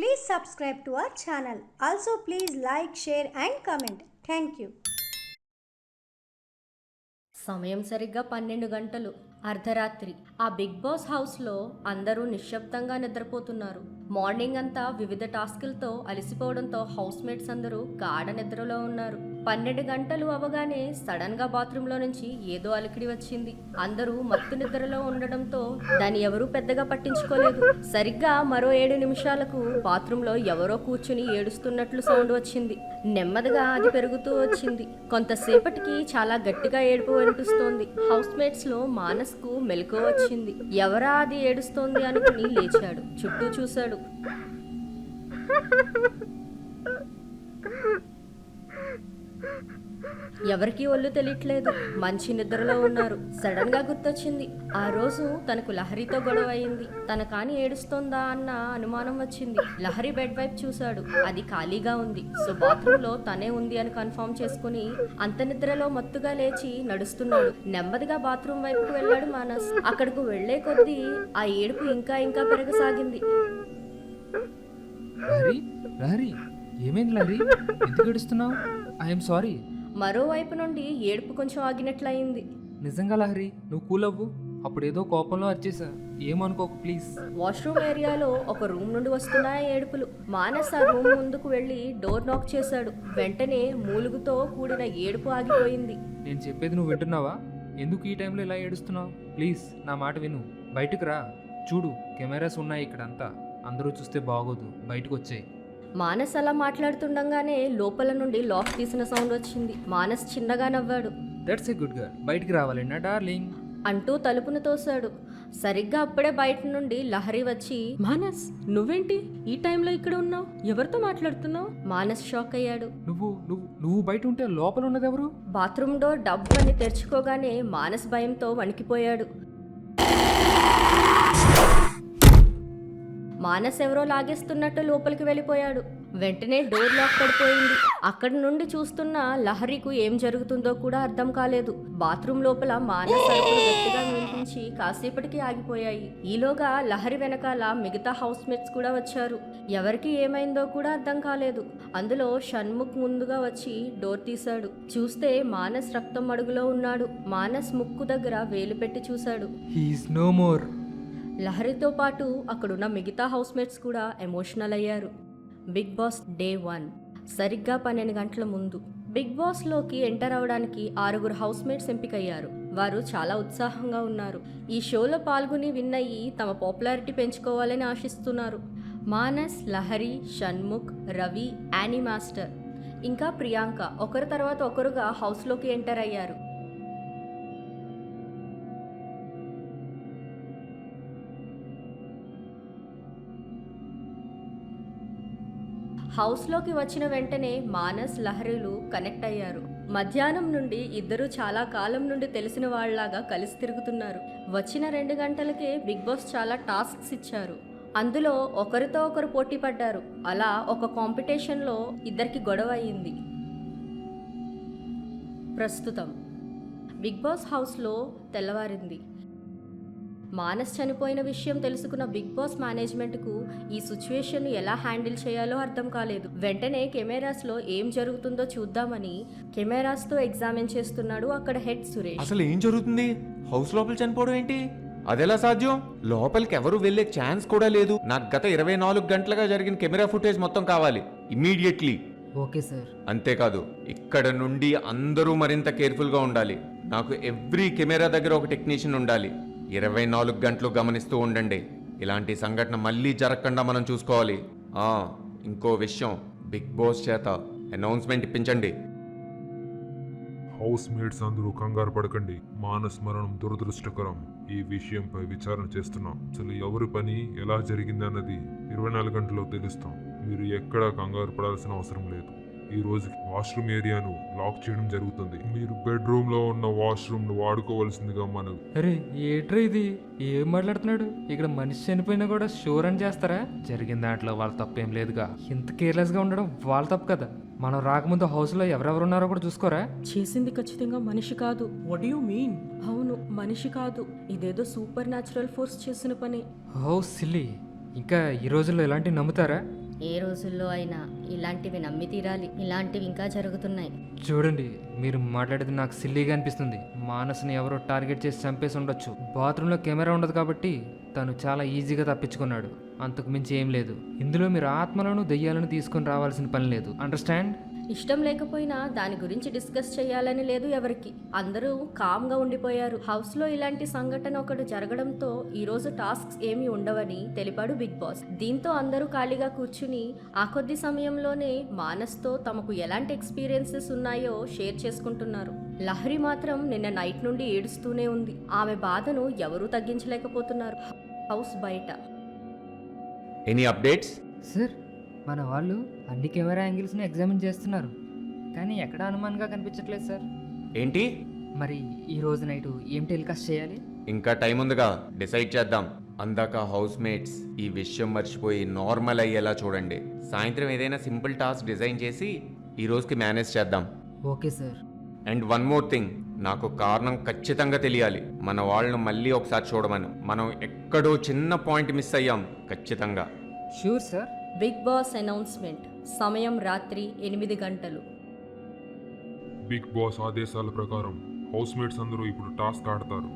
Please subscribe to our channel. Also please like, share and comment. Thank you. సమయం సరిగ్గా 12 గంటలు అర్ధరాత్రి. ఆ బిగ్ బాస్ హౌస్లో అందరూ నిశ్శబ్దంగా నిద్రపోతున్నారు. మార్నింగ్ అంతా వివిధ టాస్కులతో అలసిపోవడంతో హౌస్ మేట్స్ అందరూ గాఢ నిద్రలో ఉన్నారు. 12 గంటలు అవగానే సడన్ గా బాత్రూంలో నుంచి ఏదో అలికిడి వచ్చింది. అందరూ మత్తు నిద్రలో ఉండడంతో దాన్ని ఎవరూ పెద్దగా పట్టించుకోలేదు. సరిగ్గా మరో 7 నిమిషాలకు బాత్రూంలో ఎవరో కూర్చుని ఏడుస్తున్నట్లు సౌండ్ వచ్చింది. నెమ్మదిగా అది పెరుగుతూ వచ్చింది. కొంతసేపటికి చాలా గట్టిగా ఏడుపు వినిపిస్తోంది. హౌస్ మేట్స్ లో మానస్కు మెలకువ వచ్చింది. ఎవరా అది ఏడుస్తోంది అనుకుని లేచాడు. చుట్టూ చూశాడు. ఎవరికీ ఒళ్ళు తెలియట్లేదు. మంచి నిద్రలో ఉన్నారు. సడన్ గా గుర్తొచ్చింది, ఆ రోజు తనకు లహరితో గొడవ అయింది. తన కాని ఏడుస్తోందా అన్న అనుమానం వచ్చింది. లహరి బెడ్ వైపు చూశాడు. అది ఖాళీగా ఉంది. సో బాత్రూమ్ లో తనే ఉంది అని కన్ఫర్మ్ చేసుకుని అంత నిద్రలో మత్తుగా లేచి నడుస్తున్నాడు. నెమ్మదిగా బాత్రూమ్ వైపుకు వెళ్ళాడు మానస్. అక్కడకు వెళ్లే కొద్దీ ఆ ఏడుపు ఇంకా ఇంకా పెరగసాగింది. ఏమైంది లహరి? ఎందుకు ఏడుస్తున్నావు? I'm sorry. మరోవైపు నుండి ఏడుపు కొంచెం ఆగినట్లయింది. నిజంగా లహరి, నువ్వు కూల్ అవ్వు. అప్పుడేదో కోపంలో అరిచేసా, ఏమనుకోకు ప్లీజ్. వాష్రూమ్ ఏరియాలో ఒక రూమ్ నుండి వస్తున్నాయి ఏడుపులు. మానస్ ఆ రూమ్ ముందుకు వెళ్లి డోర్ నాక్ చేశాడు. వెంటనే మూలుగుతో కూడిన ఏడుపు ఆగిపోయింది. నేను చెప్పేది నువ్వు వింటున్నావా? ఎందుకు ఈ టైంలో ఇలా ఏడుస్తున్నావు? ప్లీజ్ నా మాట విను. బయటకు రా. చూడు, కెమెరాస్ ఉన్నాయి ఇక్కడంతా. అందరూ చూస్తే బాగోదు. బయటకు వచ్చాయి. మానస్ అలా మాట్లాడుతుండగానే లోపల నుండి లాక్ తీసిన సౌండ్ వచ్చింది. మానస్ చిన్నగా నవ్వాడు. That's a good girl. బయటికి రావాలి నా డార్లింగ్ అంటూ తలుపును తోశాడు. సరిగ్గా అప్పుడే బయట నుండి లహరి వచ్చి, మానస్ నువ్వేంటి ఈ టైంలో ఇక్కడ ఉన్నావు? ఎవరితో మాట్లాడుతున్నావు? మానస్ షాక్ అయ్యాడు. నువ్వు బయట ఉంటే లోపల ఉన్నది ఎవరు? బాత్రూమ్ డోర్ డబ్బని తెరుచుకోగానే మానస్ భయంతో వణికిపోయాడు. మానస్ ఎవరో లాగేస్తున్నట్టు లోపలికి వెళ్ళిపోయాడు. వెంటనే డోర్ లాక్ పడిపోయింది. అక్కడి నుండి చూస్తున్న లహరికి ఏం జరుగుతుందో కూడా అర్థం కాలేదు. బాత్రూమ్ లోపల మానస్ అరుపులు గట్టిగా వినిపించి కాసేపటికి ఆగిపోయాయి. ఈలోగా లహరి వెనకాల మిగతా హౌస్ మేట్స్ కూడా వచ్చారు. ఎవరికి ఏమైందో కూడా అర్థం కాలేదు. అందులో షణ్ముఖ్ ముందుగా వచ్చి డోర్ తీశాడు. చూస్తే మానస్ రక్తం అడుగులో ఉన్నాడు. మానస్ ముక్కు దగ్గర వేలు పెట్టి చూశాడు. He is no more. లహరితో పాటు అక్కడున్న మిగతా హౌస్ మేట్స్ కూడా ఎమోషనల్ అయ్యారు. బిగ్ బాస్ డే 1 సరిగ్గా 12 గంటల ముందు బిగ్ బాస్ లోకి ఎంటర్ అవడానికి 6 హౌస్ మేట్స్ ఎంపికయ్యారు. వారు చాలా ఉత్సాహంగా ఉన్నారు. ఈ షోలో పాల్గొని విన్ అయ్యి తమ పాపులారిటీ పెంచుకోవాలని ఆశిస్తున్నారు. మానస్, లహరి, షణ్ముఖ్, రవి, యానీ మాస్టర్ ఇంకా ప్రియాంక ఒకరి తర్వాత ఒకరుగా హౌస్లోకి ఎంటర్ అయ్యారు. హౌస్లోకి వచ్చిన వెంటనే మానస్, లహరిలు కనెక్ట్ అయ్యారు. మధ్యాహ్నం నుండి ఇద్దరు చాలా కాలం నుండి తెలిసిన వాళ్ళలాగా కలిసి తిరుగుతున్నారు. వచ్చిన 2 గంటలకే బిగ్ బాస్ చాలా టాస్క్స్ ఇచ్చారు. అందులో ఒకరితో ఒకరు పోటీ పడ్డారు. అలా ఒక కాంపిటీషన్లో ఇద్దరికి గొడవ అయ్యింది. ప్రస్తుతం బిగ్ బాస్ హౌస్లో తెల్లవారింది. మానస్ చనిపోయిన విషయం తెలుసుకున్న బిగ్ బాస్ మేనేజ్మెంట్కు ఈ సిచ్యువేషన్ ఎలా హ్యాండిల్ చేయాలో అర్థం కాలేదు. వెంటనే కెమెరాస్లో ఏం జరుగుతుందో చూద్దామని కెమెరాస్తో ఎగ్జామిన్ చేస్తున్నాడు అక్కడ హెడ్ సురేష్. అసలు ఏం జరుగుతుంది? హౌస్ లోపల చనిపోవడం ఏంటి? అదెలా సాధ్యం? లోపలికి ఎవరు వెళ్లే ఛాన్స్ కూడా లేదు. నాకు గత 24 గంటలుగా జరిగిన కెమెరా ఫుటేజ్ మొత్తం కావాలి ఇమ్మీడియట్లీ. Okay sir. అంతేకాదు, ఇక్కడ నుండి అందరూ మరింత కేర్ఫుల్ గా ఉండాలి. నాకు ఎవ్రీ కెమెరా దగ్గర ఒక టెక్నీషియన్ ఉండాలి. 24 గంటలు గమనిస్తూ ఉండండి. ఇలాంటి సంఘటన మళ్ళీ జరగకుండా మనం చూసుకోవాలి. ఇంకో విషయం, బిగ్ బాస్ చేత అనౌన్స్మెంట్ ఇప్పించండి. హౌస్ మేట్స్ అందరూ కంగారు పడకండి. మానస్ మరణం దురదృష్టకరం. ఈ విషయంపై విచారణ చేస్తున్నాం. అసలు ఎవరి పని ఎలా జరిగిందన్నది 24 గంటల్లో తెలుస్తాం. మీరు ఎక్కడా కంగారు పడాల్సిన అవసరం లేదు. ఈ రోజుకి వాష్రూమ్ ఏరియాను లాక్ చేయడం జరుగుతుంది. మీరు బెడ్రూమ్ లో ఉన్న వాష్రూమ్ ను వాడుకోవాల్సిందిగా మనం. అరే ఏట్రా ఇది? ఏం మాట్లాడుతున్నాడు? ఇక్కడ మనిషి చనిపోయినా కూడా షూర్ అని చేస్తారా? జరిగిన దాంట్లో వాళ్ళ తప్పేం లేదుగా. ఇంత కేర్లెస్ గా ఉండడం వాళ్ళ తప్పు కదా. మనం రాకముందు హౌస్ లో ఎవరెవరున్నారో కూడా చూసుకోరా? చేసింది ఖచ్చితంగా మనిషి కాదు. What you mean? అవును, మనిషి కాదు. ఇదేదో సూపర్ న్యాచురల్ ఫోర్స్ చేసిన పని. How silly. ఇంకా ఈ రోజుల్లో ఇలాంటివి నమ్ముతారా? ఏ రోజుల్లో అయినా ఇలాంటివి నమ్మి తీరాలి. ఇలాంటివి ఇంకా జరుగుతున్నాయి. చూడండి, మీరు మాట్లాడేది నాకు సిల్లీగా అనిపిస్తుంది. మానస్ని ఎవరో టార్గెట్ చేసి చంపేసి ఉండొచ్చు. బాత్రూంలో కెమెరా ఉండదు కాబట్టి తను చాలా ఈజీగా తప్పించుకున్నాడు. అంతకు మించి ఏం లేదు. ఇందులో మీరు ఆత్మలను దెయ్యాలను తీసుకొని రావాల్సిన పని లేదు. అండర్స్టాండ్? ఇష్టం లేకపోయినా దాని గురించి డిస్కస్ చేయాలని లేదు ఎవరికి. అందరూ కామ్గా ఉండిపోయారు. హౌస్లో ఇలాంటి సంఘటన ఒకటి జరగడంతో ఈ రోజు టాస్క్స్ ఏమీ ఉండవని తెలిపాడు బిగ్ బాస్. దీంతో అందరూ ఖాళీగా కూర్చుని ఆ కొద్ది సమయంలోనే మానస్తో తమకు ఎలాంటి ఎక్స్పీరియన్సెస్ ఉన్నాయో షేర్ చేసుకుంటున్నారు. లహరి మాత్రం నిన్న నైట్ నుండి ఏడుస్తూనే ఉంది. ఆమె బాధను ఎవరూ తగ్గించలేకపోతున్నారు. హౌస్ బయట ఎనీ అప్డేట్స్? సార్, మన వాళ్ళు అన్ని కెమెరా యాంగిల్స్ని ఎగ్జామిన్ చేస్తున్నారు, కానీ ఎక్కడ అనుమానంగా కనిపించట్లేదు సార్. ఏంటి? మరి ఈ రోజు నైట్ ఏం టెలికాస్ట్ చేయాలి? ఇంకా టైం ఉందిగా, డిసైడ్ చేద్దాం. అందాక హౌస్ మేట్స్ ఈ విషయం మర్చిపోయి నార్మల్ అయ్యేలా చూడండి. సాయంత్రం ఏదైనా సింపుల్ టాస్క్ డిజైన్ చేసి ఈ రోజుకి మేనేజ్ చేద్దాం. Okay sir. And one more thing, నాకు కారణం ఖచ్చితంగా తెలియాలి. మన వాళ్ళను మళ్ళీ ఒకసారి చూడమను. మనం ఎక్కడో చిన్న పాయింట్ మిస్ అయ్యాం ఖచ్చితంగా. Sure sir. Big boss announcement. సమయం రాత్రి 8 గంటలు. బిగ్ బాస్ ఆదేశాల ప్రకారం హౌస్ మేట్స్ అందరూ ఇప్పుడు టాస్క్ ఆడతారు.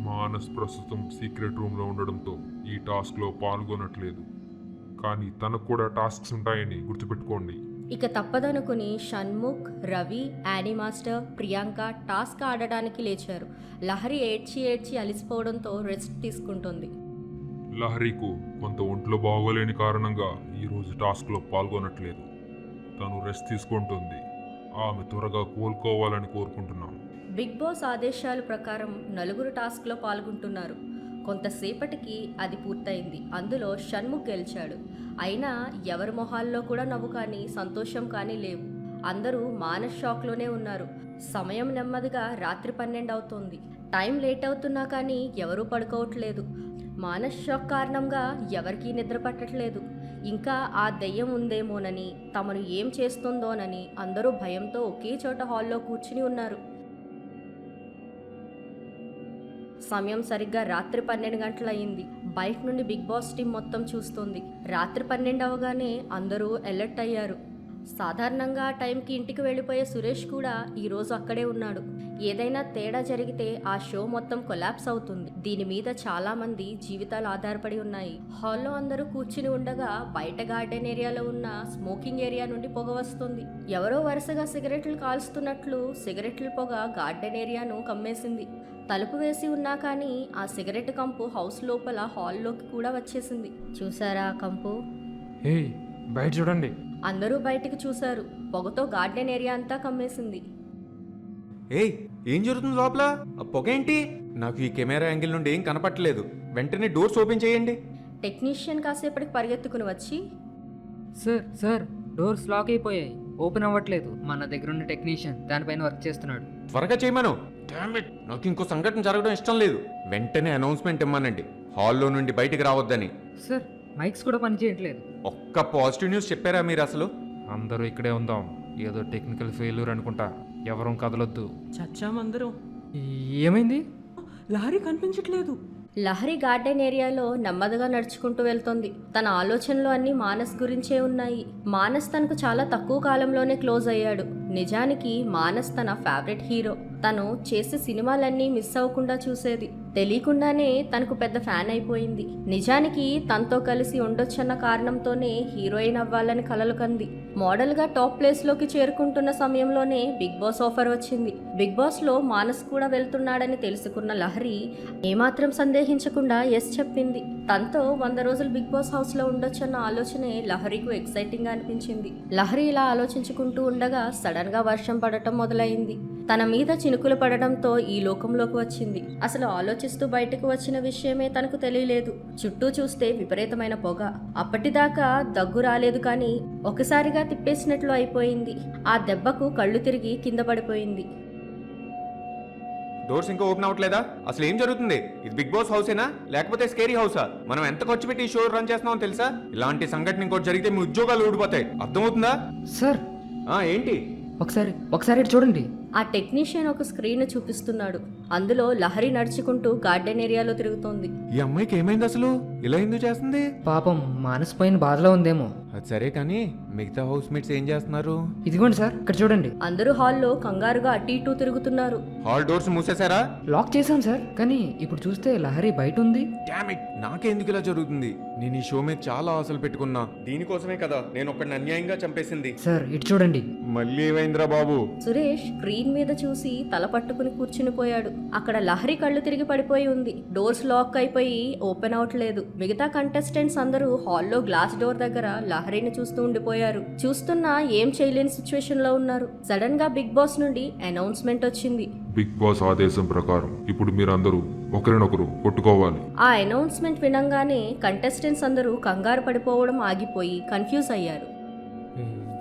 మానస్ ప్రస్తుతం సీక్రెట్ రూమ్లో ఉండడంతో ఈ టాస్క్లో పాల్గొనట్లేదు. కానీ తనకు కూడా టాస్క్స్ ఉంటాయని గుర్తుపెట్టుకోండి. ఇక తప్పదనుకుని Shanmukh, Ravi, Annie master, Priyanka task ఆడడానికి లేచారు. లహరి ఏడ్చి అలిసిపోవడంతో రెస్ట్ తీసుకుంటుంది. లహరికి కొంత ఒంట్లో బాగోలేని కారణంగా ఈరోజు టాస్క్లో పాల్గొనట్లేదు. తను రెస్ట్ తీసుకుంటుంది. ఆమె త్వరగా కోలుకోవాలని కోరుకుంటున్నాం. బిగ్ బాస్ ఆదేశాల ప్రకారం 4 టాస్క్లో పాల్గొంటున్నారు. కొంతసేపటికి అది పూర్తయింది. అందులో షణ్ముఖ్ గెలిచాడు. అయినా ఎవరి మొహాల్లో కూడా నవ్వు కానీ సంతోషం కానీ లేవు. అందరూ మానస్ షాక్లోనే ఉన్నారు. సమయం నెమ్మదిగా రాత్రి 12 అవుతోంది. టైం లేట్ అవుతున్నా కానీ ఎవరూ పడుకోవట్లేదు. మానస్ షాక్ కారణంగా ఎవరికీ నిద్ర పట్టట్లేదు. ఇంకా ఆ దెయ్యం ఉందేమోనని, తమను ఏం చేస్తుందోనని అందరూ భయంతో ఒకే చోట హాల్లో కూర్చుని ఉన్నారు. సమయం సరిగ్గా రాత్రి 12 గంటలయ్యింది. బయట నుండి బిగ్ బాస్ టీం మొత్తం చూస్తోంది. రాత్రి 12 అవగానే అందరూ అలర్ట్ అయ్యారు. సాధారణంగా ఆ టైంకి ఇంటికి వెళ్ళిపోయే సురేష్ కూడా ఈరోజు అక్కడే ఉన్నాడు. ఏదైనా తేడా జరిగితే ఆ షో మొత్తం కొలాప్స్ అవుతుంది. దీని మీద చాలా మంది జీవితాలు ఆధారపడి ఉన్నాయి. హాల్లో అందరూ కూర్చుని ఉండగా బయట గార్డెన్ ఏరియాలో ఉన్న స్మోకింగ్ ఏరియా నుండి పొగ వస్తుంది. ఎవరో వరుసగా సిగరెట్లు కాల్స్తున్నట్లు సిగరెట్ల పొగ గార్డెన్ ఏరియాను కమ్మేసింది. తలుపు వేసి ఉన్నా కానీ ఆ సిగరెట్ కంపు హౌస్ లోపల హాల్లోకి కూడా వచ్చేసింది. చూసారా ఆ కంపు? హే, బయట చూడండి. అందరూ బయటికి చూశారు. పొగతో గార్డెన్ ఏరియా అంతా కమ్మేసింది. ఏయ్, ఏం జరుగుతుంది లోపల? ఆ పొగ ఏంటి? నాకు ఈ కెమెరా యాంగిల్ నుండి ఏం కనపట్టలేదు. వెంటనే డోర్స్ ఓపెన్ చేయండి. టెక్నీషియన్ కాసేపటికి పరిగెత్తుకుని వచ్చి, సార్, డోర్స్ లాక్ అయిపోయాయి, ఓపెన్ అవ్వట్లేదు. మన దగ్గర ఉన్న టెక్నీషియన్ దానిపైన వర్క్ చేస్తున్నాడు. త్వరగా చేయమను. Damn it! నాకు ఇంకో సంఘటన జరగడం ఇష్టం లేదు. వెంటనే అనౌన్స్మెంట్ ఇమ్మానండి, హాల్లో నుండి బయటికి రావద్దని. సార్, మైక్స్ కూడా పనిచేయట్లేదు. ఒక్క పాజిటివ్ న్యూస్ చెప్పారా మీరు అసలు? అందరూ ఇక్కడే ఉందాం. ఏదో టెక్నికల్ ఫెయిల్యూర్ అనుకుంటా. ఎవరం కదలొద్దు. చచ్చామందరం. ఏమైంది? లహరి కనిపించట్లేదు. లహరి గార్డెన్ ఏరియాలో నెమ్మదిగా నడుచుకుంటూ వెళ్తోంది. తన ఆలోచనలు అన్నీ మానస్ గురించే ఉన్నాయి. మానస్ తనకు చాలా తక్కువ కాలంలోనే క్లోజ్ అయ్యాడు. నిజానికి మానస్ తన ఫేవరెట్ హీరో. తను చేసే సినిమాలన్నీ మిస్ అవ్వకుండా చూసేది. తెలియకుండానే తనకు పెద్ద ఫ్యాన్ అయిపోయింది. నిజానికి తనతో కలిసి ఉండొచ్చన్న కారణంతోనే హీరోయిన్ అవ్వాలని కలలు కంది. మోడల్గా టాప్ ప్లేస్లోకి చేరుకుంటున్న సమయంలోనే బిగ్ బాస్ ఆఫర్ వచ్చింది. బిగ్ బాస్లో మానస్ కూడా వెళ్తున్నాడని తెలుసుకున్న లహరి ఏమాత్రం సందేహించకుండా ఎస్ చెప్పింది. తనతో 100 రోజులు బిగ్ బాస్ హౌస్లో ఉండొచ్చన్న ఆలోచనే లహరికి ఎక్సైటింగ్గా అనిపించింది. లహరి ఇలా ఆలోచించుకుంటూ ఉండగా సడన్గా వర్షం పడటం మొదలైంది. తన మీద చినుకులు పడడంతో ఈ లోకంలోకి వచ్చింది. అసలు ఆలోచిస్తూ బయటకు వచ్చిన విషయమే తనకు తెలియలేదు. చుట్టూ చూస్తే విపరీతమైన పొగ. అప్పటిదాకా దగ్గు రాలేదు కానీ ఒకసారిగా తిప్పేసినట్లు అయిపోయింది. ఆ దెబ్బకు కళ్ళు తిరిగి కింద పడిపోయింది. డోర్స్ ఇంకా ఓపెన్ అవ్వట్లేదా? అసలు ఏం జరుగుతుంది? ఇది బిగ్ బాస్ హౌసేనా లేకపోతే స్కేరీ హౌసా? మనం ఎంత ఖర్చు పెట్టి ఈ షో రన్ చేస్తున్నామో తెలుసా? ఇలాంటి సంఘటన ఇంకోటి జరిగితే మీ ఉద్యోగాలు ఊడిపోతాయి. అర్థమవుతుందా? సార్, ఏంటి? ఒకసారి చూడండి. ఆ టెక్నీషియన్ ఒక స్క్రీన్ చూపిస్తున్నాడు. అందులో లహరి నడుచుకుంటూ గార్డెన్ ఏరియాలో తిరుగుతోంది. ఈ అమ్మాయికి ఏమైంది అసలు? ఇలా ఎందుకు చేస్తుంది? పాపం మానసిపోయిన బాధలో ఉందేమో. అది సరే కానీ మిగతా హౌస్ మేట్స్ ఏం చేస్తున్నారు? ఇదిగోండి సార్, ఇక్కడ చూడండి. అందరూ హాల్లో కంగారుగా అటు ఇటు తిరుగుతున్నారు. హాల్ డోర్స్ మూసేశారా? లాక్ చేశాం సార్, కానీ ఇప్పుడు చూస్తే లహరి బయట ఉంది. డామ్ ఇట్, నాకెందుకు ఇలా జరుగుతుంది? నేను ఈ షో మీద చాలా ఆశలు పెట్టుకున్నా. దీనికోసమే కదా నేను ఒకడిని అన్యాయంగా చంపేసింది. సార్ ఇటు చూడండి. మళ్ళీ ఏమైందిరా బాబు? సురేష్ స్క్రీన్ మీద చూసి తల పట్టుకుని కూర్చుని పోయాడు. అక్కడ లహరి కళ్ళు తిరిగి పడిపోయి ఉంది. డోర్స్ లాక్ అయిపోయి ఓపెన్ అవట్లేదు. మిగతా కంటెస్టెంట్స్ అందరూ హాల్లో గ్లాస్ డోర్ దగ్గర లహరిని చూస్తూ ఉండిపోయారు. చూస్తున్నా ఏం చేయలేని సిచ్యువేషన్ లో ఉన్నారు. సడన్ గా బిగ్ బాస్ నుండి అనౌన్స్మెంట్ వచ్చింది. బిగ్ బాస్ ఆదేశం ప్రకారం ఇప్పుడు మీరందరూ ఒకరినొకరు కొట్టుకోవాలి. ఆ అనౌన్స్మెంట్ వినంగానే కంటెస్టెంట్స్ అందరూ కంగారు పడిపోవడం ఆగిపోయి కన్ఫ్యూజ్ అయ్యారు.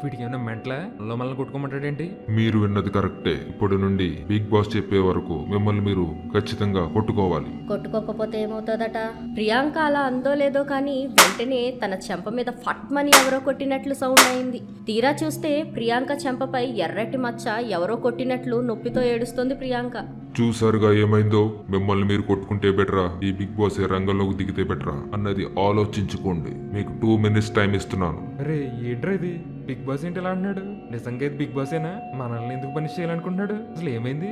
వీడికి ఏమైనా మెంటలా? మనల్ని కొట్టుకోమంటాడేంటి? మీరు విన్నది కరెక్టే. ఇప్పటి నుండి బిగ్ బాస్ చెప్పే వరకు మిమ్మల్ని మీరు ఖచ్చితంగా కొట్టుకోవాలి. కొట్టుకోకపోతే ఏమవుతుందట? ప్రియాంక అలా అందో లేదో కానీ వెంటనే తన చెంప మీద ఫట్మని ఎవరో కొట్టినట్లు సౌండ్ అయింది. తీరా చూస్తే ప్రియాంక చెంపపై ఎర్రటి మచ్చ ఎవరో కొట్టినట్లు నొప్పితో ఏడుస్తోంది ప్రియాంక. చూసారుగా ఏమైందో? మిమ్మల్ని మీరు కొట్టుకుంటే బెటరా, ఈ బిగ్ బాస్ రంగంలోకి దిగితే బెటరా అన్నది ఆలోచించుకోండి. మీకు 2 minutes టైం ఇస్తున్నాను. అరే ఏంట్రా ఇది? బిగ్ బాస్ ఏంటి ఇలా అంటున్నాడు? నిజంగా ఇది బిగ్ బాసేనా? మనల్ని ఎందుకు పనిష్ చేయాలనుకుంటున్నాడు? అసలు ఏమైంది?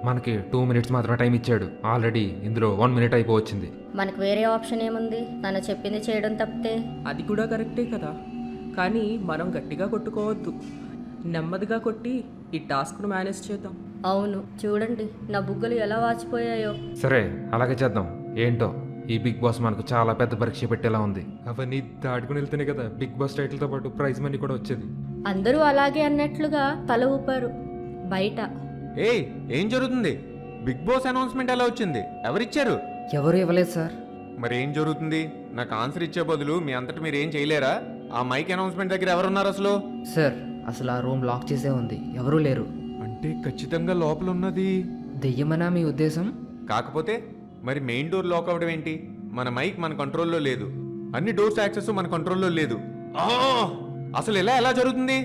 మనకి 2 minutes మాత్రమే టైం ఇచ్చాడు. ఆల్రెడీ ఇందులో 1 minute అయిపోవచ్చింది. మనకు వేరే ఆప్షన్ ఏముంది? తను చెప్పింది చేయడం తప్పితే. అది కూడా కరెక్టే కదా, కానీ మనం గట్టిగా కొట్టుకోవద్దు. నెమ్మదిగా కొట్టి ఈ టాస్క్ను మేనేజ్ చేద్దాం. అవును, చూడండి నా బుగ్గలు ఎలా వాచిపోయాయో. సరే అలాగే చేద్దాం. ఏంటో ఈ బిగ్ బాస్ మనకు చాలా పెద్ద పరీక్ష పెట్టేలా ఉంది. అవన్నీ దాటుకుని వెళ్తేనే కదా బిగ్ బాస్ టైటిల్తో పాటు ప్రైజ్ మనీ కూడా వచ్చేది. అందరూ అలాగే అన్నట్లుగా తల ఊపారు. బయట ఏయ్, ఏం జరుగుతుంది? బిగ్ బాస్ అనౌన్స్మెంట్ ఎలా వచ్చింది? ఎవరిచ్చారు? ఎవరు ఇవ్వలేదు సార్. మరి ఏం జరుగుతుంది? నాకు ఆన్సర్ ఇచ్చే బదులు మీ అంతటి మీరు ఏం చేయలేరా? ఆ మైక్ అనౌన్స్మెంట్ దగ్గర ఎవరున్నారు అసలు? సార్ అసలు ఆ రూమ్ లాక్ చేసే ఉంది, ఎవరూ లేరు. అంటే ఖచ్చితంగా లోపల ఉన్నది దెయ్యమనా మీ ఉద్దేశం? కాకపోతే మరి మెయిన్ డోర్ లాక్ అవ్వడం ఏంటి? మన మైక్ మన కంట్రోల్లో లేదు. అన్ని డోర్స్ యాక్సెస్ మన కంట్రోల్లో లేదు. అసలు ఎలా జరుగుతుంది?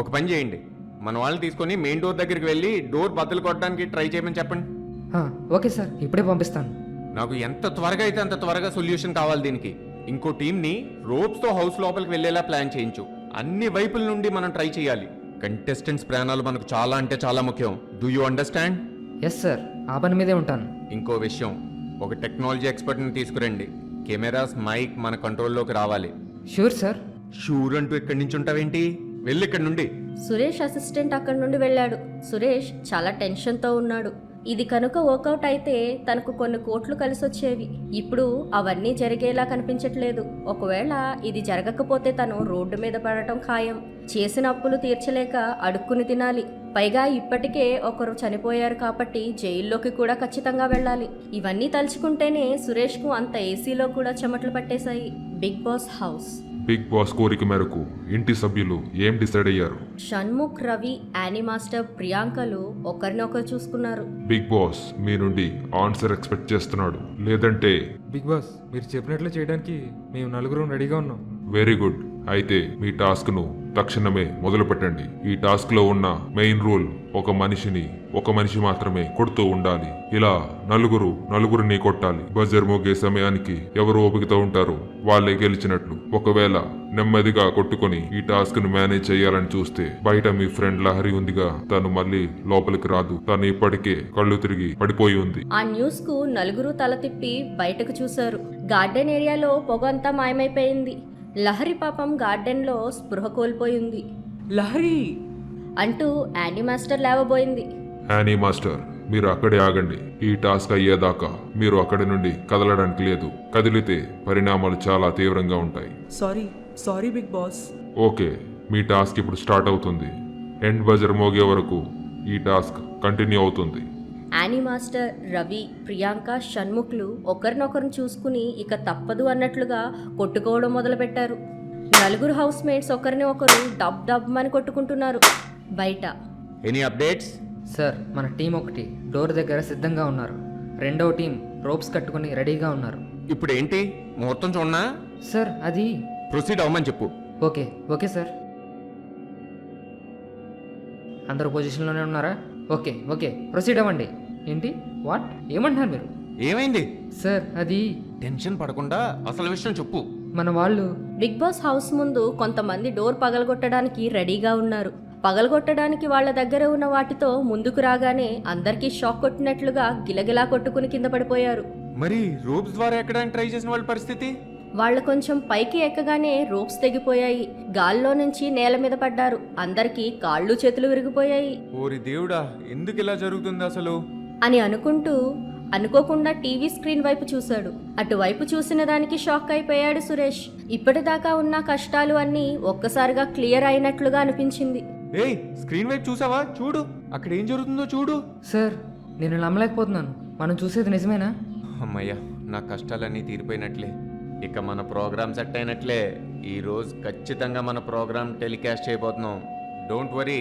ఒక పని చేయండి, మన వాళ్ళని తీసుకొని మెయిన్ డోర్ దగ్గరికి వెళ్ళి డోర్ బద్దలు కొట్టడానికి ట్రై చేయమని చెప్పండి. ఓకే సార్, ఇప్పుడే పంపిస్తాను. నాకు ఎంత త్వరగా అయితే అంత త్వరగా సొల్యూషన్ కావాలి దీనికి. ఇంకో టీంని రోప్స్తో హౌస్ లోపలికి వెళ్ళేలా ప్లాన్ చేయించు. అన్ని వైపుల నుండి మనం ట్రై చేయాలి. కంటెస్టెంట్స్ ప్రాణాలు మనకు చాలా అంటే చాలా ముఖ్యం. Do you understand? Yes sir, ఆ పని మీదే ఉంటాను. ఇంకో విషయం, ఒక టెక్నాలజీ ఎక్స్పర్ట్ని తీసుకురండి. కెమెరాస్, మైక్ మన కంట్రోల్లోకి రావాలి. Sure sir. షూర్ అంటూ ఇక్కడి నుంచి ఉంటావేంటి? వెళ్ళి ఇక్కడి నుండి. సురేష్ అసిస్టెంట్ అక్కడి నుండి వెళ్ళాడు. సురేష్ చాలా టెన్షన్తో ఉన్నాడు. ఇది కనుక వర్కౌట్ అయితే తనకు కొన్ని కోట్లు కలిసొచ్చేవి. ఇప్పుడు అవన్నీ జరిగేలా కనిపించట్లేదు. ఒకవేళ ఇది జరగకపోతే తను రోడ్డు మీద పడటం ఖాయం. చేసిన అప్పులు తీర్చలేక అడుక్కుని తినాలి. పైగా ఇప్పటికే ఒకరు చనిపోయారు కాబట్టి జైల్లోకి కూడా ఖచ్చితంగా వెళ్ళాలి. ఇవన్నీ తలుచుకుంటేనే సురేష్కు అంత ఏసీలో కూడా చెమటలు పట్టేశాయి. Bigg boss house. Bigg Boss కోరిక మేరకు ఇంటి సభ్యులు ఏం డిసైడ్ అయ్యారు? షణ్ముఖ్, రవి, యానీ మాస్టర్, ప్రియాంకలు ఒకరినొకరు చూసుకున్నారు. బిగ్ బాస్ మీ నుండి ఆన్సర్ ఎక్స్పెక్ట్ చేస్తున్నాడు, లేదంటే? బిగ్ బాస్ మీరు చెప్పినట్లు చేయడానికి మేము నలుగురం రెడీగా ఉన్నాం. Very good. అయితే మీ టాస్క్ ను తక్షణమే మొదలు పెట్టండి. ఈ టాస్క్ లో ఉన్న మెయిన్ రూల్, ఒక మనిషి మాత్రమే కొడుతూ ఉండాలి. ఇలా నలుగురిని కొట్టాలి. బజర్ మోగే సమయానికి ఎవరు ఓపికతో ఉంటారో వాళ్ళే గెలిచినట్లు. ఒకవేళ నెమ్మదిగా కొట్టుకొని ఈ టాస్క్ ను మేనేజ్ చేయాలని చూస్తే బయట మీ ఫ్రెండ్ లహరి ఉందిగా, తను మళ్ళీ లోపలికి రాదు. తను ఇప్పటికే కళ్ళు తిరిగి పడిపోయి ఉంది. ఆ న్యూస్ కు నలుగురు తల తిప్పి బయటకు చూశారు. గార్డెన్ ఏరియాలో పొగంతా మాయమైపోయింది. లహరి పాపం గార్డెన్లో స్పృహ కోల్పోయింది. లహరి అంటూ యానీ మాస్టర్ లేవబోయింది. యానీ మాస్టర్, మీరు అక్కడే ఆగండి. ఈ టాస్క్ అయ్యేదాకా మీరు అక్కడి నుండి కదలడానికి లేదు. కదిలితే పరిణామాలు చాలా తీవ్రంగా ఉంటాయి. Sorry big boss. ఓకే, మీ టాస్క్ ఇప్పుడు స్టార్ట్ అవుతుంది. ఎండ్ బజర్ మోగే వరకు ఈ టాస్క్ కంటిన్యూ అవుతుంది. యానీ మాస్టర్, రవి, ప్రియాంక, షణ్ముఖ్లు ఒకరినొకరు చూసుకుని ఇక తప్పదు అన్నట్లుగా కొట్టుకోవడం మొదలుపెట్టారు. నలుగురు హౌస్ మేట్స్ ఒకరిని ఒకరు డబ్ అని కొట్టుకుంటున్నారు. బయట ఎనీ అప్డేట్స్? సార్ మన టీం ఒకటి డోర్ దగ్గర సిద్ధంగా ఉన్నారు. రెండవ టీం రోప్స్ కట్టుకుని రెడీగా ఉన్నారు. ఇప్పుడు ఏంటి? ముహూర్తం చూడనా? సార్ అది ప్రొసీడ్ అవ్వమని చెప్పు. Okay sir. అందరూ పొజిషన్లోనే ఉన్నారా? ఓకే ప్రొసీడ్ అవ్వండి. ఏంటి వాట్ ఏమంటున్నారు మీరు? ఏమైంది? సార్ అది టెన్షన్ పడకుండా అసలు విషయం చెప్పు. మన వాళ్ళు బిగ్ బాస్ హౌస్ ముందు కొంతమంది డోర్ పగలగొట్టడానికి రెడీగా ఉన్నారు. పగలగొట్టడానికి వాళ్ళ దగ్గర ఉన్న వాటితో ముందుకు రాగానే అందరికీ షాక్ కొట్టినట్లుగా గిలగిలా కొట్టుకుని కింద పడిపోయారు. మరి రోప్స్ ద్వారా ఎక్కడానికి ట్రై చేసిన వాళ్ళ పరిస్థితి? వాళ్ళు కొంచెం పైకి ఎక్కగానే రోప్స్ తెగిపోయాయి. గాల్లో నుంచి నేల మీద పడ్డారు. అందరికీ కాళ్ళు చేతులు విరిగిపోయాయి ఓరి దేవుడా, ఎందుకు ఇలా జరుగుతుంది అసలు అని అనుకుంటూ అనుకోకుండా టీవీ స్క్రీన్ వైపు చూశాడు. అటువైపు చూసిన దానికి షాక్ అయిపోయాడు సురేష్. ఇప్పటిదాకా ఉన్న కష్టాలు అన్నీ ఒక్కసారిగా క్లియర్ అయినట్లుగా అనిపించింది. ఏయ్, స్క్రీన్ వైపు చూసావా? చూడు, అక్కడ ఏం జరుగుతుందో చూడు. సార్ నేను నమ్మలేకపోతున్నాను. మనం చూసేది నిజమేనా? అమ్మయ్య, నా కష్టాలన్నీ తీరిపోయినట్లే. ఇక మన ప్రోగ్రామ్ సెట్ అయినట్లే. ఈరోజు ఖచ్చితంగా మన ప్రోగ్రామ్ టెలికాస్ట్ చేయబోతున్నాం. డోంట్ వరీ,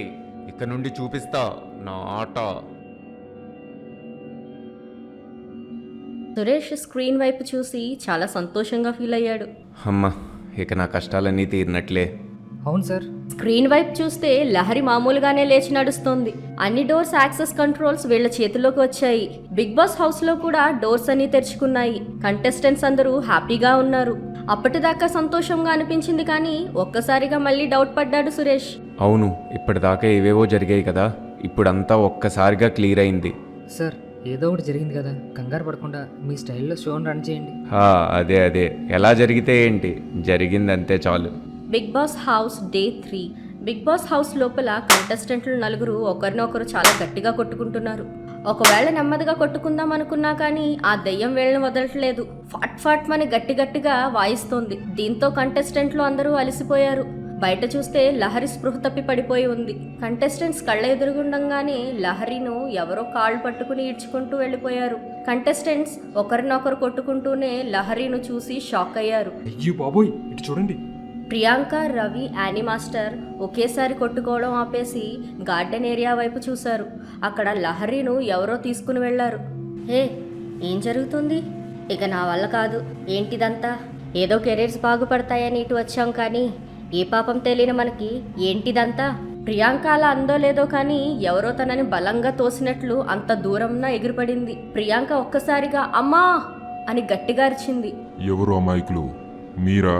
ఇక నుండి చూపిస్తా నా ఆట. సురేష్ స్క్రీన్ వైపు చూసి చాలా సంతోషంగా ఫీల్ అయ్యాడు. అమ్మ, ఇక నా కష్టాలన్నీ తీరినట్లే. అవును సార్. స్క్రీన్ వైపు చూస్తే లహరి మామూలుగానే లేచి నడుస్తోంది. అన్ని డోర్స్ యాక్సెస్ కంట్రోల్స్ వీళ్ళ చేతిలోకి వచ్చాయి. బిగ్ బాస్ హౌస్ లో కూడా డోర్స్ అన్ని తెరుచుకున్నాయి. కంటెస్టెంట్స్ అందరూ హ్యాపీగా ఉన్నారు. అప్పటిదాకా సంతోషంగా అనిపించింది కానీ ఒక్కసారిగా మళ్ళీ డౌట్ పడ్డాడు సురేష్. అవును, ఇప్పటిదాకా ఏవేవో జరిగాయి కదా, ఇప్పుడంతా ఒక్కసారిగా క్లియర్ అయింది. సార్ ఏదో ఒకటి జరిగింది కదా, కంగారు పడకుండా మీ స్టైల్లో షోని రన్ చేయండి. అదే ఎలా జరిగితే ఏంటి, జరిగిందంతే చాలు. Big boss house day 3. Big boss house లోపల కంటెస్టెంట్లు నలుగురు ఒకరినొకరు చాలా గట్టిగా కొట్టుకుంటున్నారు. ఒకవేళ నెమ్మదిగా కొట్టుకుందాం అనుకున్నా కానీ ఆ దెయ్యం వీళ్ళని వదలట్లేదు. ఫాట్ ఫాట్ మని గట్టిగా వాయిస్తోంది. దీంతో కంటెస్టెంట్లు అందరూ అలసిపోయారు. బయట చూస్తే లహరి స్పృహ తప్పి పడిపోయి ఉంది. కంటెస్టెంట్స్ కళ్ళ ఎదురుగుండంగానే లహరిను ఎవరో కాళ్ళు పట్టుకుని ఈడ్చుకుంటూ వెళ్ళిపోయారు. కంటెస్టెంట్స్ ఒకరినొకరు కొట్టుకుంటూనే లహరిను చూసి షాక్ అయ్యారు. అయ్యో బాబోయ్, ఇటు చూడండి. ప్రియాంక, రవి, యానీ మాస్టర్ ఒకేసారి కొట్టుకోవడం ఆపేసి గార్డెన్ ఏరియా వైపు చూశారు. అక్కడ లహరిను ఎవరో తీసుకుని వెళ్లారు. హే, ఏం జరుగుతుంది? ఇక నా వల్ల కాదు. ఏంటిదంతా? ఏదో కెరీర్స్ బాగుపడతాయని ఇటు వచ్చాం కానీ ఏ పాపం తెలియని మనకి ఏంటిదంతా? ప్రియాంక అలా అందో లేదో కానీ ఎవరో తనని బలంగా తోసినట్లు అంత దూరంన ఎగిరిపడింది. ప్రియాంక ఒక్కసారిగా అమ్మా అని గట్టిగా అరిచింది. ఎవరు అమాయకులు? మీరా?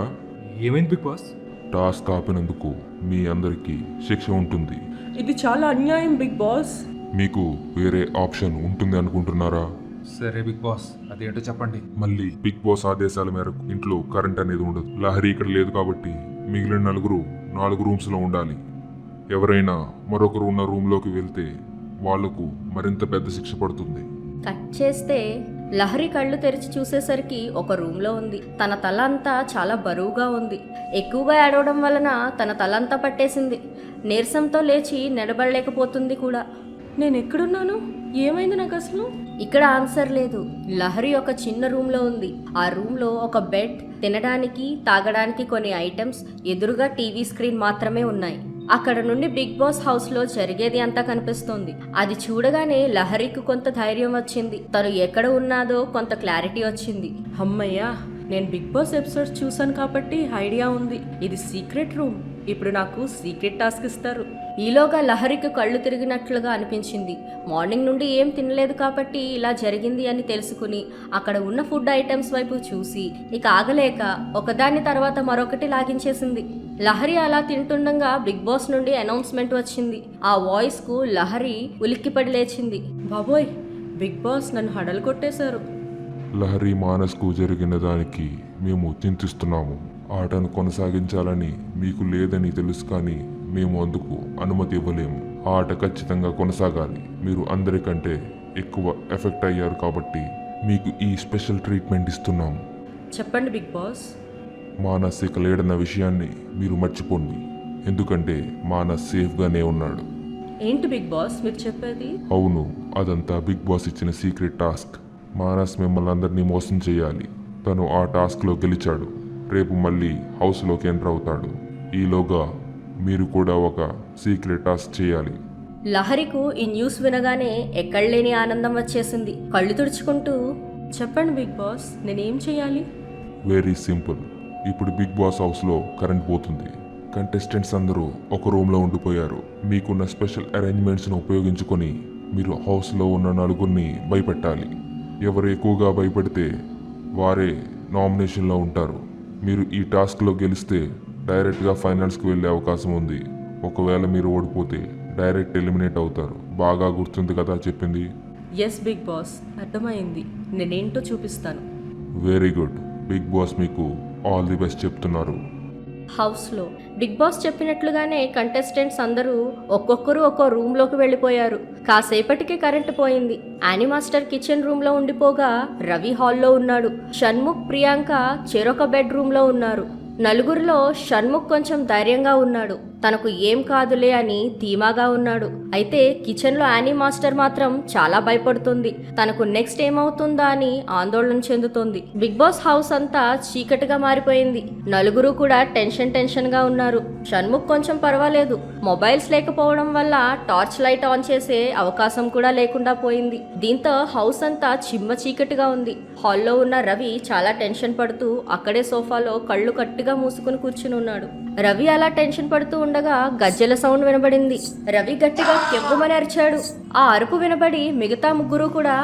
ఏమైంది బిగ్ బాస్? టాస్క్ ఆపినందుకు మీ అందరికీ శిక్ష ఉంటుంది. ఇది చాలా అన్యాయం బిగ్ బాస్. మీకు వేరే ఆప్షన్ ఉంటుంది అనుకుంటున్నారా? సరే బిగ్ బాస్, అదేంటో చెప్పండి. మళ్ళీ బిగ్ బాస్ ఆదేశాల మేరకు ఇంట్లో కరెంట్ అనేది ఉండదు. లహరి ఇక్కడ లేదు కాబట్టి మిగిలిన నలుగురు 4 రూమ్స్లో ఉండాలి. ఎవరైనా మరొకరు ఉన్న రూమ్లోకి వెళ్తే వాళ్లకు మరింత పెద్ద శిక్ష పడుతుంది. కట్ చేస్తే లహరి కళ్ళు తెరిచి చూసేసరికి ఒక రూమ్లో ఉంది. తన తల అంతా చాలా బరువుగా ఉంది. ఎక్కువగా ఏడవడం వలన తన తల అంతా పట్టేసింది. నీరసంతో లేచి నిలబడలేకపోతుంది కూడా. నేను ఎక్కడున్నాను? ఏమైంది నాకు అసలు? ఇక్కడ ఆన్సర్ లేదు. లహరి ఒక చిన్న రూమ్లో ఉంది. ఆ రూమ్లో ఒక బెడ్, తినడానికి తాగడానికి కొన్ని ఐటమ్స్, ఎదురుగా టీవీ స్క్రీన్ మాత్రమే ఉన్నాయి. అక్కడ నుండి బిగ్ బాస్ హౌస్ లో జరిగేది అంతా కనిపిస్తోంది. అది చూడగానే లహరికి కొంత ధైర్యం వచ్చింది. తను ఎక్కడ ఉన్నాదో కొంత క్లారిటీ వచ్చింది. అమ్మయ్యా, నేను బిగ్ బాస్ ఎపిసోడ్స్ చూసాను కాబట్టి ఐడియా ఉంది. ఇది సీక్రెట్ రూమ్. ఇప్పుడు నాకు సీక్రెట్ టాస్క్ ఇస్తారు. ఈలోగా లహరికి కళ్ళు తిరిగినట్లుగా అనిపించింది. మార్నింగ్ నుండి ఏం తినలేదు కాబట్టి ఇలా జరిగింది అని తెలుసుకుని అక్కడ ఉన్న ఫుడ్ ఐటమ్స్ వైపు చూసి ఇక ఆగలేక ఒకదాని తర్వాత మరొకటి లాగించేసింది. లహరి అలా తింటుండగా బిగ్ బాస్ నుండి అనౌన్స్మెంట్ వచ్చింది. ఆ వాయిస్ కు లహరి ఉలిక్కిపడి లేచింది. బాబోయ్, బిగ్ బాస్ నన్ను హడలు కొట్టేశారు. లహరి మానస్కు జరిగిన దానికి మేము చింతిస్తున్నాము. ఆటను కొనసాగించాలని మీకు లేదని తెలుసు, కానీ మేము అందుకు అనుమతి ఇవ్వలేము. ఆట ఖచ్చితంగా కొనసాగాలి. మీరు అందరికంటే ఎక్కువ ఎఫెక్ట్ అయ్యారు కాబట్టి మీకు ఈ స్పెషల్ ట్రీట్మెంట్ ఇస్తున్నాము. చెప్పండి బిగ్ బాస్. మానస్ ఇక లేడన్న విషయాన్ని మీరు మర్చిపోండి, ఎందుకంటే మానస్ సేఫ్గానే ఉన్నాడు. ఏంటి బిగ్ బాస్ మీరు చెప్పేది? అవును, అదంతా బిగ్ బాస్ ఇచ్చిన సీక్రెట్ టాస్క్. మానస్ మిమ్మల్ని అందరినీ మోసం చేయాలి. తను ఆ టాస్క్లో గెలిచాడు. రేపు మళ్ళీ హౌస్లోకి ఎంటర్ అవుతాడు. ఈలోగా మీరు కూడా ఒక సీక్రెట్ టాస్క్ చేయాలి. లహరికు ఈ న్యూస్ వినగానే ఎక్కడలేని ఆనందం వచ్చేసింది. కళ్ళు తుడుచుకుంటూ చెప్పండి బిగ్ బాస్, నేనేం చేయాలి? Very simple. ఇప్పుడు బిగ్ బాస్ హౌస్లో కరెంట్ పోతుంది. కంటెస్టెంట్స్ అందరూ ఒక రూమ్లో ఉండిపోయారు. మీకున్న స్పెషల్ అరేంజ్మెంట్స్ను ఉపయోగించుకొని మీరు హౌస్లో ఉన్న నలుగురిని భయపెట్టాలి. ఎవరు ఎక్కువగా భయపెడితే వారే నామినేషన్లో ఉంటారు. మీరు ఈ టాస్క్లో గెలిస్తే డైరెక్ట్గా ఫైనల్స్కి వెళ్ళే అవకాశం ఉంది. ఒకవేళ మీరు ఓడిపోతే డైరెక్ట్ ఎలిమినేట్ అవుతారు. బాగా గుర్తుంది కదా చెప్పింది? ఎస్ బిగ్ బాస్, అర్థమైంది. నేనేంటో చూపిస్తాను. Very good. బిగ్ బాస్ మీకు ఆల్ ది బెస్ట్ చెప్తున్నారు. హౌస్లో బిగ్ బాస్ చెప్పినట్లుగానే కంటెస్టెంట్స్ అందరూ ఒక్కొక్కరు ఒక్కో రూమ్లోకి వెళ్ళిపోయారు. కాసేపటికి కరెంటు పోయింది. యానీ మాస్టర్ కిచెన్ రూమ్లో ఉండిపోగా రవి హాల్లో ఉన్నాడు. షణ్ముఖ్, ప్రియాంక చెరొక బెడ్రూమ్లో ఉన్నారు. నలుగురిలో షణ్ముఖ్ కొంచెం ధైర్యంగా ఉన్నాడు. తనకు ఏం కాదులే అని ధీమాగా ఉన్నాడు. అయితే కిచెన్లో యానీ మాస్టర్ మాత్రం చాలా భయపడుతుంది. తనకు నెక్స్ట్ ఏమవుతుందా అని ఆందోళన చెందుతోంది. బిగ్ బాస్ హౌస్ అంతా చీకటిగా మారిపోయింది. నలుగురు కూడా టెన్షన్ గా ఉన్నారు. షణ్ముఖ్ కొంచెం పర్వాలేదు. మొబైల్స్ లేకపోవడం వల్ల టార్చ్ లైట్ ఆన్ చేసే అవకాశం కూడా లేకుండా పోయింది. దీంతో హౌస్ అంతా చిమ్మ చీకటిగా ఉంది. హాల్లో ఉన్న రవి చాలా టెన్షన్ పడుతూ అక్కడే సోఫాలో కళ్ళు గట్టిగా మూసుకుని కూర్చుని ఉన్నాడు. రవి అలా టెన్షన్ పడుతూ ఉండగా గజ్జెల సౌండ్ వినబడింది. రవి గట్టిగా కెవ్వుమని అరిచాడు. ఆ అరుపు వినబడి మిగతా ముగ్గురు కూడా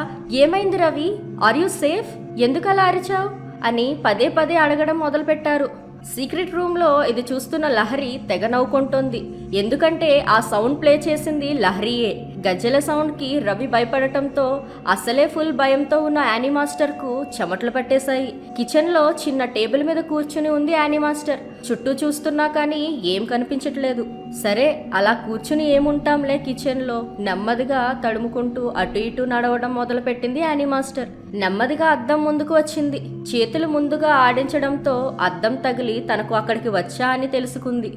ఏమైంది రవి, ఆర్ యు సేఫ్, ఎందుకు అలా అరిచావు అని పదే పదే అడగడం మొదలుపెట్టారు. సీక్రెట్ రూమ్లో ఇది చూస్తున్న లహరి తెగ నవ్వుకుంటోంది. ఎందుకంటే ఆ సౌండ్ ప్లే చేసింది లహరియే. గజ్జెల సౌండ్కి రవి భయపడటంతో అసలే ఫుల్ భయంతో ఉన్న యానీ మాస్టర్కు చెమటలు పట్టేశాయి. కిచెన్లో చిన్న టేబుల్ మీద కూర్చుని ఉంది యానీ మాస్టర్. చుట్టూ చూస్తున్నా కానీ ఏం కనిపించట్లేదు. సరే అలా కూర్చుని ఏముంటాంలే కిచెన్లో, నెమ్మదిగా తడుముకుంటూ అటు ఇటు నడవడం మొదలుపెట్టింది యానీ మాస్టర్. నెమ్మదిగా అద్దం ముందుకు వచ్చింది. చేతులు ముందుగా ఆడించడంతో అద్దం తగిలి తనకు అక్కడికి వచ్చా అని తెలుసుకుంది.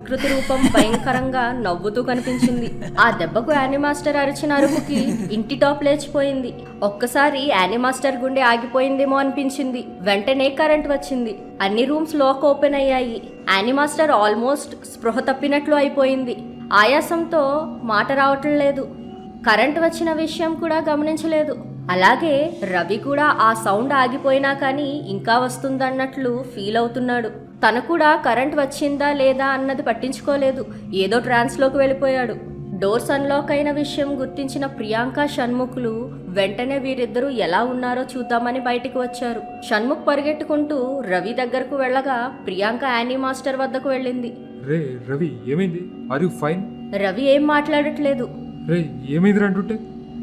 కృతి రూపం భయంకరంగా నవ్వుతూ కనిపించింది. ఆ దెబ్బకు యానీ మాస్టర్ అరిచిన అరుపుకి ఇంటి టాప్ లేచిపోయింది. ఒక్కసారి యానీ మాస్టర్ గుండె ఆగిపోయిందేమో అనిపించింది. వెంటనే కరెంట్ వచ్చింది. అన్ని రూమ్స్ లాక్ ఓపెన్ అయ్యాయి. యానీ మాస్టర్ ఆల్మోస్ట్ స్పృహ తప్పినట్లు అయిపోయింది. ఆయాసంతో మాట రావటం లేదు. కరెంట్ వచ్చిన విషయం కూడా గమనించలేదు. అలాగే రవి కూడా ఆ సౌండ్ ఆగిపోయినా కానీ ఇంకా వస్తుందన్నట్లు ఫీల్ అవుతున్నాడు. తను కూడా కరెంట్ వచ్చిందా లేదా అన్నది పట్టించుకోలేదు. ఏదో ట్రాన్స్లోకి వెళ్ళిపోయాడు. డోర్స్ అన్లాక్ అయిన విషయం గుర్తించిన ప్రియాంక, షణ్ముఖులు వెంటనే వీరిద్దరూ ఎలా ఉన్నారో చూద్దామని బయటికి వచ్చారు. షణ్ముఖ్ పరిగెట్టుకుంటూ రవి దగ్గరకు వెళ్ళగా ప్రియాంక యానీ మాస్టర్ వద్దకు వెళ్ళింది. రే రవి, ఏమైంది? Are you fine? రవి ఏం మాట్లాడట్లేదు. రే ఏమైంది అంటుంటే?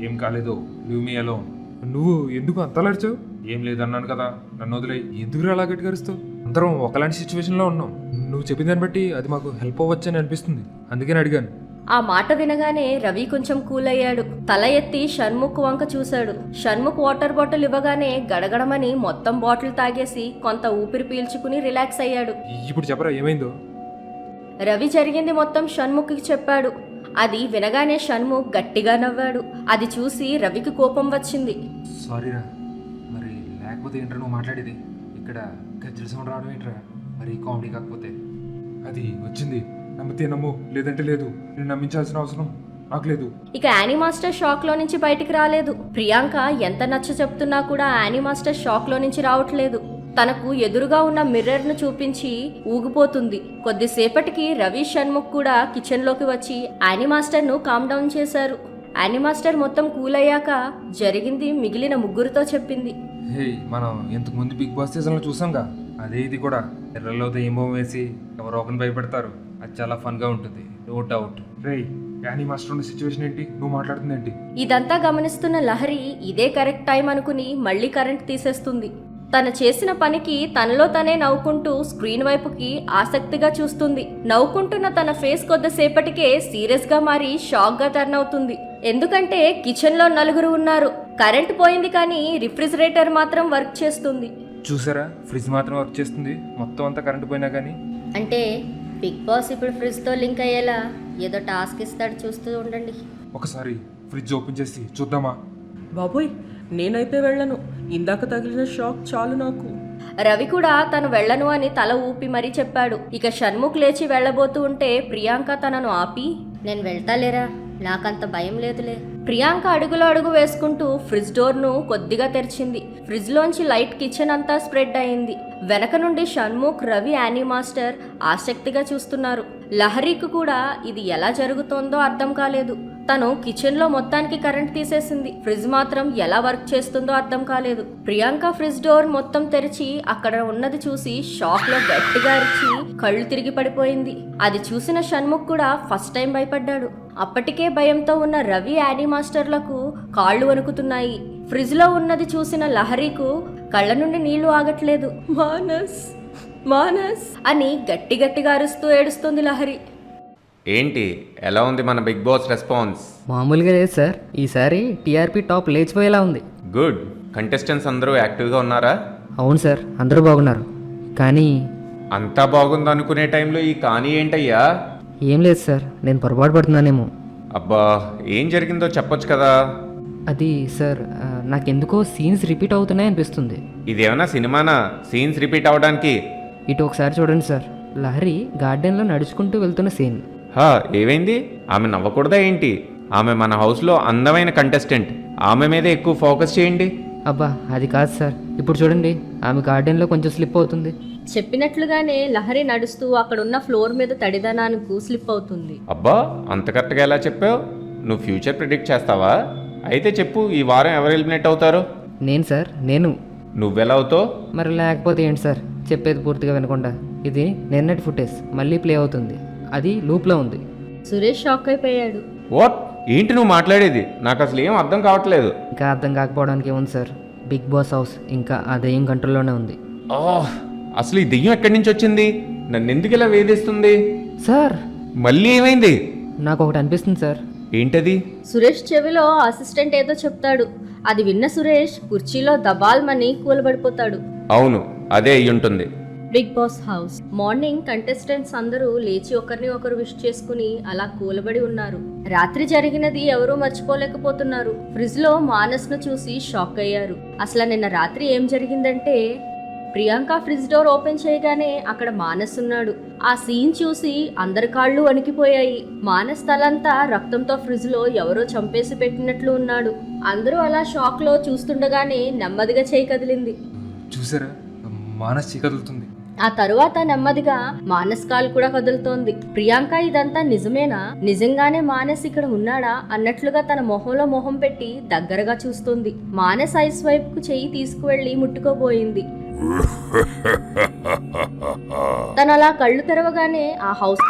ఏం కాలేదు, లీవ్ మీ అలోన్. నువ్వు ఎందుకు అంతలా అరిచావు? ఏం లేదన్నాను కదా, నన్ను వదిలే. ఎందుకు అలా గట్టిగా అరుస్తావు? అందరం ఒకలాంటి సిచ్యువేషన్లో ఉన్నాం. నువ్వు చెప్పిన దాన్ని బట్టి అది మాకు హెల్ప్ అవ్వచ్చని అనిపిస్తుంది, అందుకని అడిగాను. ఆ మాట వినగానే రవి కొంచెం కూల్ అయ్యాడు. తల ఎత్తి షణ్ముఖ్ వంక చూశాడు. షణ్ముఖ్ వాటర్ బాటిల్ ఇవ్వగానే గడగడమని మొత్తం బాటిల్ తాగేసి కొంత ఊపిరి పీల్చుకుని రిలాక్స్ అయ్యాడు. ఇప్పుడు చెప్పరా ఏమైందో? రవి జరిగింది మొత్తం షణ్ముఖ్కి చెప్పాడు. అది వినగానే షణ్ముఖ్ గట్టిగా నవ్వాడు. అది చూసి రవికి కోపం వచ్చింది. సారీరా, మరి లేకపోతే ఏంట్రా నువ్వు మాట్లాడేది? ఇక్కడ గజ్జల సౌండ్ రావడం ఏంట్రా? మరి కామెడీ కాకపోతే అది వచ్చింది. నమ్మితే నమ్ము, లేదంటే లేదు. నేను నమ్మించాల్సిన అవసరం నాకు లేదు. ఇక యానీ మాస్టర్ షాక్ లో నుంచి బయటికి రాలేదు. ప్రియాంక ఎంత నచ్చ చెప్తున్నా కూడా యానీ మాస్టర్ షాక్ లో నుంచి రావట్లేదు. తనకు ఎదురుగా ఉన్న మిర్రర్ ను చూపించి ఊగిపోతుంది. కొద్దిసేపటికి రవి, షణ్ముఖ్ కూడా కిచెన్ లోకి వచ్చి యానీ మాస్టర్ ను కామ్ డౌన్ చేశారు. యానీ మాస్టర్ మొత్తం కూల్ అయ్యాక జరిగింది మిగిలిన ముగ్గురితో చెప్పింది. హే, మనం ఇంతకు ముందు బిగ్ బాస్ సీజన్లో చూసాంగా, అదే ఇది కూడా. ఎర్రలో దెయ్యం బొమ్మ వేసి ఎవరో ఒకరిని భయపెడతారు. అది చాలా ఫన్గా ఉంటుంది, నో డౌట్. రే, యానీ మాస్టర్ ఉన్న సిచ్యువేషన్ ఏంటి? నువ్వు మాట్లాడుతుంది ఏంటి? ఇదంతా గమనిస్తున్న లహరి ఇదే కరెక్ట్ టైం అనుకుని మళ్ళీ కరెంట్ తీసేస్తుంది. తను చేసిన పనికి తనలో తనే నవ్వుకుంటూ స్క్రీన్ వైపుకి ఆసక్తిగా చూస్తుంది. నవ్వుకుంటున్న తన ఫేస్ కొద్దిసేపటికే సీరియస్ గా మారి షాక్ గా టర్న్ అవుతుంది. ఎందుకంటే కిచెన్ లో నలుగురు ఉన్నారు. కరెంట్ పోయింది కానీ రిఫ్రిజిరేటర్ మాత్రం వర్క్ చేస్తుంది. చూసారా, ఫ్రిడ్జ్ మాత్రం వర్క్ చేస్తుంది, మొత్తం అంతా కరెంట్ పోయినా కానీ. అంటే బిగ్ బాస్ ఇప్పుడు ఫ్రిడ్జ్ తో లింక్ అయ్యేలా ఏదో టాస్క్ ఇస్తాడు, చూస్తూ ఉండండి. ఒకసారి ఫ్రిడ్జ్ ఓపెన్ చేసి చూద్దామా? బాబోయ్, నేనైతే వెళ్ళను. ఇందాక తగిలిన షాక్ చాలు నాకు. రవి కూడా తను వెళ్ళను అని తల ఊపి మరీ చెప్పాడు. ఇక షణ్ముఖ్ లేచి వెళ్ళబోతూ ఉంటే ప్రియాంక తనను ఆపి, నేను వెళ్తాలేరా, నాకంత భయం లేదులే. ప్రియాంక అడుగులో అడుగు వేసుకుంటూ ఫ్రిడ్జ్ డోర్ను కొద్దిగా తెరిచింది. ఫ్రిడ్జ్ లోంచి లైట్ కిచెన్ అంతా స్ప్రెడ్ అయింది. వెనక నుండి షణ్ముఖ్, రవి, యానీ మాస్టర్ ఆసక్తిగా చూస్తున్నారు. లహరికి కూడా ఇది ఎలా జరుగుతోందో అర్థం కాలేదు. తను కిచెన్లో మొత్తానికి కరెంట్ తీసేసింది. ఫ్రిడ్జ్ మాత్రం ఎలా వర్క్ చేస్తుందో అర్థం కాలేదు. ప్రియాంక ఫ్రిడ్జ్ డోర్ మొత్తం తెరిచి అక్కడ ఉన్నది చూసి షాక్ లో గట్టిగా అరిచి కళ్ళు తిరిగి పడిపోయింది. అది చూసిన షణ్ముఖ్ కూడా ఫస్ట్ టైం భయపడ్డాడు. అప్పటికే భయంతో ఉన్న రవి, యానీ మాస్టర్లకు కాళ్ళు వణుకుతున్నాయి. ఫ్రిడ్జ్ లో ఉన్నది చూసిన లహరికి కళ్ళ నుండి నీళ్లు ఆగట్లేదు. మానస్ మానస్ అని గట్టి గట్టిగా అరుస్తూ ఏడుస్తుంది లహరి. ఏంటి, ఎలా ఉంది మన బిగ్ బాస్ రెస్పాన్స్? మామూలుగా లేదు సార్, ఈసారి టీఆర్పీ టాప్ లేచిపోయేలా ఉంది. గుడ్. కంటెస్టెంట్స్ అందరూ యాక్టివ్గా ఉన్నారా? అవును సార్, అందరూ బాగున్నారు. కానీ అంతా బాగుందనుకునే టైంలో ఈ కానీ ఏంటయ్యా? ఏం లేదు సార్, నేను పొరపాటు పడుతున్నానేమో. అబ్బా, ఏం జరిగిందో చెప్పొచ్చు కదా. అది సార్, నాకెందుకో సీన్స్ రిపీట్ అవుతున్నాయి అనిపిస్తుంది. ఇదేమన్నా సినిమానా సీన్స్ రిపీట్ అవడానికి? ఇటు ఒకసారి చూడండి సార్, లహరి గార్డెన్లో నడుచుకుంటూ వెళ్తున్న సీన్. ఏమైంది? ఆమె నవ్వకూడదా ఏంటి? ఆమె మన హౌస్లో అందమైన కంటెస్టెంట్. ఆమె మీద ఎక్కువ ఫోకస్ చేయండి. అబ్బా అది కాదు సార్, ఇప్పుడు చూడండి, ఆమె గార్డెన్లో కొంచెం స్లిప్ అవుతుంది. చెప్పినట్లుగానే లహరి నడుస్తూ అక్కడున్న ఫ్లోర్ మీద తడిదనానికి స్లిప్ అవుతుంది. అబ్బా, అంత కరెక్ట్గా ఎలా చెప్పావు? నువ్వు ఫ్యూచర్ ప్రిడిక్ట్ చేస్తావా? అయితే చెప్పు, ఈ వారం ఎవరు ఎలిమినేట్ అవుతారు? నేను సార్, నేను. నువ్వెలా అవుతావు? మరి లేకపోతే ఏంటి సార్, చెప్పేది పూర్తిగా వినకుండా. ఇది నిన్నటి ఫుటేజ్ మళ్ళీ ప్లే అవుతుంది, అది లూప్లో ఉంది. సురేష్ షాక్ అయిపోయాడు. వాట్? ఏంటి నువ్వు మాట్లాడేది? నాకు అసలు ఏం అర్థం కావట్లేదు. ఇంకా అర్థం కాకపోవడానికి ఏముంది సార్, బిగ్ బాస్ హౌస్ ఇంకా ఆ దెయ్యం కంట్రోల్లోనే ఉంది. అసలు ఈ దెయ్యం ఎక్కడి నుంచి వచ్చింది? నన్ను ఎందుకు ఇలా వేధిస్తుంది? సార్ మళ్ళీ ఏమైంది? నాకు ఒకటి అనిపిస్తుంది సార్. ఏంటది? సురేష్ చెవిలో అసిస్టెంట్ ఏదో చెప్తాడు. అది విన్న సురేష్ కుర్చీలో దబాల్మని కూలబడిపోతాడు. అవును, అదే అయ్యుంటుంది. Bigg boss house morning contestants అందరూ లేచి ఒకరిని ఒకరు విష్ చేసుకుని అలా కూలబడి ఉన్నారు. రాత్రి జరిగినది ఎవరూ మర్చిపోలేకపోతున్నారు. ఫ్రిడ్జ్ లో మానస్ ను చూసి షాక్ అయ్యారు. అసలు నిన్న రాత్రి ఏం జరిగిందంటే, ప్రియాంక ఫ్రిడ్జ్ డోర్ ఓపెన్ చేయగానే అక్కడ మానస్ ఉన్నాడు. ఆ సీన్ చూసి అందరి కాళ్ళు వణికిపోయాయి. మానస్ తలంతా రక్తంతో ఫ్రిడ్జ్ లో ఎవరో చంపేసి పెట్టినట్లు ఉన్నాడు. అందరూ అలా షాక్ లో చూస్తుండగానే నెమ్మదిగా చేయి కదిలింది. చూసారా, మానస్ కదులుతుంది. ఆ తరువాత నెమ్మదిగా మానస్ కాలు కూడా కదులుతోంది. ప్రియాంక ఇదంతా నిజమేనా, నిజంగానే మానస్ ఇక్కడ ఉన్నాడా అన్నట్లుగా తన మొహంలో మొహం పెట్టి దగ్గరగా చూస్తుంది. మానస్ ఐస్ వైపుకు చెయ్యి తీసుకువెళ్లి ముట్టుకోబోయింది. తను అలా కళ్ళు తెరవగానే ఆ హౌస్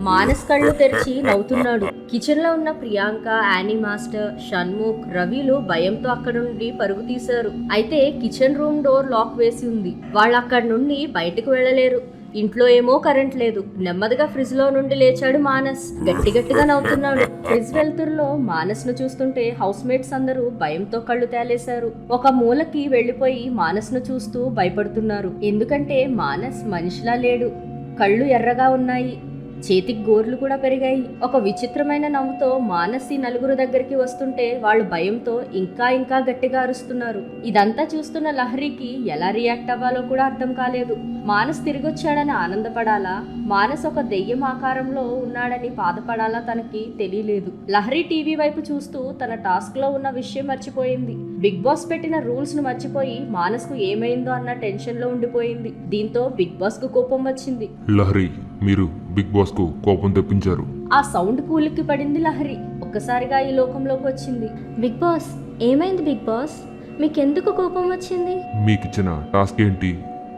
మానస్ కళ్ళు తెరిచి నవ్వుతున్నాడు. కిచెన్ లో ఉన్న ప్రియాంక, యానీ మాస్టర్, షణ్ముఖ్, రవిలు భయంతో అక్కడ నుండి పరుగు తీశారు. అయితే కిచెన్ రూమ్ డోర్ లాక్ వేసి ఉంది. వాళ్ళు అక్కడి నుండి బయటకు వెళ్ళలేరు. ఇంట్లో ఏమో కరెంట్ లేదు. నెమ్మదిగా ఫ్రిడ్జ్ లో నుండి లేచాడు మానస్. గట్టి గట్టిగా నవ్వుతున్నాడు. ఫ్రిడ్జ్ వెలుతురులో మానస్ ను చూస్తుంటే హౌస్ మేట్స్ అందరూ భయంతో కళ్ళు తేలేశారు. ఒక మూలకి వెళ్లిపోయి మానస్ ను చూస్తూ భయపడుతున్నారు. ఎందుకంటే మానస్ మనిషిలా లేడు. కళ్ళు ఎర్రగా ఉన్నాయి, చేతికి గోర్లు కూడా పెరిగాయి. ఒక విచిత్రమైన నవ్వుతో మానసి నలుగురు దగ్గరికి వస్తుంటే వాళ్ళు భయంతో ఇంకా ఇంకా గట్టిగా అరుస్తున్నారు. ఇదంతా చూస్తున్న లహరికి ఎలా రియాక్ట్ అవ్వాలో కూడా అర్థం కాలేదు. మానస్ తిరిగొచ్చాడని ఆనందపడాలా, మానస్ ఒక దెయ్యం ఆకారంలో ఉన్నాడని బాధపడాలా తనకి తెలియలేదు. లహరి టీవీ వైపు చూస్తూ తన టాస్క్ లో ఉన్న విషయం మర్చిపోయింది. బిగ్ బాస్ పెట్టిన రూల్స్ ను మర్చిపోయి మానస్ కు ఏమైందో అన్న టెన్షన్ లో ఉండిపోయింది. దీంతో బిగ్ బాస్ కు కోపం వచ్చింది. లహరి, మీరు బిగ్ బాస్ కు కోపం తెప్పించారు. ఆ సౌండ్ కూలికి పడింది లహరి. ఒక్కసారిగా ఈ లోకంలోకి వచ్చింది. బిగ్ బాస్, ఏమైంది బిగ్ బాస్? మీకెందుకు కోపం వచ్చింది? మీకిచ్చిన టాస్క్ ఏంటి?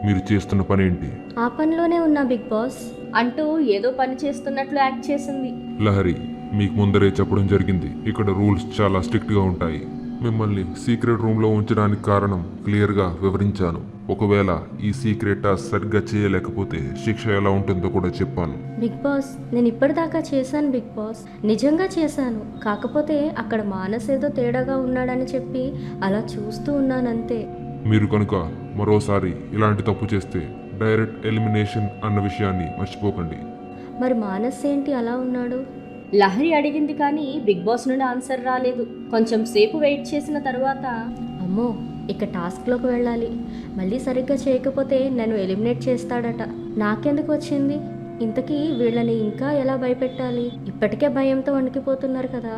మీరు చేస్తున్న పని ఏంటి? ఆ పనిలోనే ఉన్నా బిగ్ బాస్ అంటూ ఏదో పని చేస్తున్నట్లు యాక్ట్ చేసింది. లహరి, మీకు ముందరే చెప్పడం జరిగింది, ఇక్కడ రూల్స్ చాలా స్ట్రిక్ట్ గా ఉంటాయి. మిమ్మల్ని సీక్రెట్ రూమ్ లో ఉంచడానికి కారణం క్లియర్ గా వివరించాను. ఒకవేళ ఈ సీక్రెట్ టాస్క్ సరిగ్గా చేయలేకపోతే శిక్ష ఎలా ఉంటుందో కూడా చెప్పాను. బిగ్ బాస్, నేను ఇప్పటిదాకా చేశాను బిగ్ బాస్, నిజంగా చేశాను. కాకపోతే అక్కడ మానస్ ఏదో తేడాగా ఉన్నాడని చెప్పి అలా చూస్తూ ఉన్నానంతే. మీరు కనుక మరోసారి ఇలాంటి తప్పు చేస్తే డైరెక్ట్ ఎలిమినేషన్ అన్న విషయాన్ని మర్చిపోకండి. మరి మానస్ ఏంటి అలా ఉన్నాడు? లహరి అడిగింది కానీ బిగ్ బాస్ నుండి ఆన్సర్ రాలేదు. కొంచెం సేపు వెయిట్ చేసిన తర్వాత, అమ్మో, ఇక టాస్క్లోకి వెళ్ళాలి. మళ్ళీ సరిగ్గా చేయకపోతే నన్ను ఎలిమినేట్ చేస్తాడట. నాకెందుకు వచ్చింది? ఇంతకీ వీళ్ళని ఇంకా ఎలా భయపెట్టాలి? ఇప్పటికే భయంతో వణికిపోతున్నారు కదా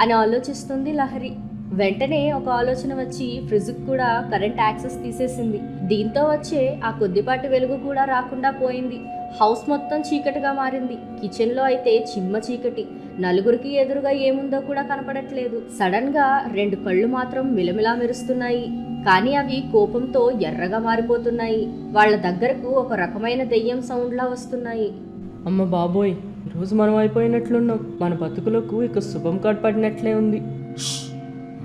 అని ఆలోచిస్తుంది లహరి. వెంటనే ఒక ఆలోచన వచ్చి ఫ్రిడ్జ్కి కూడా కరెంట్ యాక్సెస్ తీసేసింది. దీంతో వచ్చే ఆ కొద్దిపాటి వెలుగు కూడా రాకుండా పోయింది. హౌస్ మొత్తం చీకటిగా మారింది. కిచెన్లో అయితే చిమ్మ చీకటి. నలుగురికి ఎదురుగా ఏముందో కూడా కనపడట్లేదు. సడన్ గా 2 కళ్ళు మాత్రం మిలమిలా మెరుస్తున్నాయి. కానీ అవి కోపంతో ఎర్రగా మారిపోతున్నాయి. వాళ్ళ దగ్గరకు ఒక రకమైన దెయ్యం సౌండ్లా వస్తున్నాయి. అమ్మ బాబోయ్, ఈరోజు మనం అయిపోయినట్లున్నాం. మన బతుకులకు ఇక శుభం కార్డ్ పడినట్లే ఉంది.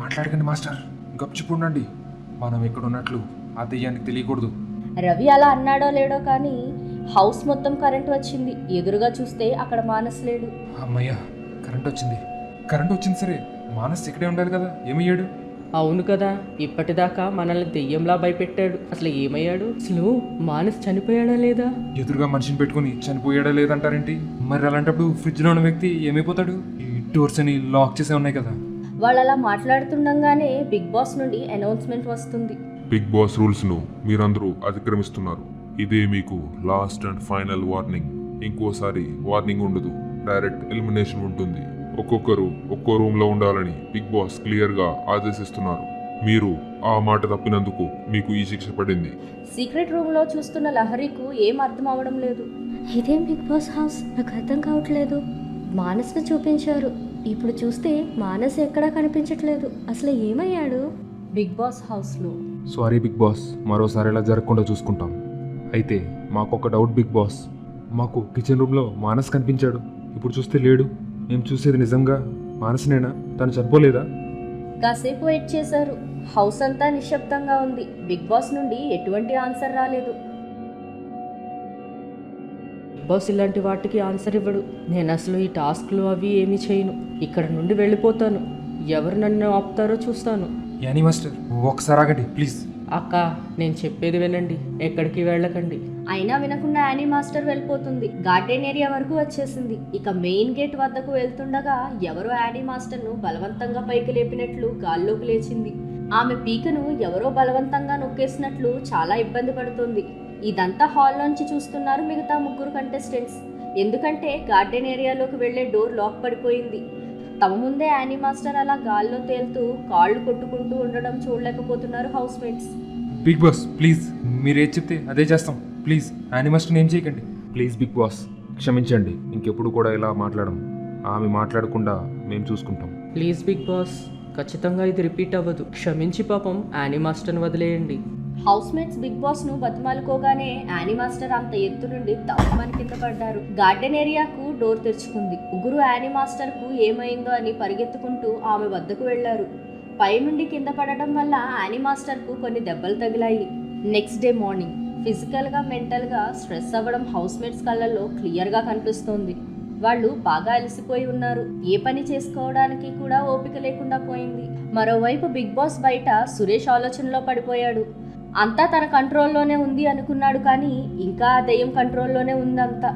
మాట్లాడకండి మాస్టర్, గప్చుపు ఉండండి. మనం ఇక్కడ ఉన్నట్లు ఆ దెయ్యానికి తెలియకూడదు. రవి అలా అన్నాడో లేడో కానీ హౌస్ మొత్తం కరెంట్ వచ్చింది. ఎదురుగా చూస్తే అక్కడ మానస్ లేడు. అమ్మయ్యా, కరెంట్ వచ్చింది. కరెంట్ వచ్చింది సరే, మానస్ ఇక్కడే ఉండాలి కదా, ఏమయ్యాడు? అవును కదా, ఇప్పటిదాకా మనల్ని దెయ్యంలా భయపెట్టాడు. అసలు ఏమయ్యాడు? అసలు మానస్ చనిపోయాడా లేదా? ఎదురుగా మనిషిని పెట్టుకుని చనిపోయాడా లేదంటారేంటి? మరి అలాంటప్పుడు ఫ్రిడ్జ్లో ఉన్న వ్యక్తి ఏమైపోతాడు? ఈ డోర్స్ అని లాక్ చేసే ఉన్నాయి కదా. వాళ్ళు అలా మాట్లాడుతుండగానే బిగ్ బాస్ నుండి అనౌన్స్మెంట్ వస్తుంది. బిగ్ బాస్ రూల్స్ను మీరందరూ అతిక్రమిస్తున్నారు. ఇదే మీకు లాస్ట్ అండ్ ఫైనల్ వార్నింగ్. ఇంకోసారి వార్నింగ్ ఉండదు, డైరెక్ట్ ఎలిమినేషన్ ఉంటుంది. ఒక్కొక్కరు ఒక్కో రూమ్లో ఉండాలని బిగ్ బాస్ క్లియర్గా ఆదేశిస్తున్నారు. మీరు ఆ మాట తప్పినందుకు మీకు ఈ శిక్ష పడింది. సీక్రెట్ రూమ్ లో చూస్తున్న లహరికి ఏం అర్థం అవడం లేదు. ఇదేం బిగ్ బాస్ హౌస్, నాకు అర్థం కావట్లేదు. మానస్ను చూపించారు, ఇప్పుడు చూస్తే మానస్ ఎక్కడా కనిపించట్లేదు. అసలు ఏమయ్యాడు? బిగ్ బాస్ హౌస్ లో సారీ బిగ్ బాస్, మరోసారి ఇలా జరగకుండా చూసుకుంటాం. అయితే మాకు ఒక డౌట్ బిగ్ బాస్. మాకు కిచెన్ రూమ్లో మానస్ కనిపించాడు, ఇప్పుడు చూస్తే లేడు. మేము చూసేది నిజంగా మానస్నేనా? తను చనిపోలేదా? కాసేపు వెయిట్ చేశారు. హౌస్ అంతా నిశ్శబ్దంగా ఉంది. బిగ్ బాస్ నుండి ఎటువంటి ఆన్సర్ రాలేదు. బాస్ ఇలాంటి వాటికి ఆన్సర్ ఇవ్వడు. నేను అసలు ఈ టాస్క్లు అవి ఏమీ చేయను. ఇక్కడ నుండి వెళ్ళిపోతాను. ఎవరు నన్ను ఆపుతారో చూస్తాను. యానీ మాస్టర్, ఒకసారి ఆగండి ప్లీజ్. అక్క, నేను చెప్పేది వినండి, ఎక్కడికి వెళ్ళకండి. అయినా వినకుండా యానీ మాస్టర్ వెళ్ళిపోతుంది. గార్డెన్ ఏరియా వరకు వచ్చేసింది. ఇక మెయిన్ గేట్ వద్దకు వెళ్తుండగా ఎవరో యానీ మాస్టర్ ను బలవంతంగా పైకి లేపినట్లు గాల్లోకి లేచింది. ఆమె పీకను ఎవరో బలవంతంగా నొక్కేసినట్లు చాలా ఇబ్బంది పడుతుంది. ఇదంతా హాల్లోంచి చూస్తున్నారు మిగతా 3 కంటెస్టెంట్స్. ఎందుకంటే గార్డెన్ ఏరియాలోకి వెళ్లే డోర్ లాక్ పడిపోయింది. తమ ముందే యానీ మాస్టర్ అలా గాల్లో తేలుతూ కాళ్ళు కొట్టుకుంటూ ఉండడం చూడలేకపోతున్నారు housemates. Bigg boss please, మీరు ఏది చెప్తే అదే చేస్తాం. ప్లీజ్ యానీ మాస్టర్ని ఏం చేయకండి. ప్లీజ్ బిగ్ బాస్, క్షమించండి. ఇంకెప్పుడు కూడా ఇలా మాట్లాడడం. ఆమె మాట్లాడకుండా మేము చూసుకుంటాం. ప్లీజ్ బిగ్ బాస్, ఖచ్చితంగా ఇది రిపీట్ అవ్వదు. క్షమించి పాపం యానీ మాస్టర్ని వదిలేయండి. హౌస్ మేట్స్ బిగ్ బాస్ ను బతిమాలుకోగానే యానీ మాస్టర్ అంత ఎత్తు నుండి తప్పమని కింద పడ్డారు. గార్డెన్ ఏరియాకు డోర్ తెరుచుకుంది. 3 యానీ మాస్టర్ కు ఏమైందో అని పరిగెత్తుకుంటూ ఆమె వద్దకు వెళ్లారు. పై నుండి కింద పడడం వల్ల యానీ మాస్టర్ కు కొన్ని దెబ్బలు తగిలాయి. నెక్స్ట్ డే మార్నింగ్ ఫిజికల్ గా మెంటల్ గా స్ట్రెస్ అవ్వడం హౌస్ మేట్స్ కళ్ళల్లో క్లియర్ గా కనిపిస్తోంది. వాళ్ళు బాగా అలసిపోయి ఉన్నారు. ఏ పని చేసుకోవడానికి కూడా ఓపిక లేకుండా పోయింది. మరోవైపు బిగ్ బాస్ బయట సురేష్ ఆలోచనలో పడిపోయాడు. అంతా తన కంట్రోల్లోనే ఉంది అనుకున్నాడు, కానీ ఇంకా ఆ దెయ్యం కంట్రోల్లోనే ఉందంతా.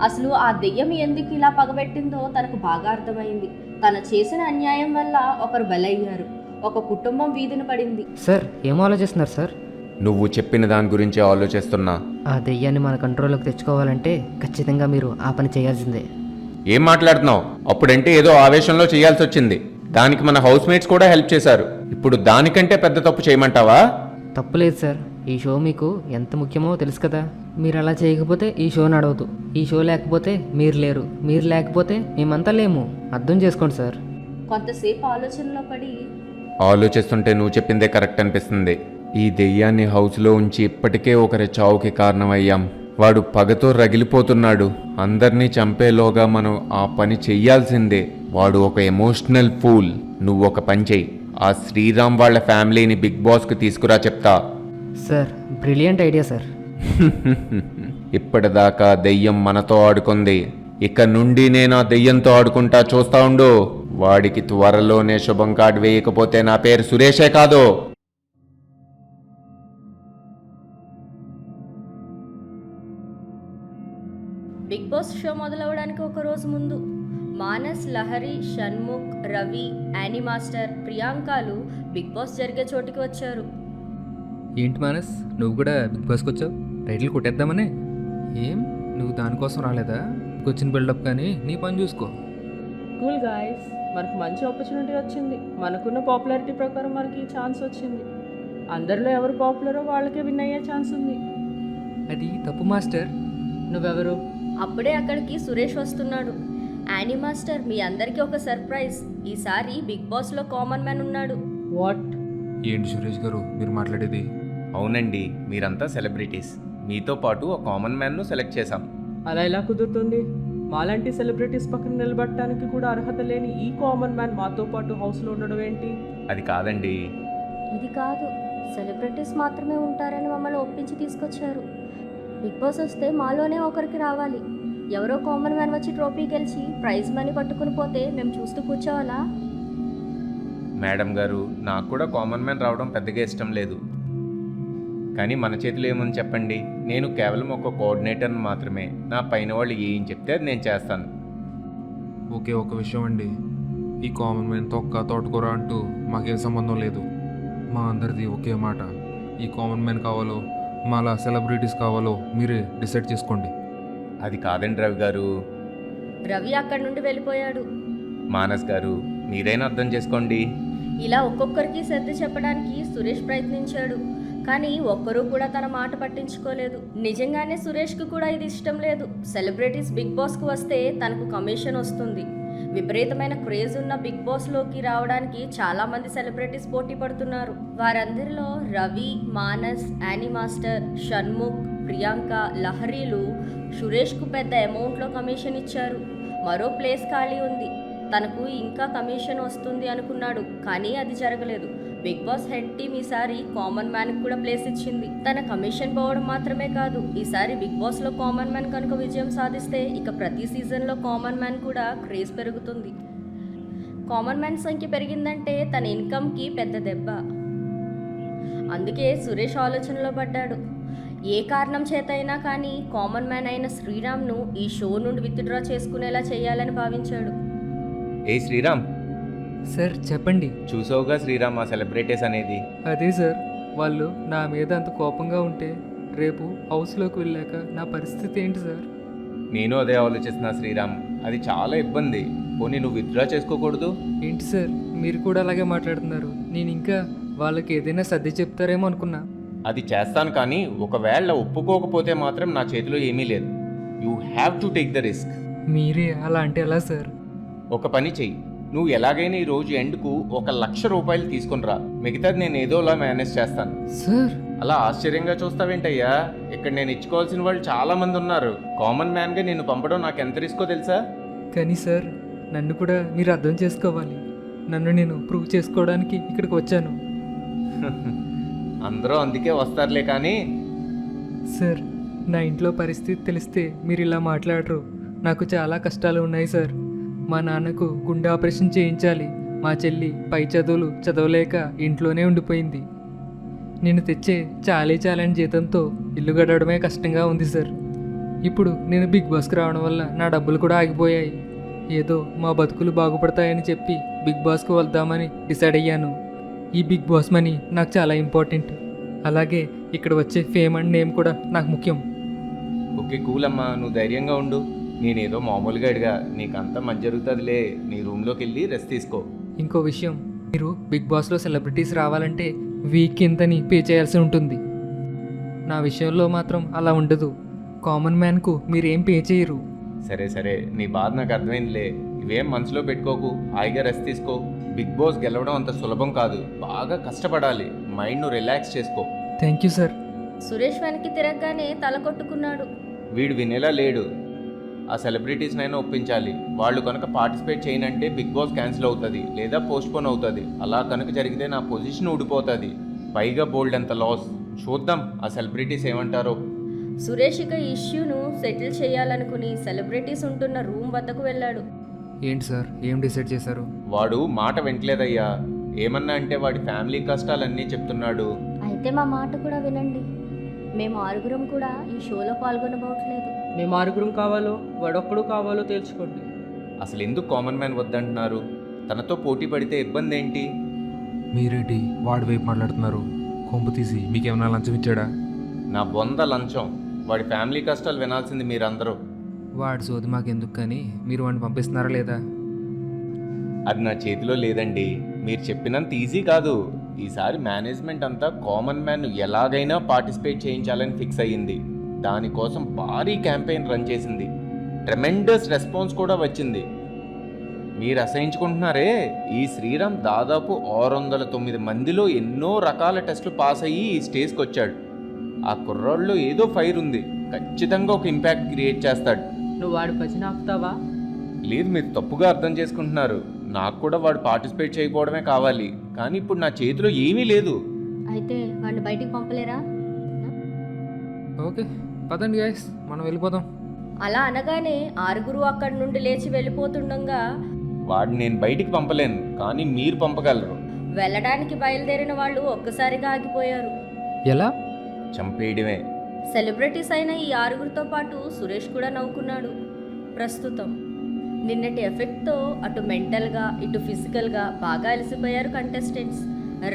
అసలు ఆ దెయ్యం ఎందుకు ఇలా పగబెట్టిందో తనకు బాగా అర్థమైంది. తను చేసిన అన్యాయం వల్ల ఒకరు బలయ్యారు. ఒక కుటుంబం వీధిన పడింది. సార్, ఏం ఆలోచిస్తున్నారు సార్? నువ్వు చెప్పిన దాని గురించి ఆలోచిస్తున్నా. ఆ దెయ్యాన్ని మన కంట్రోల్లోకి తెచ్చుకోవాలంటే ఖచ్చితంగా మీరు ఆ పని చేయాల్సిందే. ఏం మాట్లాడుతున్నావు? అప్పుడంటే ఏదో ఆవేశంలో చేయాల్సి వచ్చింది. దానికి మన హౌస్ మేట్స్ కూడా హెల్ప్ చేశారు. ఇప్పుడు దానికంటే పెద్ద తప్పు చేయమంటావా? తప్పులేదు సార్, ఈ షో మీకు ఎంత ముఖ్యమో తెలుసు కదా. మీరు అలా చేయకపోతే ఈ షో నడవదు. ఈ షో లేకపోతే మీరు లేరు. మీరు లేకపోతే మేమంతా లేము. అర్థం చేసుకోండి సార్. కొంతసేపు ఆలోచనలో పడి ఆలోచిస్తుంటే నువ్వు చెప్పిందే కరెక్ట్ అనిపిస్తుంది. ఈ దెయ్యాన్ని హౌస్లో ఉంచి ఇప్పటికే ఒకరి చావుకి కారణమయ్యాం. వాడు పగతో రగిలిపోతున్నాడు. అందరినీ చంపేలోగా మనం ఆ పని చెయ్యాల్సిందే. వాడు ఒక ఎమోషనల్ ఫూల్. నువ్వు ఒక పని చెయ్యి, ఆ శ్రీరామ్ వాళ్ళ ఫ్యామిలీని బిగ్ బాస్కి తీసుకురా చెప్తా. Sir, brilliant idea sir. ఇప్పటిదాకా దెయ్యం మనతో ఆడుకుంది. ఇక నుండి నేను ఆ దెయ్యంతో ఆడుకుంటా, చూస్తా ఉండు. వాడికి త్వరలోనే శుభం కార్డు వేయకపోతే నా పేరు సురేషే కాదు. బిగ్ బాస్ షో మొదలవడానికి ఒక రోజు ముందు మానస్, లహరి, షణ్ముఖ్, రవి, యానీ మాస్టర్, ప్రియాంకలు బిగ్ బాస్ జరిగే చోటికి వచ్చారు. ఏంటి మానస్, నువ్వు కూడా బిగ్ బాస్కి వచ్చావు? టైటిల్ కొట్టేద్దామనే? ఏం, నువ్వు దానికోసం రాలేదా? వచ్చిన బిల్డప్ కానీ నీ పని చూసుకో. కూల్ గాయ్స్, మనకు మంచి ఆపర్చునిటీ వచ్చింది. మనకున్న పాపులారిటీ ప్రకారం మనకి ఛాన్స్ వచ్చింది. అందరిలో ఎవరు పాపులరో వాళ్ళకే విన్ అయ్యే ఛాన్స్ ఉంది. అది తప్పు మాస్టర్. నువ్వెవరు? అప్పుడే అక్కడికి సురేష్ వస్తున్నాడు. యానీ మాస్టర్, మీ అందరికీ ఒక సర్ప్రైజ్. ఈసారి బిగ్ బాస్లో కామన్ మ్యాన్ ఉన్నాడు. వాట్? ఏంటి సురేష్ గారు మీరు మాట్లాడేది? అవునండి, మీరంతా సెలబ్రిటీస్. మీతో పాటు ఒక కామన్ మ్యాన్ను సెలెక్ట్ చేశాం. అలా ఎలా కుదురుతుంది? మాలాంటి సెలబ్రిటీస్ పక్కన నిలబడటానికి కూడా అర్హత లేని ఈ కామన్ మ్యాన్ మాతో పాటు హౌస్లో ఉండడం ఏంటి? అది కాదండి. ఇది కాదు, సెలబ్రిటీస్ మాత్రమే ఉంటారని మమ్మల్ని ఒప్పించి తీసుకొచ్చారు. బిగ్ బాస్ వస్తే మాలోనే ఒకరికి రావాలి. ఎవరో కామన్ మ్యాన్ వచ్చి ట్రోఫీ గెలిచి ప్రైజ్ మనీ పట్టుకుని పోతే మేము చూస్తూ కూర్చోవాలా? మేడం గారు, నాకు కూడా కామన్ మ్యాన్ రావడం పెద్దగా ఇష్టం లేదు. కానీ మన చేతిలో ఏముంది చెప్పండి? నేను కేవలం ఒక కోఆర్డినేటర్ని మాత్రమే. నా పైన వాళ్ళు ఏం చెప్తే అది నేను చేస్తాను. ఒకే ఒక విషయం అండి, ఈ కామన్ మ్యాన్ తొక్క తోటకూర అంటూ మాకేం సంబంధం లేదు. మా అందరిది ఒకే మాట. ఈ కామన్ మ్యాన్ కావాలో మాలా సెలబ్రిటీస్ కావాలో మీరే డిసైడ్ చేసుకోండి. అది కాదండి రవి గారు. రవి అక్కడి నుండి వెళ్ళిపోయాడు. మానస్ గారు, మీరైనా అర్థం చేసుకోండి. ఇలా ఒక్కొక్కరికి సర్ది చెప్పడానికి సురేష్ ప్రయత్నించాడు. కానీ ఒక్కరూ కూడా తన మాట పట్టించుకోలేదు. నిజంగానే సురేష్కు కూడా ఇది ఇష్టం లేదు. సెలబ్రిటీస్ బిగ్ బాస్కు వస్తే తనకు కమిషన్ వస్తుంది. విపరీతమైన క్రేజ్ ఉన్న బిగ్ బాస్లోకి రావడానికి చాలా మంది సెలబ్రిటీస్ పోటీ పడుతున్నారు. వారందరిలో రవి, మానస్, యానీ మాస్టర్, షణ్ముఖ్, ప్రియాంక, లహరీలు సురేష్కు పెద్ద అమౌంట్లో కమిషన్ ఇచ్చారు. మరో ప్లేస్ ఖాళీ ఉంది. తనకు ఇంకా కమిషన్ వస్తుంది అనుకున్నాడు, కానీ అది జరగలేదు. బిగ్ బాస్ హెడ్ టీమ్ ఈసారి కామన్ మ్యాన్కి కూడా ప్లేస్ ఇచ్చింది. తన కమిషన్ పోవడం మాత్రమే కాదు, ఈసారి బిగ్ బాస్లో కామన్ మ్యాన్ కనుక విజయం సాధిస్తే ఇక ప్రతి సీజన్లో కామన్ మ్యాన్ కూడా క్రేజ్ పెరుగుతుంది. కామన్ మ్యాన్ సంఖ్య పెరిగిందంటే తన ఇన్కమ్కి పెద్ద దెబ్బ. అందుకే సురేష్ ఆలోచనలో పడ్డాడు. ఏ కారణం చేత అయినా కానీ కామన్ మ్యాన్ అయిన శ్రీరామ్ను ఈ షో నుండి విత్డ్రా చేసుకునేలా చేయాలని భావించాడు. ఏ శ్రీరామ్, సార్ చెప్పండి. చూసావుగా శ్రీరామ్ ఆ సెలబ్రిటీస్ అనేది? అదే సార్, వాళ్ళు నా మీద అంత కోపంగా ఉంటే రేపు హౌస్లోకి వెళ్ళాక నా పరిస్థితి ఏంటి సార్? నేను అదే ఆలోచిస్తున్నా శ్రీరామ్. అది చాలా ఇబ్బంది. పోనీ నువ్వు విత్డ్రా చేసుకోకూడదు? ఏంటి సార్ మీరు కూడా అలాగే మాట్లాడుతున్నారు? నేను ఇంకా వాళ్ళకి ఏదైనా సర్ది చెప్తారేమో అనుకున్నా. అది చేస్తాను, కానీ ఒకవేళ ఒప్పుకోకపోతే మాత్రం నా చేతిలో ఏమీ లేదు. You have to take the risk. మీరే అలా అంటే ఎలా సార్? ఒక పని చెయ్యి, నువ్వు ఎలాగైనా ఈ రోజు ఎండ్కు 1,00,000 రూపాయలు తీసుకుని రా. మిగతాది నేను ఏదోలా మేనేజ్ చేస్తాను. సార్ అలా ఆశ్చర్యంగా చూస్తావేంటయ్యా? ఇక్కడ నేను ఇచ్చుకోవాల్సిన వాళ్ళు చాలా మంది ఉన్నారు. కామన్ మ్యాన్గా నిన్ను పంపడం నాకు ఎంత రిస్కో తెలుసా? కానీ సార్ నన్ను కూడా మీరు అర్థం చేసుకోవాలి. నన్ను నేను ప్రూవ్ చేసుకోవడానికి ఇక్కడికి వచ్చాను. అందరూ అందుకే వస్తారులే. కానీ సార్ నా ఇంట్లో పరిస్థితి తెలిస్తే మీరు ఇలా మాట్లాడరు. నాకు చాలా కష్టాలు ఉన్నాయి సార్. మా నాన్నకు గుండె ఆపరేషన్ చేయించాలి. మా చెల్లి పై చదువులు చదవలేక ఇంట్లోనే ఉండిపోయింది. నేను తెచ్చే చాలని జీతంతో ఇల్లు గడవడమే కష్టంగా ఉంది సార్. ఇప్పుడు నేను బిగ్ బాస్కి రావడం వల్ల నా డబ్బులు కూడా ఆగిపోయాయి. ఏదో మా బతుకులు బాగుపడతాయని చెప్పి బిగ్ బాస్కి వెళ్దామని డిసైడ్ అయ్యాను. ఈ బిగ్ బాస్ మనీ నాకు చాలా ఇంపార్టెంట్. అలాగే ఇక్కడ వచ్చే ఫేమ్ అండ్ నేమ్ కూడా నాకు ముఖ్యం. ఓకే కూల్ అమ్మా, నువ్వు ధైర్యంగా ఉండు. నేనేదో మామూలుగా అడిగా, నీకంతా మంచి జరుగుతుందిలే. నీ రూమ్లోకి వెళ్ళి రెస్ట్ తీసుకో. ఇంకో విషయం, మీరు బిగ్ బాస్లో సెలబ్రిటీస్ రావాలంటే వీక్ ఇంతని పే చేయాల్సి ఉంటుంది. నా విషయంలో మాత్రం అలా ఉండదు. కామన్ మ్యాన్కు మీరేం పే చేయరు. సరే సరే, నీ బాధ నాకు అర్థమైందిలే. ఇవేం మనసులో పెట్టుకోకు, హాయిగా రెస్ట్ తీసుకో. బిగ్ బాస్ గెలవడం అంత సులభం కాదు. బాగా కష్టపడాలి. మైండ్ను రిలాక్స్ చేసుకో. Thank you sir. సురేష్ వెనక్కి తిరగగానే తల కొట్టుకున్నాడు. వీడు వినేలా లేడు. ఆ సెలబ్రిటీస్నైనా ఒప్పించాలి. వాళ్ళు కనుక పార్టిసిపేట్ చేయనంటే బిగ్ బాస్ క్యాన్సిల్ అవుతుంది లేదా పోస్ట్పోన్ అవుతుంది. అలా కనుక జరిగితే నా పొజిషన్ ఊడిపోతుంది. పైగా బోల్డ్ అంత లాస్. చూద్దాం ఆ సెలబ్రిటీస్ ఏమంటారో. సురేష్ ఇక ఇష్యూను సెటిల్ చేయాలనుకుని సెలబ్రిటీస్ ఉంటున్న రూమ్ వద్దకు వెళ్ళాడు. ఏంటి సార్ ఏం డిసైడ్ చేశారు? వాడు మాట వింటలేదయ్యా. ఏమన్నా అంటే వాడి ఫ్యామిలీ కష్టాలన్నీ చెప్తున్నాడు. అయితే మా మాట కూడా వినండి. మేము 6 కూడా ఈ షోలో పాల్గొనబోట్లేదు. మేము 6 కావాలో వాడొక్కడు కావాలో తేల్చుకోండి. అసలు ఎందుకు కామన్ మ్యాన్ వద్దంటున్నారు? తనతో పోటీ పడితే ఇబ్బంది ఏంటి? మీరేంటి వాడి వైపు మాట్లాడుతున్నారు? కొంపు తీసి మీకేమైనా లంచం ఇచ్చాడా? నా బొంద లంచం. వాడి ఫ్యామిలీ కష్టాలు వినాల్సింది మీరందరూ. వాడి సోది మాకెందుకు, కానీ మీరు వాడిని పంపిస్తున్నారా లేదా? అది నా చేతిలో లేదండి. మీరు చెప్పినంత ఈజీ కాదు. ఈసారి మేనేజ్మెంట్ అంతా కామన్ మ్యాన్ ఎలాగైనా పార్టిసిపేట్ చేయించాలని ఫిక్స్ అయ్యింది. దానికోసం భారీ క్యాంపెయిన్ రన్ చేసింది. ట్రెమెండస్ రెస్పాన్స్ కూడా వచ్చింది. మీరు అసహించుకుంటున్నారే, ఈ శ్రీరామ్ దాదాపు 609 మందిలో ఎన్నో రకాల టెస్టులు పాస్ అయ్యి ఈ స్టేజ్కి వచ్చాడు. ఆ కుర్రాళ్ళలో ఏదో ఫైర్ ఉంది. ఖచ్చితంగా ఒక ఇంపాక్ట్ క్రియేట్ చేస్తాడు. నువ్వు వాడి భజన ఆపుతావా? లేదు, మీరు తప్పుగా అర్థం చేసుకుంటున్నారు. నాకు కూడా వాడు పార్టిసిపేట్ చేయకపోవడమే కావాలి, కానీ ఇప్పుడు నా చేతిలో ఏమీ లేదు. అయితే వాడిని బయటికి పంపలేరా? ఓకే పదండి గైస్, మనం వెళ్ళిపోదాం. అలా అనగానే 6 అక్కడి నుండి లేచి వెళ్ళిపోతుండగా వాడిని నేను బయటికి పంపలేను, కానీ మీరు పంపగలరు. వెళ్ళడానికి బయలుదేరిన వాళ్ళు ఒక్కసారిగా ఆగిపోయారు. ఎలా? చంపేయడమే. సెలబ్రిటీస్ అయిన ఈ 6తో పాటు సురేష్ కూడా నవ్వుకున్నాడు. ప్రస్తుతం నిన్నటి ఎఫెక్ట్తో అటు మెంటల్గా ఇటు ఫిజికల్గా బాగా అలసిపోయారు కంటెస్టెంట్స్.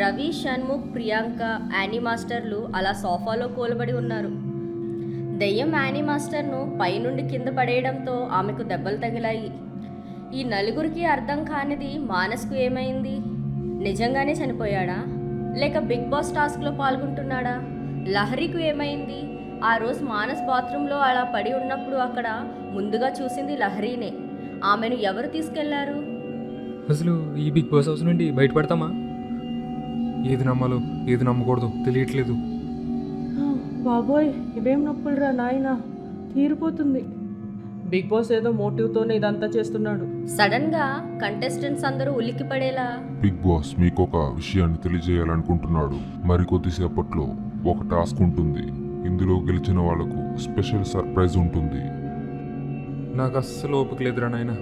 రవి, షణ్ముఖ్, ప్రియాంక, యానీ మాస్టర్లు అలా సోఫాలో కూలబడి ఉన్నారు. దెయ్యం యానీ మాస్టర్ను పైనుండి కింద పడేయడంతో ఆమెకు దెబ్బలు తగిలాయి. ఈ నలుగురికి అర్థం కానిది మానస్కు ఏమైంది? నిజంగానే చనిపోయాడా, లేక బిగ్ బాస్ టాస్క్లో పాల్గొంటున్నాడా? లహరికి ఏమైంది? ఆ రోజు మానస్ బాత్రూంలో అలా పడి ఉన్నప్పుడు అక్కడ ముందుగా చూసింది లహరీనే. ఆమెను ఎవరు తీసుకెళ్లారు? అసలు ఈ బిగ్ బాస్ హౌస్ నుండి బయటపడతామా? ఏది నమ్మాలో ఏది నమ్మకూడదు తెలియట్లేదు. బాబోయ్, ఇవేం నొప్పులురా నాయనా, తీరిపోతుంది. బిగ్ బాస్ ఏదో మోటివ్తోనే ఇదంతా చేస్తున్నాడు. సడన్ గా కంటెస్టెంట్స్ అందరూ ఉలిక్కి పడేలా బిగ్ బాస్ మీకు ఒక విషయాన్ని తెలియజేయాలనుకుంటున్నాడు. మరికొద్దిసేపట్లో ఒక టాస్క్ ఉంటుంది. ఇందులో గెలిచిన వాళ్లకు స్పెషల్ సర్ప్రైజ్ ఉంటుంది. నాకు అస్సలు ఓపిక లేదురా నాయన.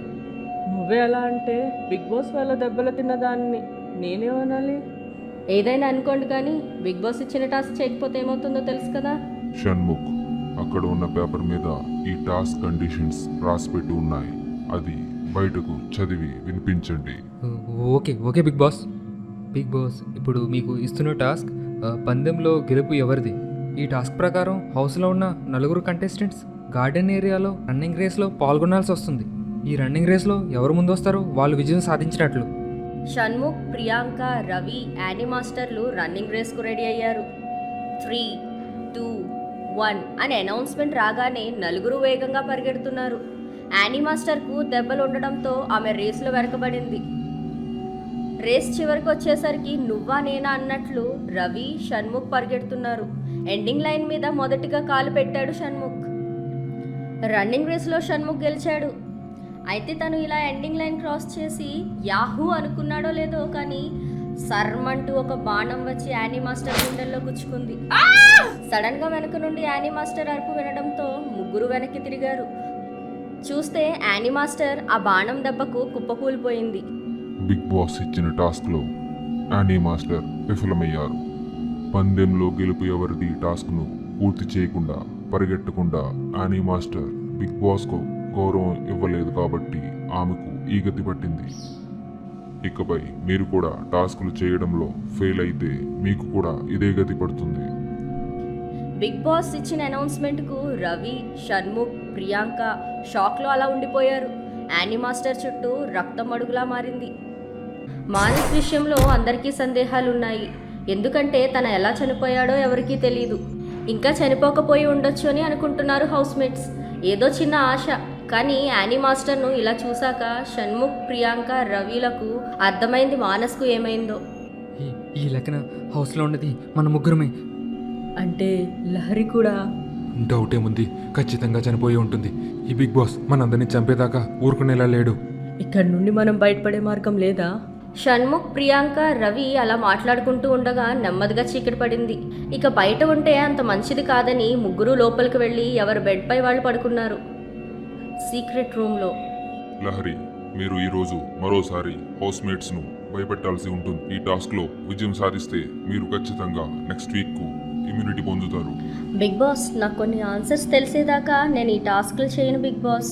నువ్వే అలా అంటే బిగ్ బాస్ వాళ్ళ దెబ్బలు తిన్న దాన్ని నేనేమనాలి? ఏదైనా అనుకోండి, కానీ బిగ్ బాస్ ఇచ్చిన టాస్క్ చేయకపోతే ఏమవుతుందో తెలుసు కదా. షణ్ముఖ్, అక్కడ ఉన్న పేపర్ మీద ఈ టాస్క్ కండిషన్స్ రాసిపెట్టి ఉన్నాయి. అది బయటకు చదివి వినిపించండి. Okay okay big boss. Big boss ఇప్పుడు మీకు ఇస్తున్న టాస్క్ పందెంలో గెలుపు ఎవరిది. ఈ టాస్క్ ప్రకారం హౌస్లో ఉన్న 4 కంటెస్టెంట్స్ గార్డెన్ ఏరియాలో రన్నింగ్ రేస్లో పాల్గొనాల్సి వస్తుంది. ఈ రన్నింగ్ రేస్లో ఎవరు ముందు వస్తారో వాళ్ళు విజయం సాధించినట్లు. షణ్ముఖ్, ప్రియాంక, రవి, యానీ మాస్టర్లు రన్నింగ్ రేస్కు రెడీ అయ్యారు. 3, 2, 1 అని అనౌన్స్మెంట్ రాగానే 4 వేగంగా పరిగెడుతున్నారు. యానీ మాస్టర్కు దెబ్బలు ఉండడంతో ఆమె రేసులో వెనకబడింది. రేస్ చివరికి వచ్చేసరికి నువ్వా నేనా అన్నట్లు రవి, షణ్ముఖ్ పరిగెడుతున్నారు. ఎండింగ్ లైన్ మీద మొదటిగా కాలు పెట్టాడు షణ్ముఖ్. రన్నింగ్ రేస్లో షణ్ముఖ్ గెలిచాడు. అయితే తను ఇలా ఎండింగ్ లైన్ క్రాస్ చేసి యాహూ అనుకున్నాడో లేదో కానీ సర్మంటూ ఒక బాణం వచ్చి యానీ మాస్టర్ గుండెల్లో గుచ్చుకుంది. సడన్ గా వెనక నుండి యానీ మాస్టర్ అరుపు వినడంతో ముగ్గురు వెనక్కి తిరిగారు. చూస్తే యానీ మాస్టర్ ఆ బాణం దెబ్బకు కుప్పకూలిపోయింది. బిగ్ బాస్ ఇచ్చిన టాస్క్లో యానీ మాస్టర్ విఫలమయ్యారు. పందెంలో గెలుపు ఎవరిది టాస్క్ను పూర్తి చేయకుండా పరిగెట్టకుండా యానీ మాస్టర్ బిగ్ బాస్కు గౌరవం ఇవ్వలేదు కాబట్టి ఆమెకు ఈ గతి పట్టింది. ఇకపై మీరు కూడా టాస్కులు చేయడంలో ఫెయిల్ అయితే మీకు కూడా ఇదే గతి పడుతుంది. బిగ్ బాస్ ఇచ్చిన అనౌన్స్మెంట్కు రవి, షణ్ముఖ్, ప్రియాంక షాక్లో అలా ఉండిపోయారు. యానీ మాస్టర్ చుట్టూ రక్తం అడుగులా మారింది. మానస్ విషయంలో అందరికీ సందేహాలున్నాయి. ఎందుకంటే తన ఎలా చనిపోయాడో ఎవరికీ తెలియదు. ఇంకా చనిపోకపోయి ఉండొచ్చు అని అనుకుంటున్నారు హౌస్మేట్స్. ఏదో చిన్న ఆశ. కానీ యానీ మాస్టర్ను ఇలా చూశాక షణ్ముఖ్, ప్రియాంక, రవిలకు అర్థమైంది మానస్కు ఏమైందో. ఈ లెక్కన హౌస్లో ఉన్నది మన ముగ్గురమే అంటే లహరి కూడా? డౌట్ ఏముంది, ఖచ్చితంగా చనిపోయి ఉంటుంది. ఈ బిగ్ బాస్ మనందరినీ చంపేదాకా ఊరుకునేలా లేడు. ఇక్కడ నుండి మనం బయటపడే మార్గం లేదా? షణ్ముఖ్, ప్రియాంక, రవి అలా మాట్లాడుకుంటూ ఉండగా నెమ్మదిగా చీకటి పడింది. ఇక బయట ఉంటే అంత మంచిది కాదని ముగ్గురు లోపలికి వెళ్ళి ఎవరి బెడ్పై వాళ్ళు పడుకున్నారు. సీక్రెట్ రూమ్లో లహరి, మీరు ఈరోజు మరోసారి హౌస్మేట్స్ను భయపెట్టాల్సి ఉంటుంది. ఈ టాస్క్లో విజయం సాధిస్తే మీరు ఖచ్చితంగా నెక్స్ట్ వీక్కు ఇమ్యూనిటీ పొందుతారు. బిగ్ బాస్, నాకు కొన్ని ఆన్సర్స్ తెలిసేదాకా నేను ఈ టాస్క్లు చేయను బిగ్ బాస్.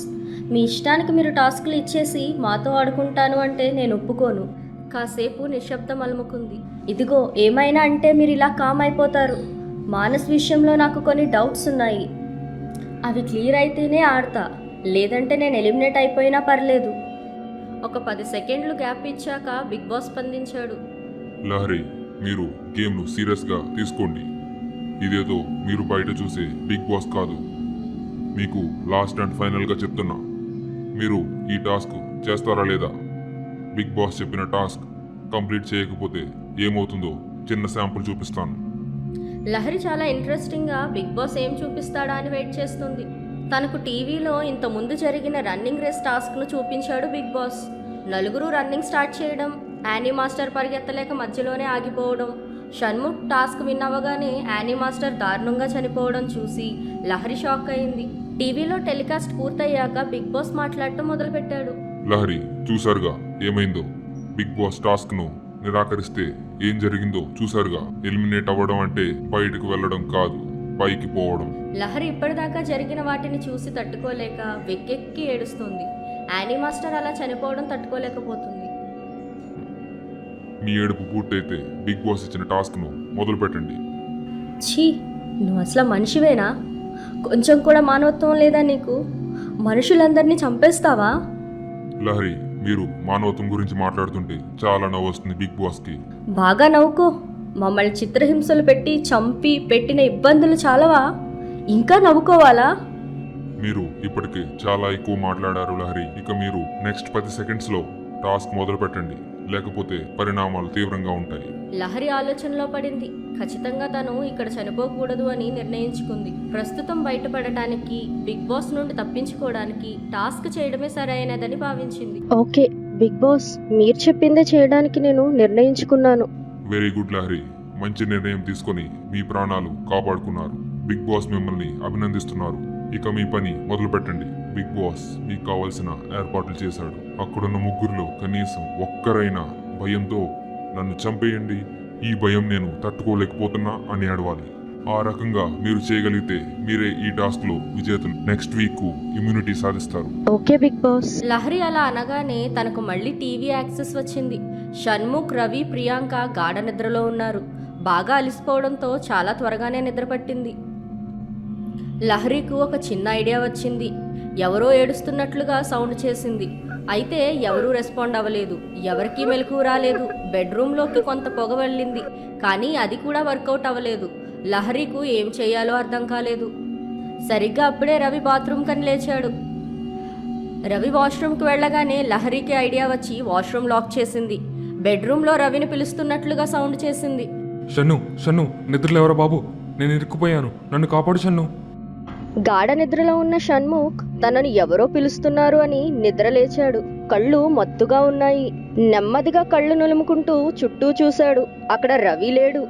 మీ ఇష్టానికి మీరు టాస్క్లు ఇచ్చేసి మాతో ఆడుకుంటాను అంటే నేను ఒప్పుకోను. కాసేపు నిశ్శబ్దం అలుముకుంది. ఇదిగో ఏమైనా అంటే మీరు ఇలా కామ్ అయిపోతారు. మానస్ విషయంలో నాకు కొన్ని డౌట్స్ ఉన్నాయి. అవి క్లియర్ అయితేనే ఆడతా, లేదంటే నేను ఎలిమినేట్ అయిపోయినా పర్లేదు. ఒక 10 సెకండ్లు గ్యాప్ ఇచ్చాక బిగ్ బాస్ స్పందించాడు. లహరి, మీరు గేమ్ను సీరియస్గా తీసుకోండి. ఇదేదో మీరు బయట చూసే బిగ్ బాస్ కాదు. మీకు లాస్ట్ అండ్ ఫైనల్గా చెప్తున్నా, మీరు ఈ టాస్క్ చేస్తారా లేదా? బిగ్ బాస్ చెప్పిన టాస్క్ కంప్లీట్ చేయకపోతే ఏమవుతుందో చిన్న శాంపుల్ చూపిస్తాను. లహరి చాలా ఇంట్రెస్టింగ్గా బిగ్ బాస్ ఏం చూపిస్తాడా అని వెయిట్ చేస్తుంది. తనకు టీవీలో ఇంత ముందు జరిగిన రన్నింగ్ రేస్ టాస్క్ను చూపించాడు బిగ్ బాస్. నలుగురు రన్నింగ్ స్టార్ట్ చేయడం, యానీ మాస్టర్ పరిగెత్తలేక మధ్యలోనే ఆగిపోవడం, షణ్ముఖ్ టాస్క్ విన్ అవ్వగానే యానీ మాస్టర్ దారుణంగా చనిపోవడం చూసి లహరి షాక్ అయింది. టీవీలో టెలికాస్ట్ పూర్తయ్యాక బిగ్ బాస్ మాట్లాడటం మొదలుపెట్టాడు. లహరి, చూసారుగా ఏమైందో? బిగ్ బాస్ టాస్క్ను నిరాకరిస్తే ఏం జరిగిందో చూసారుగా. ఎలిమినేట్ అవ్వడం అంటే బయటకు వెళ్ళడం కాదు, పైకి పోవడం. లహరి ఇప్పటిదాకా జరిగిన వాటిని చూసి తట్టుకోలేక వెక్కెక్కి ఏడుస్తుంది. యానీ మాస్టర్ అలా చనిపోవడం తట్టుకోలేకపోతుంది. మీ ఏడుపు పూర్తయితే బిగ్ బాస్ ఇచ్చిన టాస్క్ను మొదలు పెట్టండి. ఛీ, నువ్వు అసలు మనిషివేనా? కొంచెం కూడా మానవత్వం లేదా నీకు? మనుషులందరినీ చంపేస్తావా? లహరి, మీరు మానవత్వం గురించి మాట్లాడుతుంటే చాలా నవ్వు వస్తుంది బిగ్ బాస్కి. బాగా నవ్వుకో. మమ్మల్ని చిత్రహింసలు పెట్టి చంపి పెట్టిన ఇబ్బందులు చాలవా? ఇంకా నవ్వుకోవాలా? మీరు ఇప్పటికే చాలా ఎక్కువ మాట్లాడారు లహరి. ఇక మీరు నెక్స్ట్ 10 సెకండ్స్లో టాస్క్ మొదలు పెట్టండి, లేకపోతే పరిణామాలు తీవ్రంగా ఉంటాయి. లహరి ఆలోచనలో పడింది. ఖచ్చితంగా తను ఇక్కడ చనిపోకూడదు అని నిర్ణయించుకుంది. ప్రస్తుతం బయటపడటానికి, బిగ్ బాస్ నుండి తప్పించుకోవడానికి టాస్క్ చేయడమే సరైనదని భావించింది. ఓకే బిగ్ బాస్, మీరు చెప్పిందే చేయడానికి నేను నిర్ణయించుకున్నాను. వెరీ గుడ్ లహరి, మంచి నిర్ణయం తీసుకొని మీ ప్రాణాలు కాపాడుకున్నారు. బిగ్ బాస్ మిమ్మల్ని అభినందిస్తున్నారు. ఇక మీ పని మొదలు పెట్టండి. బిగ్ బాస్ మీకు కావాల్సిన ఏర్పాట్లు చేశాడు. అక్కడున్న ముగ్గురులో కనీసం ఒక్కరైనా భయంతో నన్ను చంపేయండి, ఈ భయం నేను తట్టుకోలేకపోతున్నా అని అడవాలి. ఆ రకంగా మీరు చేయగలిగితే మీరే ఈ టాస్క్ లో విజేతలు. నెక్స్ట్ వీక్ ఇమ్యూనిటీ సాధిస్తారు. Okay big Boss. లహరి అలా అనగానే తనకు మళ్ళీ టీవీ యాక్సెస్ వచ్చింది. షణ్ముఖ్, రవి, ప్రియాంక గాఢ నిద్రలో ఉన్నారు. బాగా అలిసిపోవడంతో చాలా త్వరగానే నిద్ర పట్టింది. లహరికి ఒక చిన్న ఐడియా వచ్చింది. ఎవరో ఏడుస్తున్నట్లుగా సౌండ్ చేసింది. అయితే ఎవరూ రెస్పాండ్ అవ్వలేదు. ఎవరికీ మెలకువ రాలేదు. బెడ్రూమ్లోకి కొంత పొగ వెళ్ళింది, కానీ అది కూడా వర్కౌట్ అవ్వలేదు. లహరికి ఏం చేయాలో అర్థం కాలేదు. సరిగ్గా అప్పుడే రవి బాత్రూమ్ కని లేచాడు. రవి వాష్రూమ్కి వెళ్ళగానే లహరికి ఐడియా వచ్చి వాష్రూమ్ లాక్ చేసింది. బెడ్రూమ్లో రవిని పిలుస్తున్నట్లుగా సౌండ్ చేసింది. షన్ను, షన్ను, నిద్రలో ఎవరో బాబు, నేను ఇరుక్కుపోయాను, నన్ను కాపాడు షన్ను. గాఢ నిద్రలో ఉన్న షణ్ముఖ్ తనను ఎవరో పిలుస్తున్నారు అని నిద్ర లేచాడు. కళ్ళు మత్తుగా ఉన్నాయి. నెమ్మదిగా కళ్ళు నులుముకుంటూ చుట్టూ చూశాడు. అక్కడ రవి లేడు.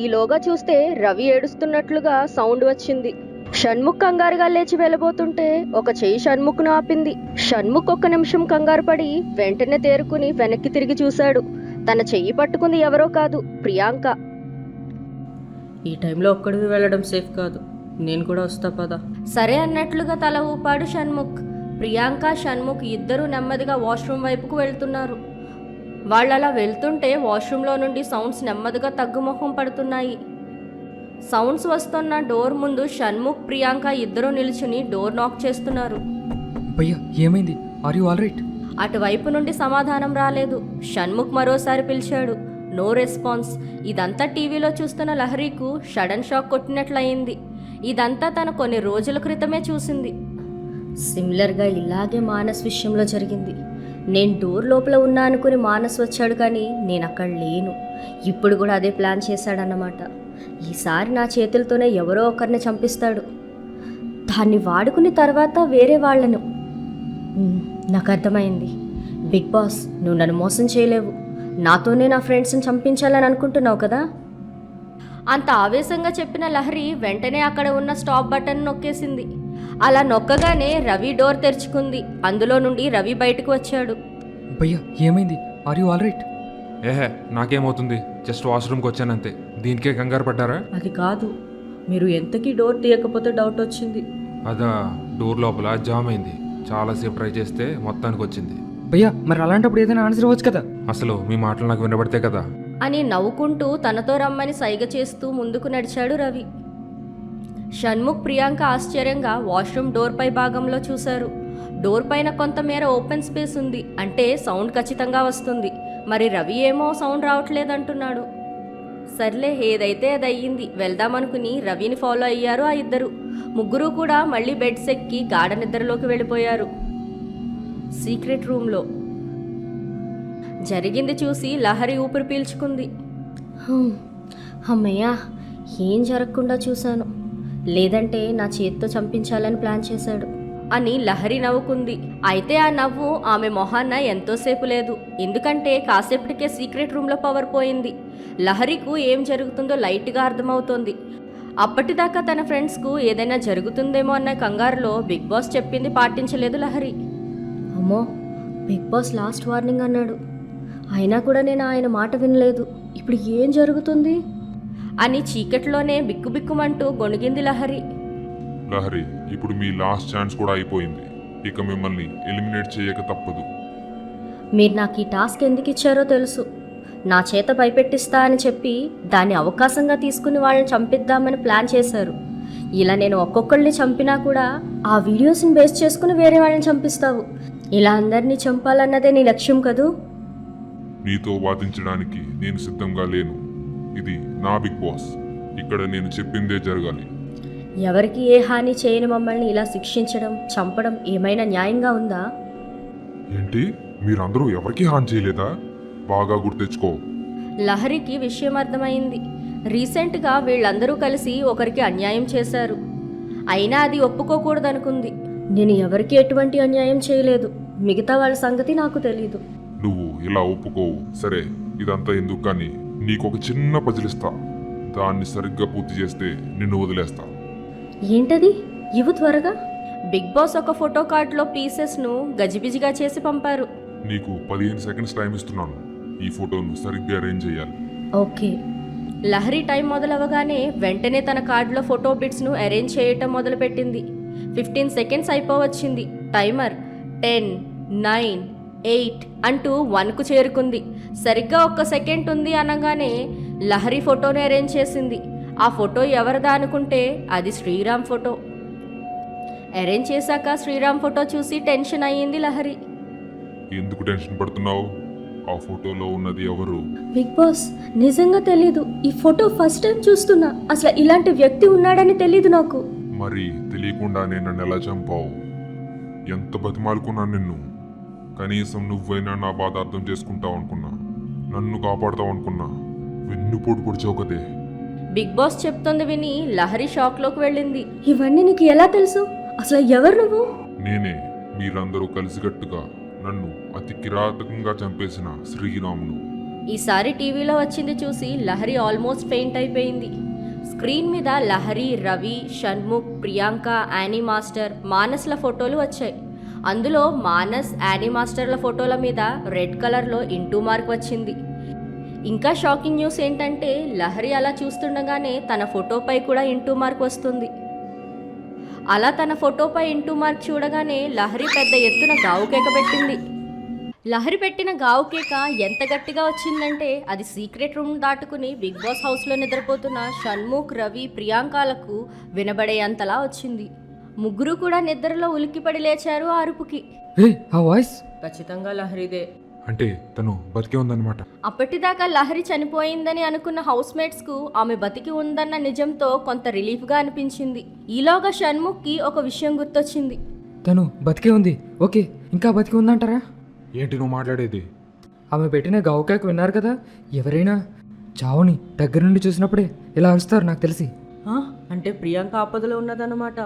ఈలోగా చూస్తే రవి ఏడుస్తున్నట్లుగా సౌండ్ వచ్చింది. షణ్ముఖ్ కంగారుగా లేచి వెళ్ళబోతుంటే ఒక చెయ్యి షణ్ముఖ్ను ఆపింది. షణ్ముఖ్ ఒక్క నిమిషం కంగారు పడి వెంటనే తేరుకుని వెనక్కి తిరిగి చూశాడు. తన చెయ్యి పట్టుకుంది ఎవరో కాదు, ప్రియాంక. ఈ టైంలో ఒక్కడివి వెళ్ళడం సేఫ్ కాదు, నేను కూడా వస్తా పదా. సరే అన్నట్లుగా తల ఊపాడు షణ్ముఖ్. ప్రియాంక, షణ్ముఖ్ ఇద్దరూ నెమ్మదిగా వాష్రూమ్ వైపుకు వెళ్తున్నారు. వాళ్ళలా వెళ్తుంటే వాష్రూమ్లో నుండి సౌండ్స్ నెమ్మదిగా తగ్గుముఖం పడుతున్నాయి. సౌండ్స్ వస్తున్న డోర్ ముందు షణ్ముఖ్, ప్రియాంక ఇద్దరూ నిల్చుని డోర్ నాక్ చేస్తున్నారు. భయ్యా ఏమైంది? Are you all right? అటువైపు నుండి సమాధానం రాలేదు. షణ్ముఖ్ మరోసారి పిలిచాడు. No response. ఇదంతా టీవీలో చూస్తున్న లహరీకు సడన్ షాక్ కొట్టినట్లయింది. ఇదంతా తను కొన్ని రోజుల క్రితమే చూసింది. సిమిలర్గా ఇలాగే మానస్ విషయంలో జరిగింది. నేను డోర్ లోపల ఉన్నా అనుకుని మానస్ వచ్చాడు, కానీ నేను అక్కడ లేను. ఇప్పుడు కూడా అదే ప్లాన్ చేశాడన్నమాట. ఈసారి నా చేతులతోనే ఎవరో ఒకరిని చంపిస్తాడు. దాన్ని వాడుకుని తర్వాత వేరే వాళ్లను. నాకు అర్థమైంది. బిగ్ బాస్, నువ్వు నన్ను మోసం చేయలేవు. నాతోనే నా ఫ్రెండ్స్ని చంపించాలని అనుకుంటున్నావు కదా? అంత ఆవేశంగా చెప్పిన లహరి వెంటనే అక్కడ ఉన్న స్టాప్ బటన్ నొక్కేసింది. అలా నొక్కగానే రవి డోర్ తెరుచుకుంది. అందులో నుండి రవి బయటకు వచ్చాడు. భయ్యా ఏమైంది? Are you all right? ఏహే, నాకేమవుతుంది, జస్ట్ వాష్రూమ్కి వచ్చానంతే. దీనికే కంగారు పడ్డారా? అది కాదు, మీరు ఎంతకీ డోర్ తీయకపోతే డౌట్ వచ్చింది. అదా, డోర్ లోపల జామ్ అయింది. చాలాసేపు ట్రై చేస్తే మొత్తానికి వచ్చింది. భయ్యా, మరి అలాంటప్పుడు ఏదైనా ఆన్సర్ ఇవ్వచ్చు కదా. అసలు మీ మాటలు నాకు వినబడితే కదా. అని నవ్వుకుంటూ తనతో రమ్మని సైగ చేస్తూ ముందుకు నడిచాడు రవి. షణ్ముఖ్, ప్రియాంక ఆశ్చర్యంగా వాష్రూమ్ డోర్ పై భాగంలో చూశారు. డోర్ పైన కొంతమేర ఓపెన్ స్పేస్ ఉంది, అంటే సౌండ్ ఖచ్చితంగా వస్తుంది. మరి రవి ఏమో సౌండ్ రావట్లేదంటున్నాడు. సర్లే, ఏదైతే అది అయ్యింది, వెళ్దామనుకుని రవిని ఫాలో అయ్యారు ఆ ఇద్దరు. ముగ్గురు కూడా మళ్ళీ బెడ్స్ ఎక్కి గాఢ నిద్రలోకి వెళ్ళిపోయారు. సీక్రెట్ రూమ్లో జరిగింది చూసి లహరి ఊపిరి పీల్చుకుంది. అమ్మయ్యా, ఏం జరగకుండా చూశాను. లేదంటే నా చేతితో చంపించాలని ప్లాన్ చేశాడు అని లహరి నవ్వుకుంది. అయితే ఆ నవ్వు ఆమె మొహాన్న ఎంతోసేపు లేదు, ఎందుకంటే కాసేపటికే సీక్రెట్ రూమ్లో పవర్ పోయింది. లహరికి ఏం జరుగుతుందో లైట్గా అర్థమవుతోంది. అప్పటిదాకా తన ఫ్రెండ్స్కు ఏదైనా జరుగుతుందేమో అన్న కంగారులో బిగ్ బాస్ చెప్పింది పాటించలేదు లహరి. అమ్మో, బిగ్ బాస్ లాస్ట్ వార్నింగ్ అన్నాడు. అయినా కూడా నేను ఆయన మాట వినలేదు. ఇప్పుడు ఏం జరుగుతుంది అని చీకట్లోనే బిక్కుబిక్కుమంటూ గొణిగింది లహరి. లహరి, ఇప్పుడు మీ లాస్ట్ ఛాన్స్ కూడా అయిపోయింది. ఇక మిమ్మల్ని ఎలిమినేట్ చేయక తప్పదు. మీరు నాకు ఈ టాస్క్ ఎందుకు ఇచ్చారో తెలుసు. నా చేత భయపెట్టిస్తా అని చెప్పి దాన్ని అవకాశంగా తీసుకుని వాళ్ళని చంపిద్దామని ప్లాన్ చేశారు. ఇలా నేను ఒక్కొక్కళ్ళని చంపినా కూడా ఆ వీడియోస్ని బేస్ చేసుకుని వేరే వాళ్ళని చంపిస్తావు. ఇలా అందరినీ చంపాలన్నదే నీ లక్ష్యం కదూ? నీతో వాదించడానికి నేను సిద్ధంగా లేను. ఇది నా బిగ్ బాస్. ఇక్కడ నేను చెప్పిందే జరగాలి. ఎవరికి ఏ హాని చేయని మమ్మల్ని ఇలా శిక్షించడం, చంపడం ఏమైనా న్యాయంగా ఉందా? ఏంటి, మీరందరూ ఎవరికీ హాని చేయలేదా? బాగా గుర్తెచ్చుకో. లహరికి విషయం అర్థమైంది. రీసెంట్గా వీళ్ళందరూ కలిసి ఒకరికి అన్యాయం చేశారు. అయినా అది ఒప్పుకోకూడదనుకుంది. నేను ఎవరికి ఎటువంటి అన్యాయం చేయలేదు. మిగతా వాళ్ళ సంగతి నాకు తెలీదు. నువ్వు ఇలా ఒప్పుకోవు. సరే, ఇదంతా ఎందుకు కానీ నీకొక చిన్న పజిలిస్తా. దాన్ని సరిగ్గా పూర్తి చేస్తే నిన్ను వదిలేస్తా. ఏంటది? ఇవ్వు త్వరగా. బిగ్ బాస్ ఒక ఫోటో కార్డులో పీసెస్ను గజిబిజిగా చేసి పంపారు. నీకు 15 సెకండ్స్ టైం ఇస్తున్నాను. ఈ ఫోటోను సరిగ్గా అరేంజ్ చేయాలి. ఓకే. లహరి టైం మొదలవగానే వెంటనే తన కార్డులో ఫోటో బిట్స్ను అరేంజ్ చేయటం మొదలుపెట్టింది. 15 సెకండ్స్ అయిపోవచ్చింది. టైమర్ 10, 9, 8 అంటూ 1కు చేరుకుంది. సరిగ్గా 1 సెకండ్ ఉంది అనగానే లహరి ఫోటోని అరేంజ్ చేసింది. ఆ ఫోటో ఎవరిదా అనుకుంటే అది శ్రీరామ్ ఫోటో. అరేంజ్ చేశాక శ్రీరామ్ ఫోటో చూసి టెన్షన్ అయ్యింది లహరి. ఎందుకు టెన్షన్ పడుతున్నావు? ఆ ఫోటోలో ఉన్నది ఎవరు? బిగ్ బాస్, నిజంగా తెలీదు. ఈ ఫోటో ఫస్ట్ టైం చూస్తున్నా. అసలు ఇలాంటి వ్యక్తి ఉన్నాడని తెలీదు నాకు. మరి తెలియకుండానే నన్ను ఎలా చంపావు? ఎంత బతిమాలుకున్నా నిన్ను. కనీసం నువ్వైనా నా బాధ అర్థం చేసుకుంటావు అనుకున్నా. నన్ను కాపాడుతావు అనుకున్నా. వెన్నుపోటు పొడిచావు కదే. బిగ్ బాస్ చెప్తుంది విని లహరి షాక్లోకి వెళ్ళింది. ఇవన్నీ నీకు ఎలా తెలుసు? అసలు ఎవరు నువ్వు? నేనే, మీరందరూ కలిసికట్టుగా నన్ను అతి కిరాతకంగా చంపేసిన శ్రీరామును. ఈసారి టీవీలో వచ్చింది చూసి లహరి ఆల్మోస్ట్ ఫెయింట్ అయిపోయింది. స్క్రీన్ మీద లహరి, రవి, షణ్ముఖ్, ప్రియాంక, యానీ మాస్టర్, మానస్ల ఫోటోలు వచ్చాయి. అందులో మానస్, యానీ మాస్టర్ల ఫోటోల మీద రెడ్ కలర్లో ఇంటూ మార్క్ వచ్చింది. ఇంకా షాకింగ్ న్యూస్ ఏంటంటే లహరి అలా చూస్తుండగానే తన ఫోటోపై కూడా ఇంటూ మార్క్ వస్తుంది. అలా తన ఫోటోపై ఇంటూ మార్క్ చూడగానే లహరి పెద్ద ఎత్తున గావు కేక పెట్టింది. లహరి పెట్టిన గావు కేక ఎంత గట్టిగా వచ్చిందంటే అది సీక్రెట్ రూమ్ దాటుకుని బిగ్ బాస్ హౌస్లో నిద్రపోతున్న షణ్ముఖ్, రవి, ప్రియాంకలకు వినబడేంతలా వచ్చింది. ముగ్గురు కూడా నిద్రలో ఉలిక్కిపడి లేచారు ఆ అరుపుకి. ఆ వాయిస్ ఖచ్చితంగా లహరిదే. అంటే తను బతికే ఉందన్నమాట. అప్పటిదాకా లహరి చనిపోయిందని అనుకున్న హౌస్మేట్స్కు ఆమె బతికి ఉందన్న నిజంతో కొంత రిలీఫ్గా అనిపించింది. ఈలోగా షణ్ముఖ్కి ఒక విషయం గుర్తొచ్చింది. తను బతికే ఉంది. ఓకే, ఇంకా బతికి ఉందంటారా? ఏంటి నువ్వు మాట్లాడేది? ఆమె పెట్టిన గావుకేక విన్నారు కదా. ఎవరైనా చావుని దగ్గర నుండి చూసినప్పుడే ఇలా అరుస్తారు నాకు తెలిసి. అంటే ప్రియాంక ఆపదలో ఉన్నదన్నమాట.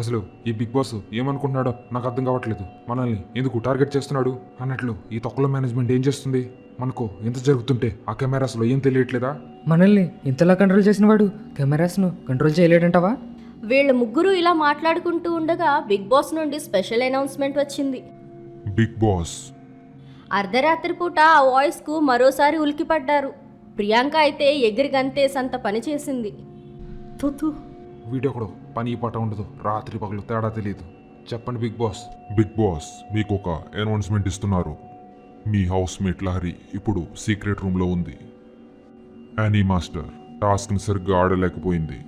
అసలు ఈ బిగ్ బాస్ ఏమనుకుంటున్నాడో నాకు అర్థం కావట్లేదు. మనల్ని ఎందుకు టార్గెట్ చేస్తున్నాడు అన్నట్లు ఈ తొక్కల మేనేజ్మెంట్ ఏం చేస్తుంది? మనకు ఎంత జరుగుతుంటే ఆ కెమెరాస్లో ఏం తెలియట్లేదా? మనల్ని ఇంతలా కంట్రోల్ చేసిన వాడు కెమెరాస్ను కంట్రోల్ చేయలేడంటావా? వీళ్ళ ముగ్గురు ఇలా మాట్లాడుకుంటూ ఉండగా బిగ్ బాస్ నుండి స్పెషల్ అనౌన్స్మెంట్ వచ్చింది. Big boss. అర్ధరాత్రి పూట ఆ వాయిస్కు మరోసారి ఉలికిపడ్డారు. ప్రియాంక అయితే ఎగిరి గంతేసంత పని చేసింది. వీడియో కూడా పని పాట ఉండదు. రాత్రి పగలు తేడా తెలియదు. చెప్పండి బిగ్ బాస్. బిగ్ బాస్ మీకు ఒక అనౌన్స్మెంట్ ఇస్తున్నారు. మీ హౌస్ మేట్ లహరి ఇప్పుడు సీక్రెట్ రూమ్లో ఉంది. యానీ మాస్టర్ టాస్క్ని సరిగ్గా ఆడలేకపోయింది.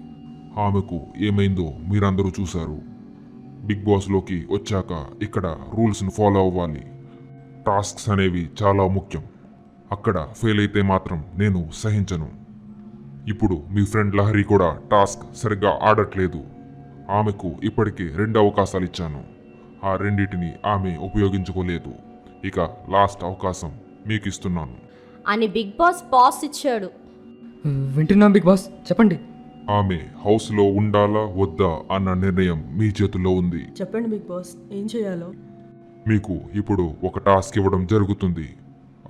ఆమెకు ఏమైందో మీరందరూ చూశారు. బిగ్ బాస్లోకి వచ్చాక ఇక్కడ రూల్స్ను ఫాలో అవ్వాలి. టాస్క్స్ అనేవి చాలా ముఖ్యం. అక్కడ ఫెయిల్ అయితే మాత్రం నేను సహించను. ఇప్పుడు మీ ఫ్రెండ్ లహరి కూడా టాస్క్ సరిగ్గా ఆడట్లేదు. ఆమెకు ఇప్పటికే 2 అవకాశాలు ఇచ్చాను. ఆ రెండింటిని ఆమె ఉపయోగించుకోలేదు. ఇక లాస్ట్ అవకాశం మీకు ఇస్తున్నాను. అని బిగ్ బాస్ పాస్ ఇచ్చాడు. వింటున్నాం బిగ్ బాస్, చెప్పండి. ఆమె హౌస్లో ఉండాలా వద్దా అన్న నిర్ణయం మీ చేతుల్లో ఉంది. చెప్పండి బిగ్ బాస్, ఏం చేయాలో? మీకు ఇప్పుడు ఒక టాస్క్ ఇవ్వడం జరుగుతుంది.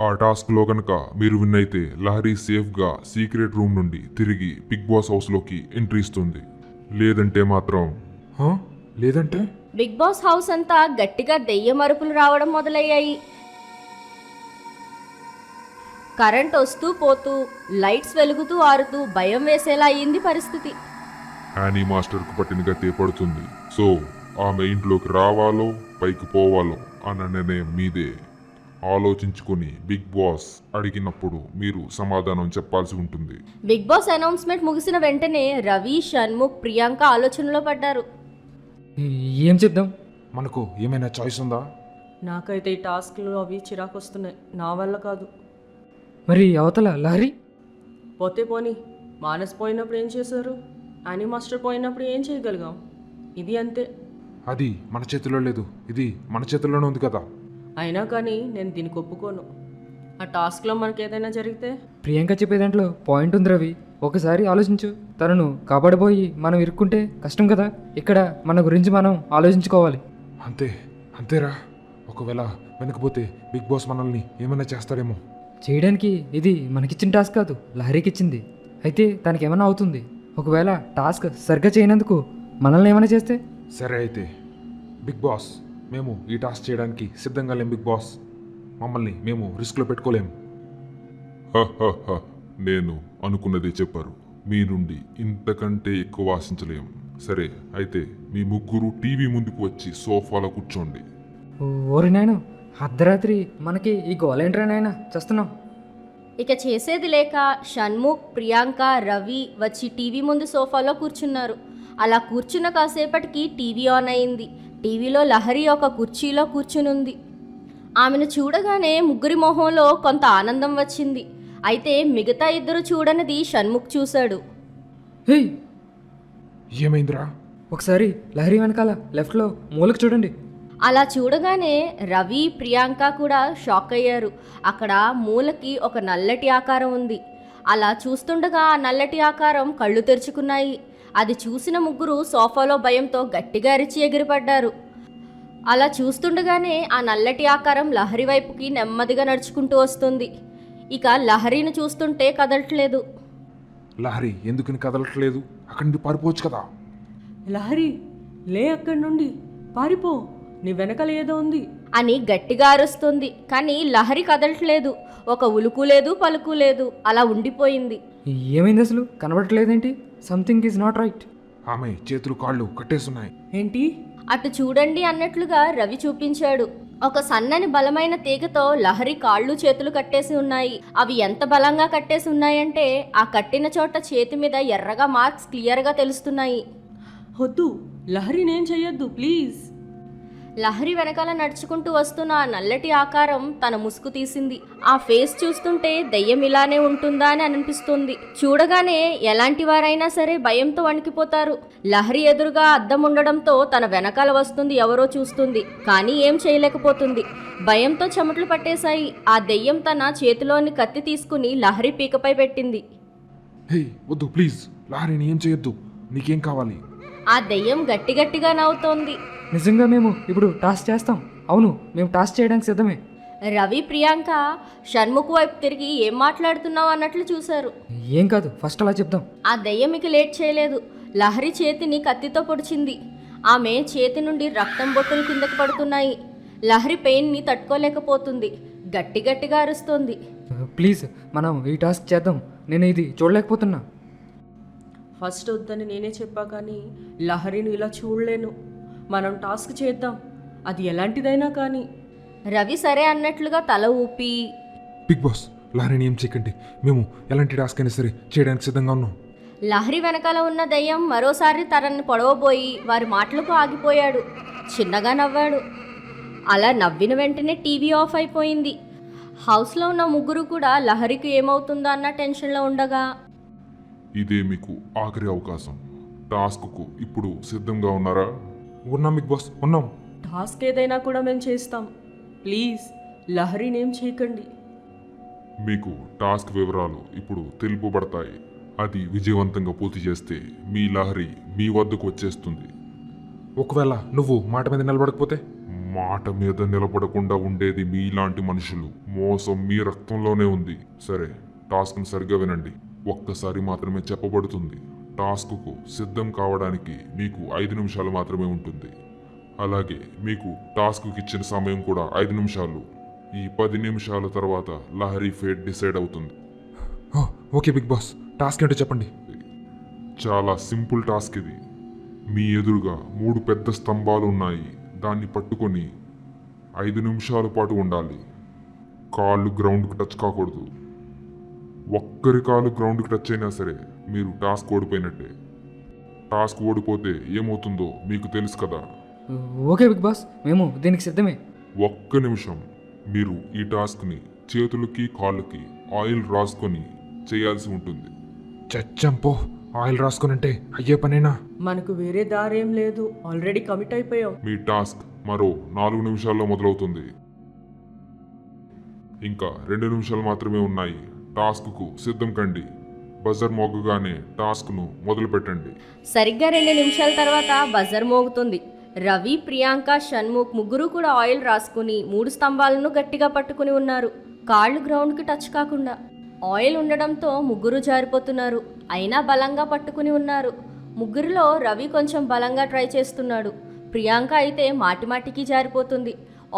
ఆ టాస్క్లో కనుక మీరు విన్ అయితే లహరి సేఫ్గా సీక్రెట్ రూమ్ నుండి తిరిగి బిగ్ బాస్ హౌస్లోకి ఎంట్రీ ఇస్తుంది. లేదంటే మాత్రం లేదంటే బిగ్ బాస్ హౌస్ అంతా గట్టిగా దెయ్యం అరుపులు రావడం మొదలయ్యాయి. కరెంట్ వస్తూ పోతూ, లైట్స్ వెలుగుతూ ఆరుతూ భయం వేసేలా అయింది పరిస్థితి. యానీ మాస్టర్కు పట్టిన గతే పడుతుంది. సో ఆమె ఇంట్లోకి రావాలో పైకి పోవాలో అన్న నిర్ణయం మీదే. ఆలోచించుకొని బిగ్ బాస్ అడిగినప్పుడు మీరు సమాధానం చెప్పాల్సి ఉంటుంది. బిగ్ బాస్ అనౌన్స్మెంట్ ముగిసిన వెంటనే రవి, షణ్ముఖ్, ప్రియాంక ఆలోచనలో పడ్డారు. ఏం చెప్దాం? మనకు ఏమైనా చాయిస్ ఉందా? నాకైతే ఈ టాస్క్లు అవి చిరాకు వస్తున్నాయి. నా వల్ల కాదు. మరి అవతల లహరి? పోతే పోని, మానస్ పోయినప్పుడు ఏం చేశారు? యానీ మాస్టర్ పోయినప్పుడు ఏం చేయగలిగాం? ఇది అంతే. అది మన చేతిలో లేదు, ఇది మన చేతిలోనే ఉంది కదా. అయినా కానీ నేను దీనికి ఒప్పుకోను. ఆ టాస్క్లో మనకి ఏదైనా జరిగితే ప్రియాంక చెప్పే దాంట్లో పాయింట్ ఉంది రవి. ఒకసారి ఆలోచించు. తనను కాపాడబోయి మనం ఇరుక్కుంటే కష్టం కదా. ఇక్కడ మన గురించి మనం ఆలోచించుకోవాలి. అంతేరా. ఒకవేళ వెనకపోతే బిగ్ బాస్ మనల్ని ఏమైనా చేస్తాడేమో. చేయడానికి ఇది మనకిచ్చిన టాస్క్ కాదు, లహరికి ఇచ్చింది. అయితే తనకి ఏమైనా అవుతుంది. ఒకవేళ టాస్క్ సరిగ్గా చేయనందుకు మనల్ని ఏమైనా చేస్తే? సరే అయితే బిగ్ బాస్, మేము ఈ టాస్క్ చేయడానికి సిద్ధంగా లేం బిగ్ బాస్. మమ్మల్ని మేము రిస్క్లో పెట్టుకోలేము. నేను అనుకున్నదే చెప్పారు. మీ నుండి ఇంతకంటే ఎక్కువ ఆశించలేం. సరే అయితే మీ ముగ్గురు టీవీ ముందుకు వచ్చి సోఫాలో కూర్చోండి. ఓరి నాయన, అర్ధరాత్రి మనకి ఈ గోలేంట్రా నాయన, చేస్తున్నాం. ఇక చేసేది లేక షణ్ముఖ్, ప్రియాంక, రవి వచ్చి టీవీ ముందు సోఫాలో కూర్చున్నారు. అలా కూర్చున్న కాసేపటికి టీవీ ఆన్ అయింది. టీవీలో లహరి ఒక కుర్చీలో కూర్చునుంది. ఆమెను చూడగానే ముగ్గురి మొహంలో కొంత ఆనందం వచ్చింది. అయితే మిగతా ఇద్దరు చూడనిది షణ్ముఖ్ చూశాడు. హే, ఏమైందిరా? ఒకసారి లహరి వెనకాల లెఫ్ట్లో మూలకు చూడండి. అలా చూడగానే రవి, ప్రియాంక కూడా షాక్ అయ్యారు. అక్కడ మూలకి ఒక నల్లటి ఆకారం ఉంది. అలా చూస్తుండగా ఆ నల్లటి ఆకారం కళ్ళు తెరుచుకున్నాయి. అది చూసిన ముగ్గురు సోఫాలో భయంతో గట్టిగా అరిచి ఎగిరిపడ్డారు. అలా చూస్తుండగానే ఆ నల్లటి ఆకారం లహరి వైపుకి నెమ్మదిగా నడుచుకుంటూ వస్తుంది. ఇక లహరిని చూస్తుంటే కదలట్లేదు. లహరి ఎందుకని కదలట్లేదు? అక్కడి నుండి పారిపోవచ్చు కదా. లహరి, లే, అక్కడి నుండి పారిపో, నీ వెనకాల ఏదో ఉంది అని గట్టిగా అరుస్తుంది. కానీ లహరి కదలట్లేదు. ఒక ఉలుకు లేదు, పలుకు లేదు, అలా ఉండిపోయింది. ఏమైంది అసలు? కనబడట్లేదేంటి? Something is not right. ఆమె చేతులు కాళ్ళు కట్టేస్తున్నాయి. ఏంటి? అటు చూడండి అన్నట్లుగా రవి చూపించాడు. ఒక సన్నని బలమైన తీగతో లహరి కాళ్ళు చేతులు కట్టేసి ఉన్నాయి. అవి ఎంత బలంగా కట్టేసి ఉన్నాయంటే ఆ కట్టిన చోట చేతి మీద ఎర్రగా మార్క్స్ క్లియర్గా తెలుస్తున్నాయి. వద్దు, లహరినేం చెయ్యొద్దు ప్లీజ్. లహరి వెనకాల నడుచుకుంటూ వస్తున్న ఆ నల్లటి ఆకారం తన ముసుగు తీసింది. ఆ ఫేస్ చూస్తుంటే దెయ్యం ఇలానే ఉంటుందా అని అనిపిస్తుంది. చూడగానే ఎలాంటి వారైనా సరే భయంతో వణికిపోతారు. లహరి ఎదురుగా అద్దం ఉండడంతో తన వెనకాల వస్తుంది ఎవరో చూస్తుంది, కానీ ఏం చేయలేకపోతుంది. భయంతో చెమటలు పట్టేశాయి. ఆ దెయ్యం తన చేతిలోని కత్తి తీసుకుని లహరి పీకపై పెట్టింది. హే వద్దు ప్లీజ్, లహరిని ఏం చేయొద్దు. నీకేం కావాలి? ఆ దెయ్యం గట్టిగట్టిగా నవ్వుతోంది. నిజంగా మేము ఇప్పుడు టాస్క్ చేస్తాం. అవును, మేము టాస్క్ చేయడానికి సిద్ధమే. రవి, ప్రియాంక షణ్ముఖ్ వైపు తిరిగి ఏం మాట్లాడుతున్నావు అన్నట్లు చూశారు. ఏం కాదు, ఫస్ట్ అలా చెప్దాం. ఆ దెయ్యం ఇక లేట్ చేయలేదు. లహరి చేతిని కత్తితో పొడిచింది. ఆమె చేతి నుండి రక్తం బొట్టులు కిందకు పడుతున్నాయి. లహరి పెయిన్ని తట్టుకోలేకపోతుంది. గట్టిగా అరుస్తోంది. ప్లీజ్ మనం ఈ టాస్క్ చేద్దాం. నేను ఇది చూడలేకపోతున్నా. ఫస్ట్ వద్దని నేనే చెప్పా, కానీ లహరిని ఇలా చూడలేను. మనం టాస్క్ చేద్దాం, అది ఎలాంటిదైనా కానీ. రవి సరే అన్నట్లుగా తల ఊపి, బిగ్ బాస్, లహరిని ఏం చేయకండి. మేము ఎలాంటి టాస్క్ అయినా సరే చేయడానికి సిద్ధంగా ఉన్నాం. లహరి వెనకాల ఉన్న దయ్యం మరోసారి తనని పొడవబోయి వారి మాటలకు ఆగిపోయాడు. చిన్నగా నవ్వాడు. అలా నవ్విన వెంటనే టీవీ ఆఫ్ అయిపోయింది. హౌస్లో ఉన్న ముగ్గురు కూడా లహరికి ఏమవుతుందో అన్న టెన్షన్లో ఉండగా ఇదే మీకు ఆఖరి అవకాశం. టాస్క్కు ఇప్పుడు సిద్ధంగా ఉన్నారా? ఉన్నాం బిగ్ బాస్, ఉన్నాం. టాస్క్ ఏదైనా కూడా మేము చేస్తాం. ప్లీజ్ లహరినేం చేయకండి. మీకు టాస్క్ వివరాలు ఇప్పుడు తెలుపబడతాయి. అది విజయవంతంగా పూర్తి చేస్తే మీ లహరి మీ వద్దకు వచ్చేస్తుంది. ఒకవేళ నువ్వు మాట మీద నిలబడకపోతే? మాట మీద నిలబడకుండా ఉండేది మీలాంటి మనుషులు. మోసం మీ రక్తంలోనే ఉంది. సరే, టాస్క్ను సరిగ్గా వినండి. ఒక్కసారి మాత్రమే చెప్పబడుతుంది. టాస్క్కు సిద్ధం కావడానికి మీకు 5 నిమిషాలు మాత్రమే ఉంటుంది. అలాగే మీకు టాస్క్కి ఇచ్చిన సమయం కూడా 5 నిమిషాలు. ఈ 10 నిమిషాల తర్వాత లహరి ఫేట్ డిసైడ్ అవుతుంది. ఓ, ఓకే బిగ్ బాస్, టాస్క్ ఏంటో చెప్పండి. చాలా సింపుల్ టాస్క్ ఇది. మీ ఎదురుగా 3 పెద్ద స్తంభాలు ఉన్నాయి. దాన్ని పట్టుకొని 5 నిమిషాల పాటు ఉండాలి. కాళ్ళు గ్రౌండ్కి టచ్ కాకూడదు. ఒక్కరి కాలు గ్రౌండ్కి టచ్ అయినా సరే మీరు టాస్క్ ఓడిపోయినట్టే. టాస్క్ ఓడిపోతే ఏమవుతుందో మీకు తెలుసు కదా. ఓకే బిగ్ బాస్, మేము దీనికి సిద్ధమే. ఒక్క నిమిషం. మీరు ఈ టాస్క్ని చేతులకి కాళ్ళకి ఆయిల్ రాసుకొని చేయాల్సి ఉంటుంది. చచ్చంపో, ఆయిల్ రాసుకునంటే అయ్యే పనేనా? మనకు వేరే దారేం లేదు. ఆల్రెడీ కమిట్ అయిపోయాం. మీ టాస్క్ మరో 4 నిమిషాల్లో మొదలవుతుంది. ఇంకా 2 నిమిషాలు మాత్రమే ఉన్నాయి. టాస్క్కు సిద్ధం కండి. బజర్ మోగగానే టాస్క్ను మొదలు పెట్టండి. సరిగ్గా 2 నిమిషాల తర్వాత బజర్ మోగుతుంది. రవి, ప్రియాంక, షణ్ముఖ్ ముగ్గురు కూడా ఆయిల్ రాసుకుని 3 స్తంభాలను గట్టిగా పట్టుకుని ఉన్నారు. కాళ్ళు గ్రౌండ్కి టచ్ కాకుండా. ఆయిల్ ఉండడంతో ముగ్గురు జారిపోతున్నారు. అయినా బలంగా పట్టుకుని ఉన్నారు. ముగ్గురిలో రవి కొంచెం బలంగా ట్రై చేస్తున్నాడు. ప్రియాంక అయితే మాటిమాటికి జారిపోతుంది.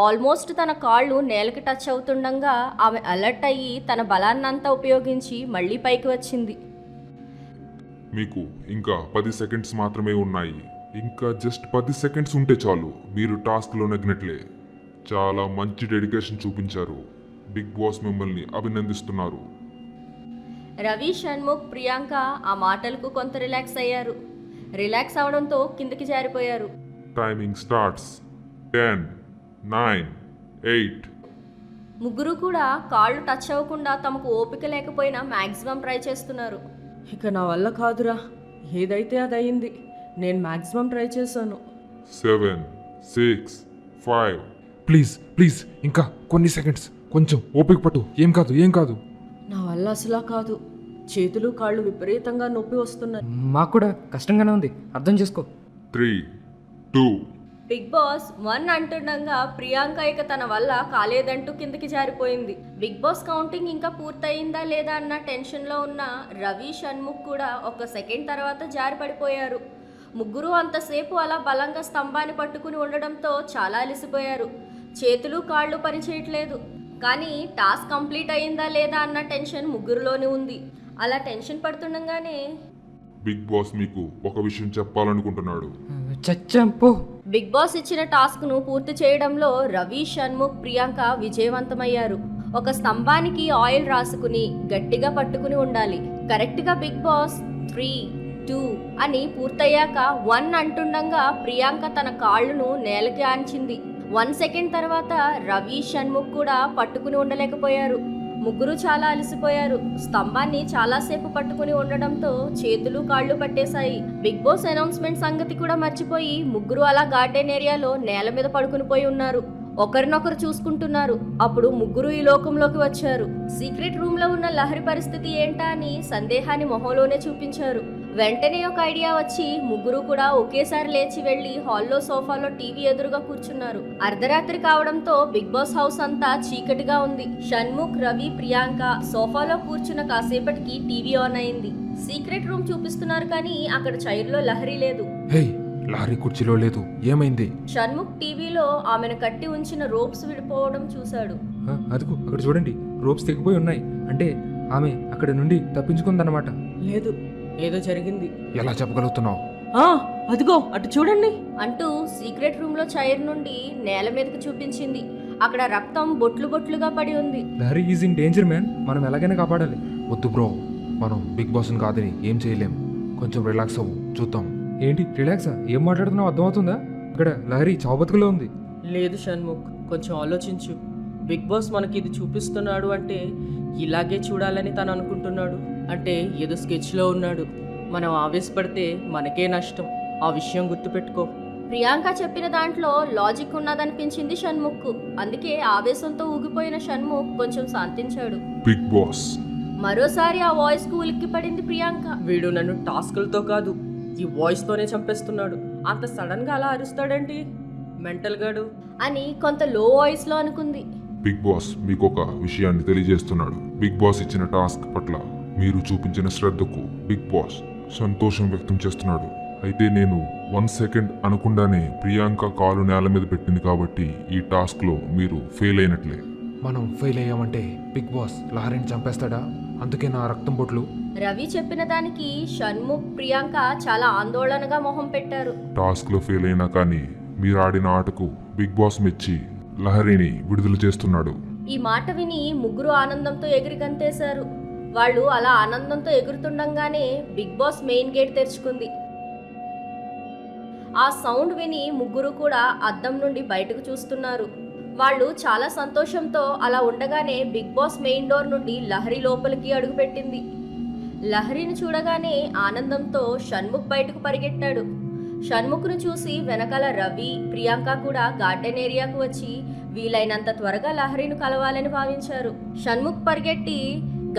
ఆల్మోస్ట్ తన కాళ్ళు నేలకి టచ్ అవుతుండగా ఆమె అలర్ట్ అయ్యి తన బలాన్నంతా ఉపయోగించి మళ్ళీ పైకి వచ్చింది. మీకు ఇంకా 10 సెకండ్స్ మాత్రమే ఉన్నాయి. ఇంకా జస్ట్ 10 సెకండ్స్ ఉంటే చాలు, మీరు టాస్క్లో నగ్గినట్లే. చాలా మంచి డెడికేషన్ చూపించారు. బిగ్ బాస్ మిమ్మల్ని అభినందిస్తున్నారు. రవి, షణ్ముఖ్, ప్రియాంక ఆ మాటలకు కొంత రిలాక్స్ అయ్యారు. రిలాక్స్ అవడంతో కిందకి జారిపోయారు. Timing starts. 10, 9, 8. ముగ్గురు కూడా కాళ్ళు టచ్ అవ్వకుండా తమకు ఓపిక లేకపోయినా మ్యాక్సిమం ట్రై చేస్తున్నారు. ఇక నా వల్ల కాదురా. ఏదైతే అది అయింది. నేను మ్యాక్సిమం ట్రై చేశాను. 7, 6, 5. ప్లీజ్ ప్లీజ్, ఇంకా కొన్ని సెకండ్స్, కొంచెం ఓపిక పట్టు. ఏం కాదు, ఏం కాదు. నా వల్ల అసలా కాదు. చేతులు కాళ్ళు విపరీతంగా నొప్పి వస్తున్నాయి. మాకు కూడా కష్టంగానే ఉంది, అర్థం చేసుకో. 3, 2. బిగ్ బాస్ 1 అంటుండగా ప్రియాంక ఇక తన వల్ల కాలేదంటూ కిందకి జారిపోయింది. బిగ్ బాస్ కౌంటింగ్ ఇంకా పూర్తయిందా లేదా అన్న టెన్షన్లో ఉన్న రవి, షణ్ముఖ్ కూడా 1 సెకండ్ తర్వాత జారి పడిపోయారు. ముగ్గురు అంతసేపు అలా బలంగా స్తంభాన్ని పట్టుకుని ఉండడంతో చాలా అలసిపోయారు. చేతులు కాళ్ళు పనిచేయట్లేదు. కానీ టాస్క్ కంప్లీట్ అయిందా లేదా అన్న టెన్షన్ ముగ్గురులోనే ఉంది. అలా టెన్షన్ పడుతుండగానే బిగ్ బాస్ మీకు ఒక విషయం చెప్పాలనుకుంటున్నాడు. చచ్చంపో. బిగ్ బాస్ ఇచ్చిన టాస్క్ను పూర్తి చేయడంలో రవి, షణ్ముఖ్, ప్రియాంక విజయవంతమయ్యారు. ఒక స్తంభానికి ఆయిల్ రాసుకుని గట్టిగా పట్టుకుని ఉండాలి. కరెక్ట్గా బిగ్ బాస్ 3, 2 అని పూర్తయ్యాక 1 అంటుండగా ప్రియాంక తన కాళ్ళను నేలకి ఆంచింది. 1 సెకండ్ తర్వాత రవి, షణ్ముఖ్ కూడా పట్టుకుని ఉండలేకపోయారు. ముగ్గురు చాలా అలసిపోయారు. స్తంభాన్ని చాలాసేపు పట్టుకుని ఉండడంతో చేతులు కాళ్ళు పట్టేశాయి. బిగ్ బాస్ అనౌన్స్మెంట్ సంగతి కూడా మర్చిపోయి ముగ్గురు అలా గార్డెన్ ఏరియాలో నేల మీద పడుకుని పోయి ఉన్నారు. ఒకరినొకరు చూసుకుంటున్నారు. అప్పుడు ముగ్గురు ఈ లోకంలోకి వచ్చారు. సీక్రెట్ రూమ్ లో ఉన్న లహరి పరిస్థితి ఏంటా అని సందేహాన్ని మొహంలోనే చూపించారు. వెంటనే ఒక ఐడియా వచ్చి ముగ్గురు కూడా ఒకేసారి లేచి వెళ్లి హాల్లో సోఫాలో టీవీ ఎదురుగా కూర్చున్నారు. అర్ధరాత్రి కావడంతో బిగ్ బాస్ హౌస్ అంతా చీకటిగా ఉంది. షణ్ముఖ్, రవి, ప్రియాంక సోఫాలో కూర్చున్న కాసేపటికి టీవీ ఆన్ అయింది. సీక్రెట్ రూమ్ చూపిస్తున్నారు కానీ అక్కడ చైర్లో లహరి లేదు. హే, లారీ కుర్చీలో లేదు, ఏమైంది? షణ్ముఖ్ టీవీలో ఆమెను కట్టి ఉంచిన రోప్స్ విడిపోవడం చూశాడు. అదిగో అక్కడ చూడండి, రోప్స్ తెగిపోయి ఉన్నాయి. అంటే ఆమె అక్కడ నుండి తప్పించుకుందన్నమాట. లేదు, ఏదో జరిగింది. ఎలా చెప్పగలుగుతున్నావు? అదిగో అటు చూడండి అంటూ సీక్రెట్ రూమ్ లో చైర్ నుండి నేల మీదకి చూపించింది. అక్కడ రక్తం బొట్లు బొట్లుగా పడి ఉంది. Lorry is in danger man, మనం ఎలాగైనా కాపాడాలి. వద్దు బ్రో, మనం బిగ్ బాస్ని కాదని ఏం చేయలేం. కొంచెం రిలాక్స్ అవ్వు, చూద్దాం. ఏంటి రిలాక్సా? ఏం మాట్లాడుతున్నావు అర్థమవుతుందా? ఇక్కడ లహరి చావుబతుకులో ఉంది. లేదు షణ్ముఖ్, కొంచెం ఆలోచించు. బిగ్ బాస్ మనకి ఇది చూపిస్తున్నాడు అంటే ఇలాగే చూడాలని తను అనుకుంటున్నాడు. అంటే ఏదో స్కెచ్లో ఉన్నాడు. మనం ఆవేశపడితే మనకే నష్టం. ఆ విషయం గుర్తుపెట్టుకో. ప్రియాంక చెప్పిన దాంట్లో లాజిక్ ఉన్నదనిపించింది షణ్ముఖ్కు. అందుకే ఆవేశంతో ఊగిపోయిన షణ్ముఖ్ కొంచెం శాంతించాడు. బిగ్ బాస్, మరోసారి ఆ వాయిస్కు ఉలిక్కి పడింది ప్రియాంక. వీడు నన్ను టాస్కులతో కాదు, ఈ వాయిస్తోనే చంపేస్తున్నాడు. అంత సడన్గా అలా అరుస్తాడేంటి మెంటల్ గాడు అని కొంత లో వాయిస్లో అనుకుంది. బిగ్ బాస్ మీకు ఒక విషయాన్ని తెలియజేస్తున్నాడు. బిగ్ బాస్ ఇచ్చిన టాస్క్ పట్ల మీరు చూపించిన శ్రద్ధకు బిగ్ బాస్ సంతోషం వ్యక్తం చేస్తున్నాడు. అయితే నేను 1 సెకండ్ అనకుండానే ప్రియాంక కాలు నేల మీద పెట్టింది కాబట్టి ఈ టాస్క్ లో మీరు ఫెయిల్ అయినట్లే. మనం ఫెయిల్ అయ్యామంటే బిగ్ బాస్ లహరిని చంపేస్తాడా? అందుకే నా రక్తం బొట్లు. రవి చెప్పిన దానికి షణ్ముఖ్, ప్రియాంక చాలా ఆందోళనగా మొహం పెట్టారు. టాస్క్ లో ఫెయిల్ అయినా కానీ మీరు ఆడిన ఆటకు బిగ్ బాస్ మెచ్చి లహరిని విడుదల చేస్తున్నాడు. ఈ మాట విని ముగ్గురు ఆనందంతో ఎగిరి గంతేశారు. వాళ్ళు అలా ఆనందంతో ఎగురుతుండగానే బిగ్ బాస్ మెయిన్ గేట్ తెరుచుకుంది. ఆ సౌండ్ విని ముగ్గురు కూడా అద్దం నుండి బయటకు చూస్తున్నారు. వాళ్ళు చాలా సంతోషంతో అలా ఉండగానే బిగ్ బాస్ మెయిన్ డోర్ నుండి లహరి లోపలికి అడుగుపెట్టింది. లహరిని చూడగానే ఆనందంతో షణ్ముఖ్ బయటకు పరిగెట్టాడు. షణ్ముఖ్ను చూసి వెనకాల రవి, ప్రియాంక కూడా గార్డెన్ ఏరియాకు వచ్చి వీలైనంత త్వరగా లహరిని కలవాలని భావించారు. షణ్ముఖ్ పరిగెట్టి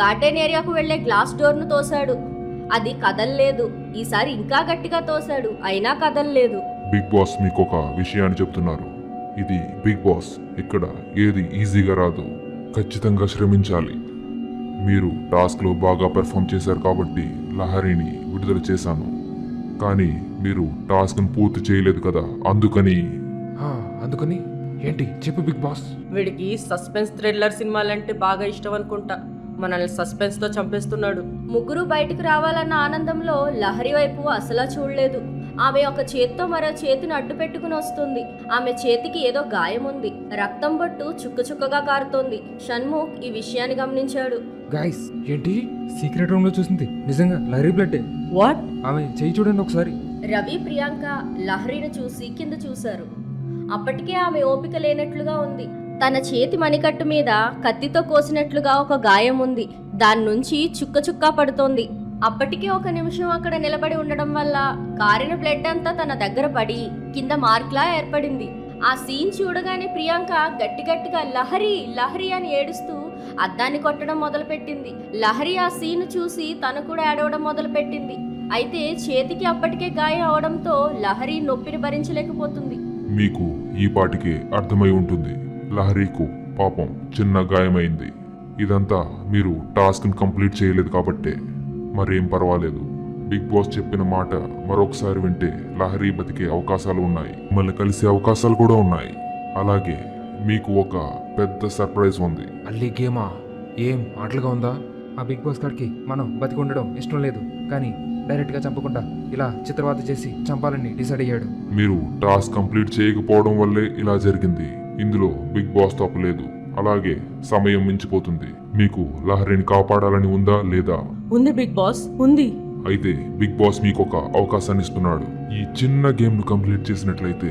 గార్డెన్ ఏరియాకు వెళ్లే గ్లాస్ డోర్ను తోశాడు. అది కదల్లేదు. ఈసారి ఇంకా గట్టిగా తోశాడు, అయినా కదల్లేదు. బిగ్ బాస్ మీకు ఒక విషయాన్ని చెప్తున్నారు. ఇది బిగ్ బాస్. ఇక్కడ ఏది ఈజీగా రాదు, ఖచ్చితంగా శ్రమించాలి. మీరు టాస్క్లో బాగా పెర్ఫామ్ చేశారు కాబట్టి లహరిని విడుదల చేశాను. కానీ మీరు టాస్క్ను పూర్తి చేయలేదు కదా, అందుకని అందుకని ఏంటి చెప్పు బిగ్ బాస్. వీడికి సస్పెన్స్ థ్రిల్లర్ సినిమాలంటే బాగా ఇష్టం అనుకుంటా. మనల్ని సస్పెన్స్తో చంపేస్తున్నాడు. ముగ్గురు బయటకు రావాలన్న ఆనందంలో లహరి వైపు అసలా చూడలేదు. ఆమె ఒక చేత్తో మరో చేతిని అడ్డు పెట్టుకుని వస్తుంది. ఆమె చేతికి ఏదో గాయం ఉంది. రక్తం బొట్టు చుక్క చుక్కగా కారుతోంది. షణ్ముఖ్ ఈ విషయాన్ని గమనించాడు. గాయస్ ఏంటి సీక్రెట్ రూమ్ లో చూసింది నిజంగా లహరి బ్లడ్. వాట్? ఆమె చేయి చూడండి ఒకసారి. రవి, ప్రియాంక లహరిని చూసి కింద చూశారు. అప్పటికే ఆమె ఓపిక లేనట్లుగా ఉంది. తన చేతి మణికట్టు మీద కత్తితో కోసినట్లుగా ఒక గాయం ఉంది. దాని నుంచి చుక్క చుక్క పడుతోంది. అప్పటికే 1 నిమిషం అక్కడ నిలబడి ఉండడం వల్ల కారిన బ్లడ్ అంతా తన దగ్గర పడి కింద మార్క్లా ఏర్పడింది. ఆ సీన్ చూడగానే ప్రియాంక గట్టిగా లహరి లహరి అని ఏడుస్తూ అద్దాన్ని కొట్టడం మొదలుపెట్టింది. లహరి ఆ సీన్ చూసి తను కూడా ఏడవడం మొదలుపెట్టింది. అయితే చేతికి అప్పటికే గాయం అవడంతో లహరి నొప్పిని భరించలేకపోతుంది. మీకు ఈ పాటికే అర్థమై ఉంటుంది. లహరీకు పాపం చిన్న గాయమైంది. ఇదంతా మీరు టాస్క్ని కంప్లీట్ చేయలేదు కాబట్టే. మరేం పర్వాలేదు. బిగ్ బాస్ చెప్పిన మాట మరొకసారి వింటే లహరి బతికే అవకాశాలు ఉన్నాయి. మిమ్మల్ని కలిసే అవకాశాలు కూడా ఉన్నాయి. అలాగే మీకు ఒక పెద్ద సర్ప్రైజ్ ఉంది. మళ్ళీ గేమా? ఏం ఆటలుగా ఉందా? ఆ బిగ్ బాస్ కాడికి మనం బతికి ఉండడం ఇష్టం లేదు, కానీ డైరెక్ట్గా చంపకుండా ఇలా చిత్రవద చేసి చంపాలని డిసైడ్ అయ్యాడు. మీరు టాస్క్ కంప్లీట్ చేయకపోవడం వల్లే ఇలా జరిగింది. ఇందులో బిగ్ బాస్ తప్పలేదు. అలాగే సమయం మించిపోతుంది. మీకు లహరిని కాపాడాలని ఉందా లేదా? ఉంది బిగ్ బాస్, ఉంది. అయితే బిగ్ బాస్ మీకు ఒక అవకాశాన్ని ఇస్తున్నాడు. ఈ చిన్న గేమ్ ను కంప్లీట్ చేసినట్లయితే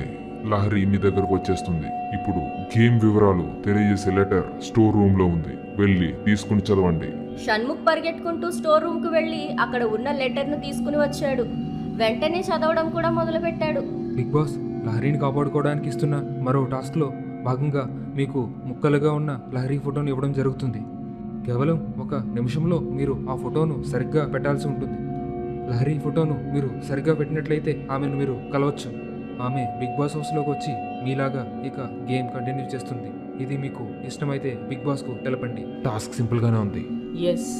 లహరి మీ దగ్గరకు వచ్చేస్తుంది. ఇప్పుడు గేమ్ వివరాలు తెలియజేసే లెటర్ స్టోర్ రూమ్ లో ఉంది. వెళ్ళి తీసుకుని చదవండి. షణ్ముఖ్ పరిగెట్టుకుంటూ స్టోర్ రూమ్ కు వెళ్లి అక్కడ ఉన్న లెటర్ ను తీసుకుని వచ్చాడు. వెంటనే చదవడం కూడా మొదలుపెట్టాడు. బిగ్ బాస్ లహరిని కాపాడుకోవడానికి ఇస్తున్న మరో టాస్క్లో భాగంగా మీకు ముక్కలుగా ఉన్న లహరి ఫోటోను ఇవ్వడం జరుగుతుంది. కేవలం 1 నిమిషంలో మీరు ఆ ఫోటోను సరిగ్గా పెట్టాల్సి ఉంటుంది. లహరి ఫోటోను మీరు సరిగ్గా పెట్టినట్లయితే ఆమెను మీరు కలవచ్చు. ఆమె బిగ్ బాస్ హౌస్లోకి వచ్చి మీలాగా ఇక గేమ్ కంటిన్యూ చేస్తుంది. ఇది మీకు ఇష్టమైతే బిగ్ బాస్కు తెలపండి. టాస్క్ సింపుల్గానే ఉంది. ఎస్,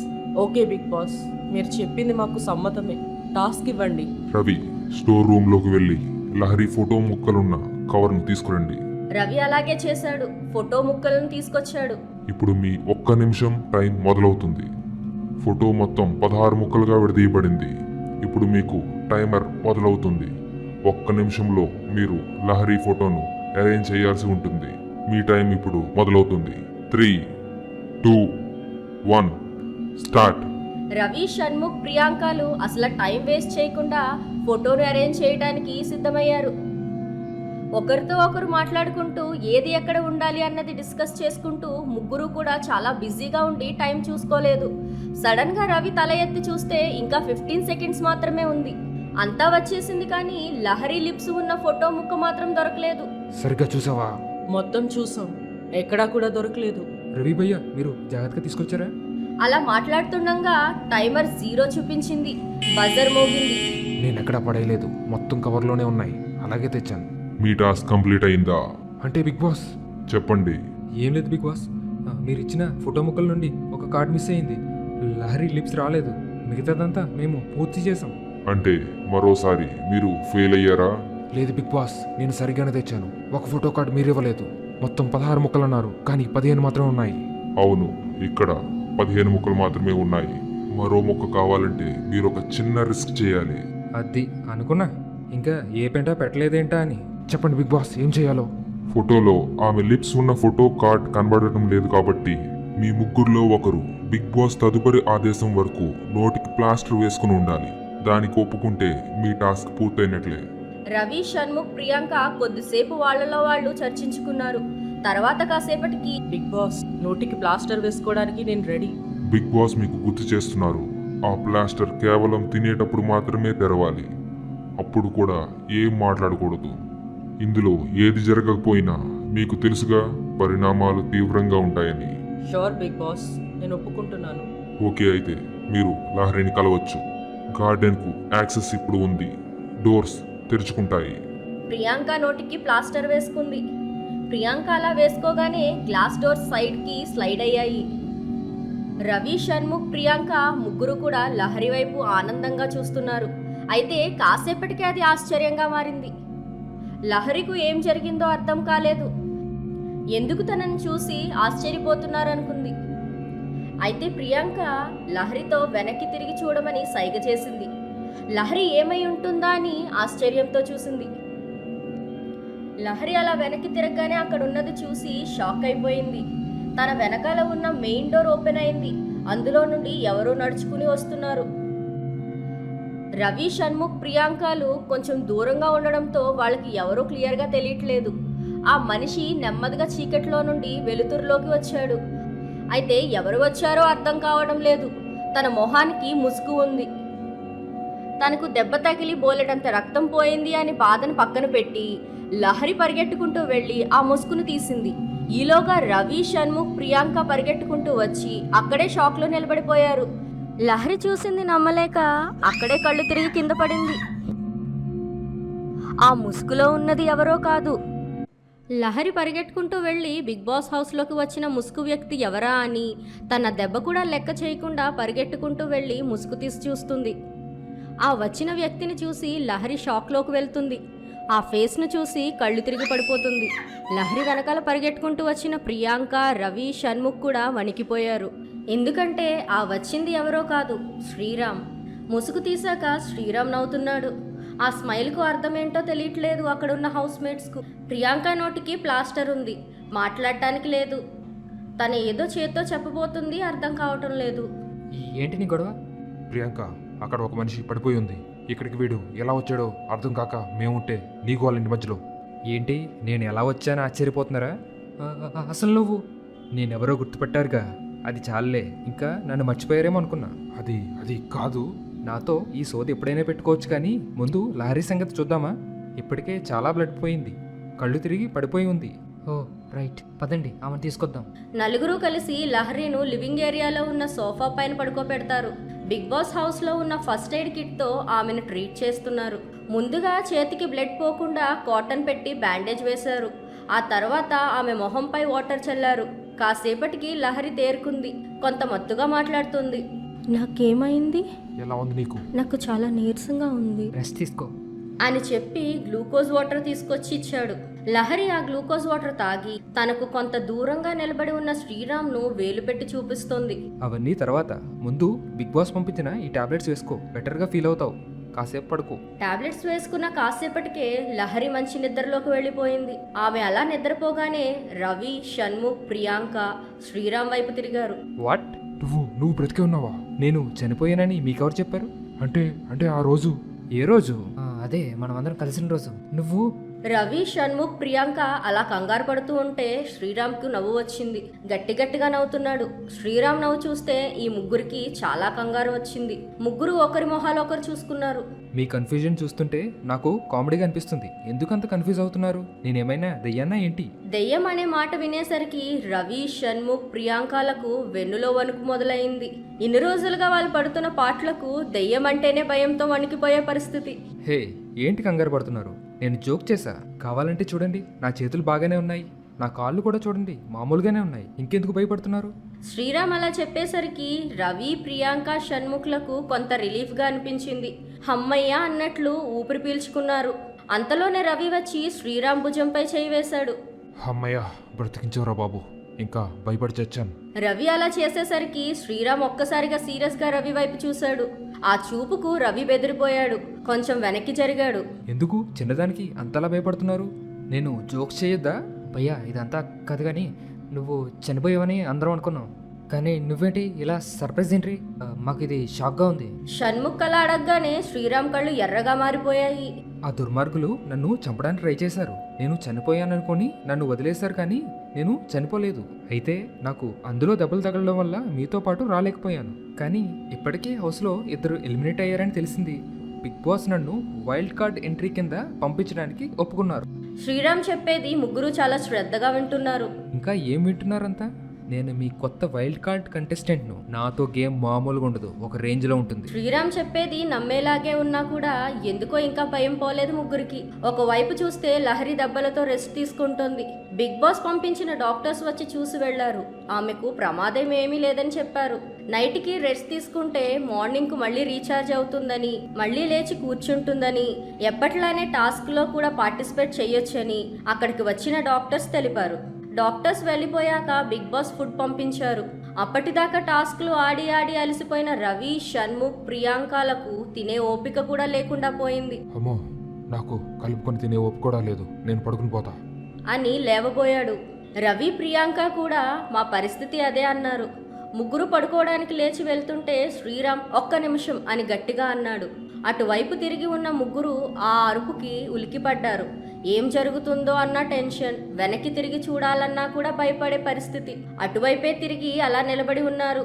ఓకే బిగ్ బాస్, మీరు చెప్పింది మాకు సమ్మతమే. టాస్క్ ఇవ్వండి. రవి, స్టోర్ రూమ్ లోకి వెళ్ళి లహరి ఫోటో ముక్కలున్న కవర్ను తీసుకురండి. రవి అలాగే చేశాడు. ఫోటో ముక్కలను తీసుకొచ్చాడు. ఇప్పుడు మీ 1 నిమిషం టైం మొదలవుతుంది. ఫోటో మొత్తం 16 ముక్కలుగా విడదీయబడింది. ఇప్పుడు మీకు టైమర్ మొదలవుతుంది. 1 నిమిషంలో మీరు లహరి ఫోటోను అరేంజ్ చేయాల్సి ఉంటుంది. మీ టైం ఇప్పుడు మొదలవుతుంది. 3, 2, 1 స్టార్ట్. రవి, షణ్ముఖ్, ప్రియాంకలు అసలు టైం వేస్ట్ చేయకుండా ఫోటోను అరేంజ్ చేయడానికి సిద్ధమయ్యారు. ఒకరితో ఒకరు మాట్లాడుకుంటూ ఏది ఎక్కడ ఉండాలి అన్నది డిస్కస్ చేసుకుంటూ ముగ్గురు కూడా చాలా బిజీగా ఉండి టైం చూసుకోలేదు. సడన్ గా రవి తల ఎత్తి చూస్తే ఇంకా 15 సెకండ్స్ మాత్రమే ఉంది. అంతా వచ్చేసింది కానీ లహరి లిప్స్ ఉన్న ఫోటో ముక్క మాత్రం దొరకలేదు. సరిగ్గా చూసావా? మొత్తం చూసాం, ఎక్కడా కూడా దొరకలేదు. రవి భయ్య మీరు జాగ్రత్తగా తీసుకొచ్చారా? అలా మాట్లాడుతుండగా టైమర్ 0 చూపించింది. బజర్ మోగింది. నేను ఎక్కడా పడేయలేదు, మొత్తం కవర్లోనే ఉన్నాయి, అలాగే తెచ్చాను. మీ టాస్క్ కంప్లీట్ అయిందా? అంటే బిగ్ బాస్ చెప్పండి. ఏం లేదు బిగ్ బాస్, మీరు ఇచ్చిన ఫోటో ముక్కల నుండి ఒక కార్డ్ మిస్ అయింది. లహరి లిప్స్ రాలేదు, మిగతాదంతా మేము పూర్తి చేసాం. అంటే మరోసారి మీరు ఫెయిల్ అయ్యారా? లేదు బిగ్ బాస్, నేను సరిగ్గానే తెచ్చాను. ఒక ఫోటో కార్డ్ మీరు ఇవ్వలేదు. మొత్తం 16 ముక్కలు అన్నారు, కానీ 15 మాత్రమే ఉన్నాయి. అవును, ఇక్కడ 15 ముక్కలు మాత్రమే ఉన్నాయి. మరో ముక్క కావాలంటే మీరు ఒక చిన్న రిస్క్ చేయాలి. అది అనుకున్నా, ఇంకా ఏ పెంట పెట్టలేదేంటా అని. చెప్పండి బిగ్ బాస్, ఏం చేయాలో? ఫోటోలో ఆమె లిప్స్ ఉన్న ఫోటో కార్డ్ కనబడటం లేదు కాబట్టి మీ ముగ్గురులో ఒకరు బిగ్ బాస్ తదుపరి ఆదేశం వరకు నోటికి ప్లాస్టర్ వేసుకుని ఉండాలి. దానికి ఒప్పుకుంటే మీ టాస్క్ పూర్తయినట్లే. రవి, షణ్ముఖ్, ప్రియాంక కొద్దిసేపు వాళ్ళలో వాళ్ళు చర్చించుకున్నారు. తర్వాత కాసేపటికి బిగ్ బాస్, నోటికి ప్లాస్టర్ వేసుకోవడానికి నేను రెడీ. బిగ్ బాస్ మీకు గుర్తు చేస్తున్నారు, ఆ ప్లాస్టర్ కేవలం తినేటప్పుడు మాత్రమే తెరవాలి. అప్పుడు కూడా ఏం మాట్లాడకూడదు. ఇందులో ఏది జరగకపోయినా మీకు తెలుసుగా, పరిణామాలు తీవ్రంగా ఉంటాయని. షూర్ బిగ్ బాస్, నేను ఒప్పుకుంటున్నాను. ఓకే, అయితే మీరు లహరిని కలవచ్చు. గార్డెన్కు యాక్సెస్ ఇప్పుడు ఉంది. డోర్స్ తెరుచుకుంటాయి. ప్రియాంక నోటికి ప్లాస్టర్ వేసుకుంది. ప్రియాంక అలా వేసుకోగానే గ్లాస్ డోర్ సైడ్కి స్లైడ్ అయ్యాయి. రవి, షణ్ముఖ్, ప్రియాంక ముగ్గురు కూడా లహరి వైపు ఆనందంగా చూస్తున్నారు. అయితే కాసేపటికే అది ఆశ్చర్యంగా మారింది. లహరికి ఏం జరిగిందో అర్థం కాలేదు. ఎందుకు తనని చూసి ఆశ్చర్యపోతున్నారనుకుంది. అయితే ప్రియాంక లహరితో వెనక్కి తిరిగి చూడమని సైగ చేసింది. లహరి ఏమై ఉంటుందా అని ఆశ్చర్యంతో చూసింది. లహరి అలా వెనక్కి తిరగగానే అక్కడ ఉన్నది చూసి షాక్ అయిపోయింది. తన వెనకాల ఉన్న మెయిన్ డోర్ ఓపెన్ అయింది. అందులో నుండి ఎవరో నడుచుకుని వస్తున్నారు. రవి, షణ్ముఖ్, ప్రియాంకలు కొంచెం దూరంగా ఉండడంతో వాళ్ళకి ఎవరో క్లియర్గా తెలియట్లేదు. ఆ మనిషి నెమ్మదిగా చీకట్లో నుండి వెలుతురులోకి వచ్చాడు. అయితే ఎవరు వచ్చారో అర్థం కావడం లేదు. తన మొహానికి ముసుగు ఉంది. తనకు దెబ్బ తగిలి బోలెడంత రక్తం పోయింది అని బాధను పక్కన పెట్టి లహరి పరిగెట్టుకుంటూ వెళ్ళి ఆ ముసుగును తీసింది. ఈలోగా రవి, షణ్ముఖ్, ప్రియాంక పరిగెట్టుకుంటూ వచ్చి అక్కడే షాక్లో నిలబడిపోయారు. లహరి చూసింది నమ్మలేక అక్కడే కళ్ళు తిరిగి కింద పడింది. ఆ ముసుగులో ఉన్నది ఎవరో కాదు. లహరి పరిగెట్టుకుంటూ వెళ్ళి బిగ్ బాస్ హౌస్లోకి వచ్చిన ముసుగు వ్యక్తి ఎవరా అని తన దెబ్బ కూడా లెక్క చేయకుండా పరిగెట్టుకుంటూ వెళ్ళి ముసుగు తీసి చూస్తుంది. ఆ వచ్చిన వ్యక్తిని చూసి లహరి షాక్లోకి వెళ్తుంది. ఆ ఫేస్ను చూసి కళ్ళు తిరిగి పడిపోతుంది. లహరి వెనకాల పరిగెట్టుకుంటూ వచ్చిన ప్రియాంక, రవి, షణ్ముఖ్ కూడా వణికిపోయారు. ఎందుకంటే ఆ వచ్చింది ఎవరో కాదు, శ్రీరామ్. ముసుగు తీశాక శ్రీరామ్ నవ్వుతున్నాడు. ఆ స్మైల్కు అర్థమేంటో తెలియట్లేదు అక్కడున్న హౌస్ మేట్స్కు. ప్రియాంక నోటికి ప్లాస్టర్ ఉంది, మాట్లాడటానికి లేదు. తన ఏదో చేత్తో చెప్పబోతుంది, అర్థం కావటం లేదు. ఏంటి నీ గొడవ? ప్రియాంక, అక్కడ ఒక మనిషి పడిపోయి ఉంది. ఇక్కడికి వీడు ఎలా వచ్చాడో అర్థం కాక మేముంటే నీకు వాళ్ళ ఇంటి మధ్యలో. ఏంటి నేను ఎలా వచ్చానో ఆశ్చర్యపోతున్నారా? అసలు నువ్వు నేనెవరో గుర్తుపెట్టారుగా, అది చాలే. ఇంకా నన్ను మర్చిపోయారేమో అనుకున్నా. అది కాదు. నాతో ఈ సోది ఎప్పుడైనా పెట్టుకోవచ్చు, కానీ ముందు లహరి సంగతి చూద్దామా? ఇప్పటికే చాలా బ్లడ్ పోయింది, కళ్ళు తిరిగి పడిపోయి ఉంది. ఓ రైట్, పదండి ఆమెను తీసుకొద్దాం. నలుగురు కలిసి లహరిను లివింగ్ ఏరియాలో ఉన్న సోఫా పైన పడుకోబెడతారు. బిగ్ బాస్ హౌస్లో ఉన్న ఫస్ట్ ఎయిడ్ కిట్తో ఆమెను ట్రీట్ చేస్తున్నారు. ముందుగా చేతికి బ్లడ్ పోకుండా కాటన్ పెట్టి బ్యాండేజ్ వేశారు. ఆ తర్వాత ఆమె మొహంపై వాటర్ చల్లారు. కాసేపటికి లహరి తేరుకుంది. కొంత మత్తుగా మాట్లాడుతుంది. నాకేమైంది? ఎలా ఉంది నీకు? నాకు చాలా నీరసంగా ఉంది రెస్ట్ తీసుకో అని చెప్పి గ్లూకోజ్ వాటర్ తీసుకొచ్చి ఇచ్చాడు. లహరి ఆ గ్లూకోజ్ వాటర్ తాగి తనకు కొంత దూరంగా నిలబడి ఉన్న శ్రీరామ్ను వేలు పెట్టి చూపిస్తోంది. అవన్నీ తర్వాత, ముందు బిగ్ బాస్ పంపించిన ఈ టాబ్లెట్స్ వేసుకో, బెటర్గా ఫీల్ అవుతావు. కాసేపు పడుకో. టాబ్లెట్స్ వేసుకున్న కాసేపటికే లహరి మంచి నిద్రలోకి వెళ్ళిపోయింది. ఆమె అలా నిద్రపోగానే రవి, షణ్ముఖ్, ప్రియాంక శ్రీరామ్ వైపు తిరిగారు. వాట్? నువ్వు బ్రతికే ఉన్నావా? నేను చనిపోయానని మీకెవరు చెప్పారు? అంటే అంటే ఆ రోజు ఏ రోజు? అదే మనం అందరం కలిసిన రోజు. నువ్వు రవి, షణ్ముఖ్, ప్రియాంక అలా కంగారు పడుతూ ఉంటే శ్రీరామ్కు నవ్వు వచ్చింది. గట్టిగా నవ్వుతున్నాడు. శ్రీరామ్ నవ్వు చూస్తే ఈ ముగ్గురికి చాలా కంగారు వచ్చింది. ముగ్గురు ఒకరి మొహాలు ఒకరు చూసుకున్నారు. మీ కన్ఫ్యూజన్ చూస్తుంటే నాకు కామెడీగా అనిపిస్తుంది. ఎందుకంత కన్ఫ్యూజ్ అవుతున్నారు? నేనేమైనా దెయ్యానా ఏంటి? దెయ్యం అనే మాట వినేసరికి రవి, షణ్ముఖ్, ప్రియాంకలకు వెన్నులో వణుకు మొదలైంది. ఇన్ని రోజులుగా వాళ్ళు పడుతున్న పాటలకు దెయ్యం అంటేనే భయంతో వణికిపోయే పరిస్థితి. హే, ఏంటి కంగారు పడుతున్నారు? నేను జోక్ చేశా. కావాలంటే చూడండి, నా చేతులు బాగానే ఉన్నాయి, నా కాళ్ళు కూడా చూడండి మామూలుగానే ఉన్నాయి. ఇంకెందుకు భయపడుతున్నారు? శ్రీరామ్ అలా చెప్పేసరికి రవి, ప్రియాంక, షణ్ముఖ్లకు కొంత రిలీఫ్గా అనిపించింది. హమ్మయ్య అన్నట్లు ఊపిరి పీల్చుకున్నారు. అంతలోనే రవి వచ్చి శ్రీరామ్ భుజంపై చేయి వేశాడు. అమ్మయ్య, బ్రతికించవరా బాబు, ఇంకా భయపడి చచ్చాను. రవి అలా చేసేసరికి శ్రీరామ్ ఒక్కసారిగా సీరియస్గా రవి వైపు చూశాడు. ఆ చూపుకు రవి బెదిరిపోయాడు. కొంచెం వెనక్కి జరిగాడు. ఎందుకు చిన్నదానికి అంతలా భయపడుతున్నారు? నేను జోక్స్ చేయొద్దా? భయ్యా ఇదంతా కాదు కానీ నువ్వు చనిపోయావని అందరం అనుకున్నాం, కానీ నువ్వేంటి ఇలా సర్ప్రైజ్ ఏంటి? మాకు ఇది షాక్గా ఉంది. షణ్ముఖ్ అలా అడగగానే శ్రీరామ్ కళ్ళు ఎర్రగా మారిపోయాయి. ఆ దుర్మార్గులు నన్ను చంపడానికి ట్రై చేశారు. నేను చనిపోయాననుకొని నన్ను వదిలేశారు, కానీ నేను చనిపోలేదు. అయితే నాకు అందులో దెబ్బలు తగలడం వల్ల మీతో పాటు రాలేకపోయాను. కానీ ఇప్పటికే హౌస్లో ఇద్దరు ఎలిమినేట్ అయ్యారని తెలిసింది. బిగ్ బాస్ నన్ను వైల్డ్ కార్డ్ ఎంట్రీ కింద పంపించడానికి ఒప్పుకున్నారు. శ్రీరామ్ చెప్పేది ముగ్గురు చాలా శ్రద్ధగా వింటున్నారు. ఇంకా ఏం వింటున్నారంతా? నేను మీ కొత్త వైల్డ్ కార్డ్ కంటెస్టెంట్ను. నాతో గేమ్ మామూలుగా ఉండదు, ఒక రేంజ్లో ఉంటుంది. శ్రీరామ్ చెప్పేది నమ్మేలాగే ఉన్నా కూడా ఎందుకో ఇంకా భయం పోలేదు ముగ్గురికి. ఒకవైపు చూస్తే లహరి దెబ్బలతో రెస్ట్ తీసుకుంటోంది. బిగ్ బాస్ పంపించిన డాక్టర్స్ వచ్చి చూసి వెళ్లారు. ఆమెకు ప్రమాదం ఏమీ లేదని చెప్పారు. నైట్కి రెస్ట్ తీసుకుంటే మార్నింగ్కు మళ్ళీ రీఛార్జ్ అవుతుందని, మళ్ళీ లేచి కూర్చుంటుందని, ఎప్పట్లానే టాస్క్లో కూడా పార్టిసిపేట్ చేయొచ్చని అక్కడికి వచ్చిన డాక్టర్స్ తెలిపారు. డాక్టర్స్ వెళ్ళిపోయాక బిగ్ బాస్ ఫుడ్ పంపించారు. అప్పటిదాకా టాస్క్లు ఆడి అలసిపోయిన రవి, షణ్ముఖ్, ప్రియాంకలకు తినే ఓపిక కూడా లేకుండా పోయింది. అమ్మో, నాకు కలుపుకొని తినే ఓపిక కూడా లేదు, నేను పడుకుని పోతా అని లేవబోయాడు. రవి, ప్రియాంక కూడా మా పరిస్థితి అదే అన్నారు. ముగ్గురు పడుకోవడానికి లేచి వెళ్తుంటే శ్రీరామ్ ఒక్క నిమిషం అని గట్టిగా అన్నాడు. అటువైపు తిరిగి ఉన్న ముగ్గురు ఆ అరుపుకి ఉలికిపడ్డారు. ఏం జరుగుతుందో అన్న టెన్షన్, వెనక్కి తిరిగి చూడాలన్నా కూడా భయపడే పరిస్థితి. అటువైపే తిరిగి అలా నిలబడి ఉన్నారు.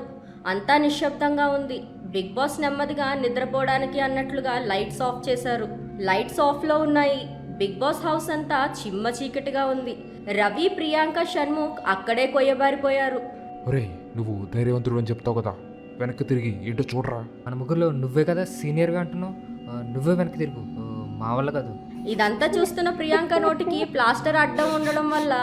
అంతా నిశ్శబ్దంగా ఉంది. బిగ్ బాస్ నెమ్మదిగా నిద్రపోవడానికి అన్నట్లుగా లైట్స్ ఆఫ్ చేశారు. లైట్స్ ఆఫ్లో ఉన్నాయి. బిగ్ బాస్ హౌస్ అంతా చిమ్మ చీకటిగా ఉంది. రవి, ప్రియాంక, షణ్ముఖ్ అక్కడే కొయ్యబారిపోయారు. ఒరే, నువ్వు ధైర్యవంతుడు అని చెప్తావు కదా, వెనక్కి తిరిగి ఏంటో చూడరా. మన ముగ్గురులో నువ్వే కదా సీనియర్గా అంటున్నావు, నువ్వే వెనక్కి తిరుగు, మా వల్ల కాదు. ఇదంతా చూస్తున్న ప్రియాంక నోటికి ప్లాస్టర్ అడ్డం ఉండడం వల్ల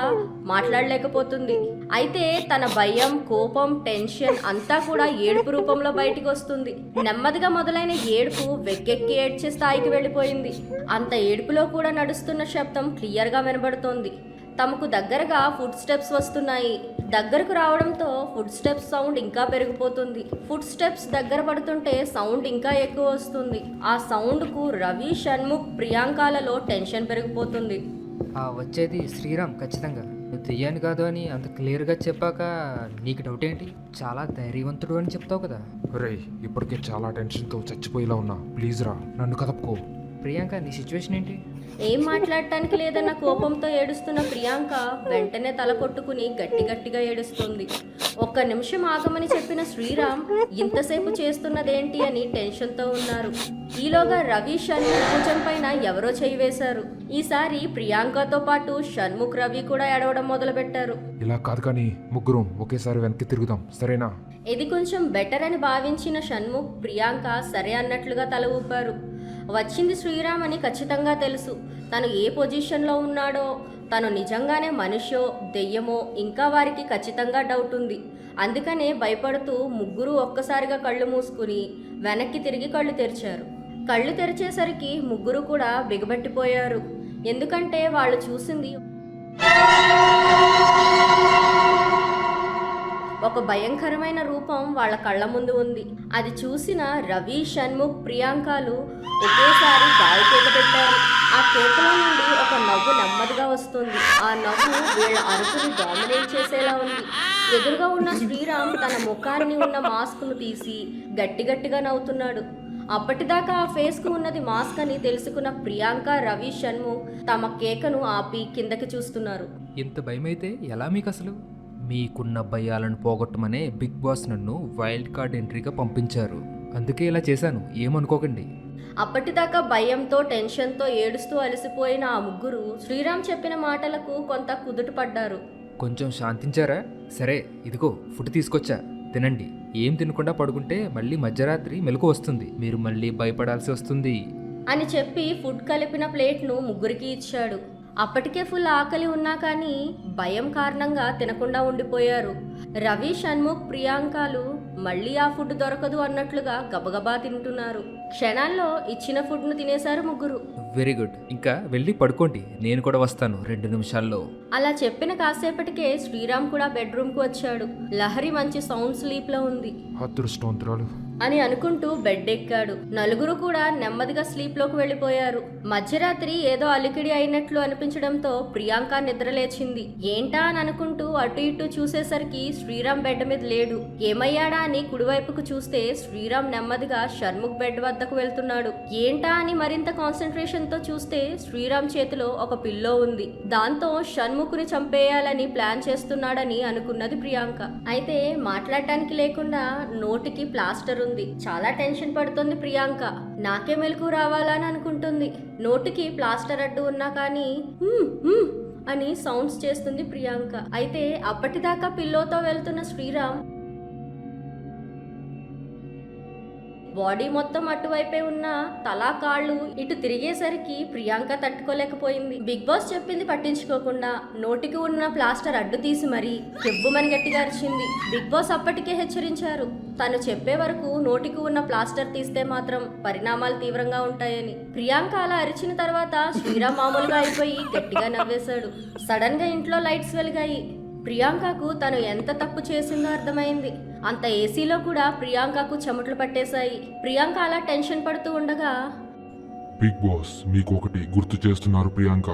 మాట్లాడలేకపోతుంది. అయితే తన భయం, కోపం, టెన్షన్ అంతా కూడా ఏడుపు రూపంలో బయటికి వస్తుంది. నెమ్మదిగా మొదలైన ఏడుపు వెక్కెక్కి ఏడ్చే స్థాయికి వెళ్ళిపోయింది. అంత ఏడుపులో కూడా నడుస్తున్న శబ్దం క్లియర్గా వినబడుతోంది. తమకు దగ్గరగా ఫుడ్ స్టెప్స్ వస్తున్నాయి. దగ్గరకు రావడంతో ఫుడ్ స్టెప్స్ సౌండ్ ఇంకా పెరిగిపోతుంది. ఫుడ్ స్టెప్స్ దగ్గర పడుతుంటే సౌండ్ ఇంకా ఎక్కువ వస్తుంది. ఆ సౌండ్కు రవి, షణ్ముఖ్, ప్రియాంకలలో టెన్షన్ పెరిగిపోతుంది. వచ్చేది శ్రీరామ్ ఖచ్చితంగా. నువ్వు తెయ్యాను కాదు అని అంత క్లియర్గా చెప్పాక నీకు డౌట్ ఏంటి? చాలా ధైర్యవంతుడు అని చెప్తావు కదా. ఒరే, ఇప్పటికే చాలా టెన్షన్తో చచ్చిపోయేలా ఉన్నా, ప్లీజ్ రా, నన్ను కదపుకో. ప్రియాంక, నీ సిచ్యువేషన్ ఏంటి? ఏం మాట్లాడటానికి లేదన్న కోపంతో ఏడుస్తున్న ప్రియాంక వెంటనే తల కొట్టుకుని గట్టిగా ఏడుస్తుంది. ఒక్క నిమిషం ఆగమని చెప్పిన శ్రీరామ్ ఇంతసేపు చేస్తున్నదేంటి అని టెన్షన్తో ఉన్నారు. ఈలోగా రవి, షణ్ముఖ్ భుజం పైన ఎవరో చేయి వేశారు. ఈసారి ప్రియాంకతో పాటు షణ్ముఖ్, రవి కూడా ఏడవడం మొదలుపెట్టారు. ఇలా కాదు కానీ ముగ్గురం ఒకేసారి వెనక్కి తిరుగుదాం, సరేనా? ఇది కొంచెం బెటర్ అని భావించిన షణ్ముఖ్, ప్రియాంక సరే అన్నట్లుగా తల ఊపారు. వచ్చింది శ్రీరామ్ అని ఖచ్చితంగా తెలుసు. తను ఏ పొజిషన్లో ఉన్నాడో, తను నిజంగానే మనిషో దెయ్యమో ఇంకా వారికి ఖచ్చితంగా డౌట్ ఉంది. అందుకనే భయపడుతూ ముగ్గురు ఒక్కసారిగా కళ్ళు మూసుకుని వెనక్కి తిరిగి కళ్ళు తెరిచారు. కళ్ళు తెరిచేసరికి ముగ్గురు కూడా బిగబట్టిపోయారు. ఎందుకంటే వాళ్ళు చూసింది ఒక భయంకరమైన రూపం వాళ్ళ కళ్ళ ముందు ఉంది. అది చూసిన రవి, షణ్ముఖ్, ప్రియాంకలు ఒకేసారి గాలి కేక పెట్టారు. ఆ కేకలో నుండి ఒక నవ్వు నెమ్మదిగా వస్తుంది. ఆ నవ్వు వీళ్ళ అరుపుని డామినేట్ చేసేలా ఉంది. ఎదురుగా ఉన్న శ్రీరామ్ తన ముఖాన్ని ఉన్న మాస్క్ను తీసి గట్టిగా నవ్వుతున్నాడు. అప్పటిదాకా ఆ ఫేస్కు ఉన్నది మాస్క్ అని తెలుసుకున్న ప్రియాంక, రవి, షణ్ముఖ్ తమ కేకను ఆపి కిందకి చూస్తున్నారు. ఇంత భయమైతే ఎలా మీకు అసలు? మీకున్న భయాలను పోగొట్టమనే బిగ్ బాస్ నన్ను వైల్డ్ కార్డ్ ఎంట్రీగా పంపించారు. అందుకే ఇలా చేశాను, ఏమనుకోకండి. అప్పటిదాకా భయంతో టెన్షన్తో ఏడుస్తూ అలసిపోయిన ఆ ముగ్గురు శ్రీరామ్ చెప్పిన మాటలకు కొంత కుదుట పడ్డారు. కొంచెం శాంతించారా? సరే, ఇదిగో ఫుడ్ తీసుకొచ్చా, తినండి. ఏం తినకుండా పడుకుంటే మళ్ళీ మధ్యరాత్రి మెలకు వస్తుంది, మీరు మళ్ళీ భయపడాల్సి వస్తుంది అని చెప్పి ఫుడ్ కలిపిన ప్లేట్ను ముగ్గురికి ఇచ్చాడు. అప్పటికే ఫుల్ ఆకలి ఉన్నా కానీ భయం కారణంగా తినకుండా ఉండిపోయారు. రవి, షణ్ముఖ్, ప్రియాంకలు మళ్ళీ ఆ ఫుడ్ దొరకదు అన్నట్లుగా గబగబా తింటున్నారు. క్షణాల్లో ఇచ్చిన ఫుడ్ను తినేశారు ముగ్గురు. వెరీ గుడ్, ఇంకా వెళ్ళి పడుకోండి, నేను కూడా వస్తాను 2 నిమిషాల్లో. అలా చెప్పిన కాసేపటికే శ్రీరామ్ కూడా బెడ్రూమ్కు వచ్చాడు. లహరి మంచి సౌండ్ స్లీప్లో ఉంది అదృష్టవంతురాలు. అని అనుకుంటూ బెడ్ ఎక్కాడు. నలుగురు కూడా నెమ్మదిగా స్లీప్లోకి వెళ్ళిపోయారు. మధ్యరాత్రి ఏదో అలికిడి అయినట్లు అనిపించడంతో ప్రియాంక నిద్రలేచింది. ఏంటా అని అనుకుంటూ అటు ఇటు చూసేసరికి శ్రీరామ్ బెడ్ మీద లేడు. ఏమయ్యాడా అని కుడివైపుకు చూస్తే శ్రీరామ్ నెమ్మదిగా షణ్ముఖ్ బెడ్ వద్దకు వెళ్తున్నాడు. ఏంటా అని మరింత కాన్సన్ట్రేషన్ తో చూస్తే శ్రీరామ్ చేతిలో ఒక పిల్లో ఉంది. దాంతో షణ్ముఖ్ని చంపేయాలని ప్లాన్ చేస్తున్నాడని అనుకున్నది ప్రియాంక. అయితే మాట్లాడటానికి లేకుండా నోటికి ప్లాస్టర్ ఉంది. చాలా టెన్షన్ పడుతుంది ప్రియాంక. నాకే మెలకు రావాలని అనుకుంటుంది. నోటికి ప్లాస్టర్ అడ్డు ఉన్నా కానీ అని సౌండ్స్ చేస్తుంది ప్రియాంక. అయితే అప్పటిదాకా పిల్లోతో వెళ్తున్న శ్రీరామ్ బాడీ మొత్తం అటువైపే ఉన్న తలా కాళ్ళు ఇటు తిరిగేసరికి ప్రియాంక తట్టుకోలేకపోయింది. బిగ్ బాస్ చెప్పింది పట్టించుకోకుండా నోటికి ఉన్న ప్లాస్టర్ అడ్డు తీసి మరీ కెవ్వుమని గట్టిగా అరిచింది. బిగ్ బాస్ అప్పటికే హెచ్చరించారు, తను చెప్పే వరకు నోటికి ఉన్న ప్లాస్టర్ తీస్తే మాత్రం పరిణామాలు తీవ్రంగా ఉంటాయని. ప్రియాంక అలా అరిచిన తర్వాత శ్రీరామ్ మామూలుగా అయిపోయి గట్టిగా నవ్వేశాడు. సడన్ గా ఇంట్లో లైట్స్ వెలిగాయి. ప్రియాంకకు తను ఎంత తప్పు చేసిందో అర్థమైంది. అంత ఏసీలో కూడా ప్రియాంకకు చెమటలు పట్టేశాయి. ప్రియాంక అలా టెన్షన్ పడుతూ ఉండగా బిగ్ బాస్ మీకు ఒకటి గుర్తు చేస్తున్నారు ప్రియాంక.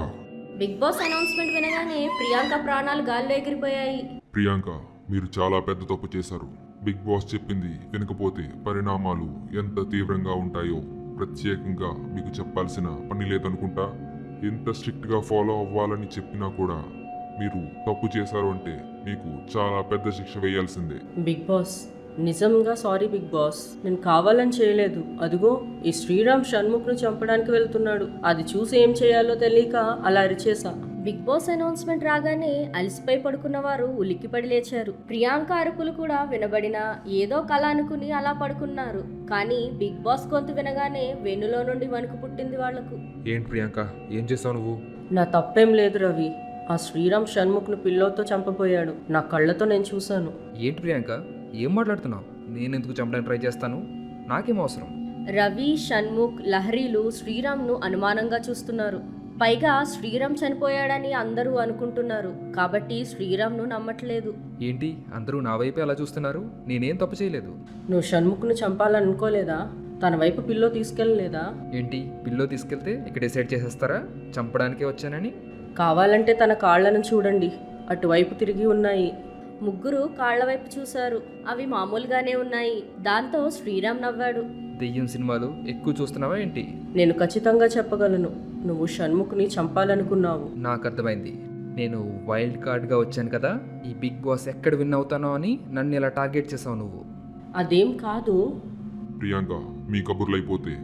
బిగ్ బాస్ అనౌన్స్మెంట్ వినగానే ప్రియాంక ప్రాణాలు గాల్లో ఎగిరిపోయాయి. ప్రియాంక, మీరు చాలా పెద్ద తప్పు చేశారు. బిగ్ బాస్ చెప్పింది వినకపోతే పరిణామాలు ఎంత తీవ్రంగా ఉంటాయో ప్రత్యేకంగా మీకు చెప్పాల్సిన పని లేదనుకుంటా. ఎంత స్ట్రిక్ట్గా ఫాలో అవ్వాలని చెప్పినా కూడా మీరు తప్పు చేశారు అంటే మీకు చాలా పెద్ద శిక్ష వేయాల్సిందే. బిగ్ బాస్, నిజంగా సారీ బిగ్ బాస్, నేను కావాలని చేయలేదు. అదిగో ఈ శ్రీరామ్ షణ్ముఖ్ను చంపడానికి వెళ్తున్నాడు. అది చూసి ఏం చేయాలో తెలియక అలా అరిచేసా. బిగ్ బాస్ అనౌన్స్మెంట్ రాగానే అలసిపోయి పడుకున్న వారు ఉలిక్కిపడి లేచారు. ప్రియాంక అరుపులు కూడా వినబడినా ఏదో కళ అనుకుని అలా పడుకున్నారు. కానీ బిగ్ బాస్ గొంతు వినగానే వెన్నులో నుండి వణుకు పుట్టింది వాళ్లకు. ఏంటి ప్రియాంక, ఏం చేసావు నువ్వు? నా తప్పేం లేదు రవి. ఆ శ్రీరామ్ షణ్ముఖ్ను పిల్లోతో చంపబోయాడు. నా కళ్ళతో నేను చూశాను. ఏంటి ప్రియాంక, ఏం మాట్లాడుతున్నావు? నేను ఎందుకు చంపడానికి ట్రై చేస్తాను? నాకేం అవసరం? రవి, షణ్ముఖ్, లహరీలు శ్రీరామ్ను అనుమానంగా చూస్తున్నారు. పైగా శ్రీరామ్ చనిపోయాడని అందరూ అనుకుంటున్నారు కాబట్టి శ్రీరామ్ను నమ్మట్లేదు. ఏంటి అందరూ నా వైపే అలా చూస్తున్నారు? నేనేం తప్పు చేయలేదు. నువ్వు షణ్ముఖ్ను చంపాలనుకోలేదా? తన వైపు పిల్లో తీసుకెళ్ళలేదా? ఏంటి, పిల్లో తీసుకెళ్తే ఇక్కడ డిసైడ్ చేసేస్తారా చంపడానికే వచ్చానని? కావాలంటే తన కాళ్లను చూడండి, అటువైపు తిరిగి ఉన్నాయి. ముగ్గురు కాళ్ల వైపు చూశారు. అవి మామూలుగానే ఉన్నాయి. దాంతో శ్రీరామ్ నవ్వాడు. దెయ్యం సినిమాలు ఎక్కువ చూస్తున్నావా ఏంటి? నేను ఖచ్చితంగా చెప్పగలను, నువ్వు షణ్ముఖ్ని చంపాలనుకున్నావు. నాకు అర్థమైంది. నేను వైల్డ్ కార్డ్గా వచ్చాను కదా, ఈ బిగ్ బాస్ ఎక్కడ విన్ అవుతానో అని నన్ను ఇలా టార్గెట్ చేసావు నువ్వు. అదేం కాదు. ప్రియాంక, మీ కబుర్లైపోతే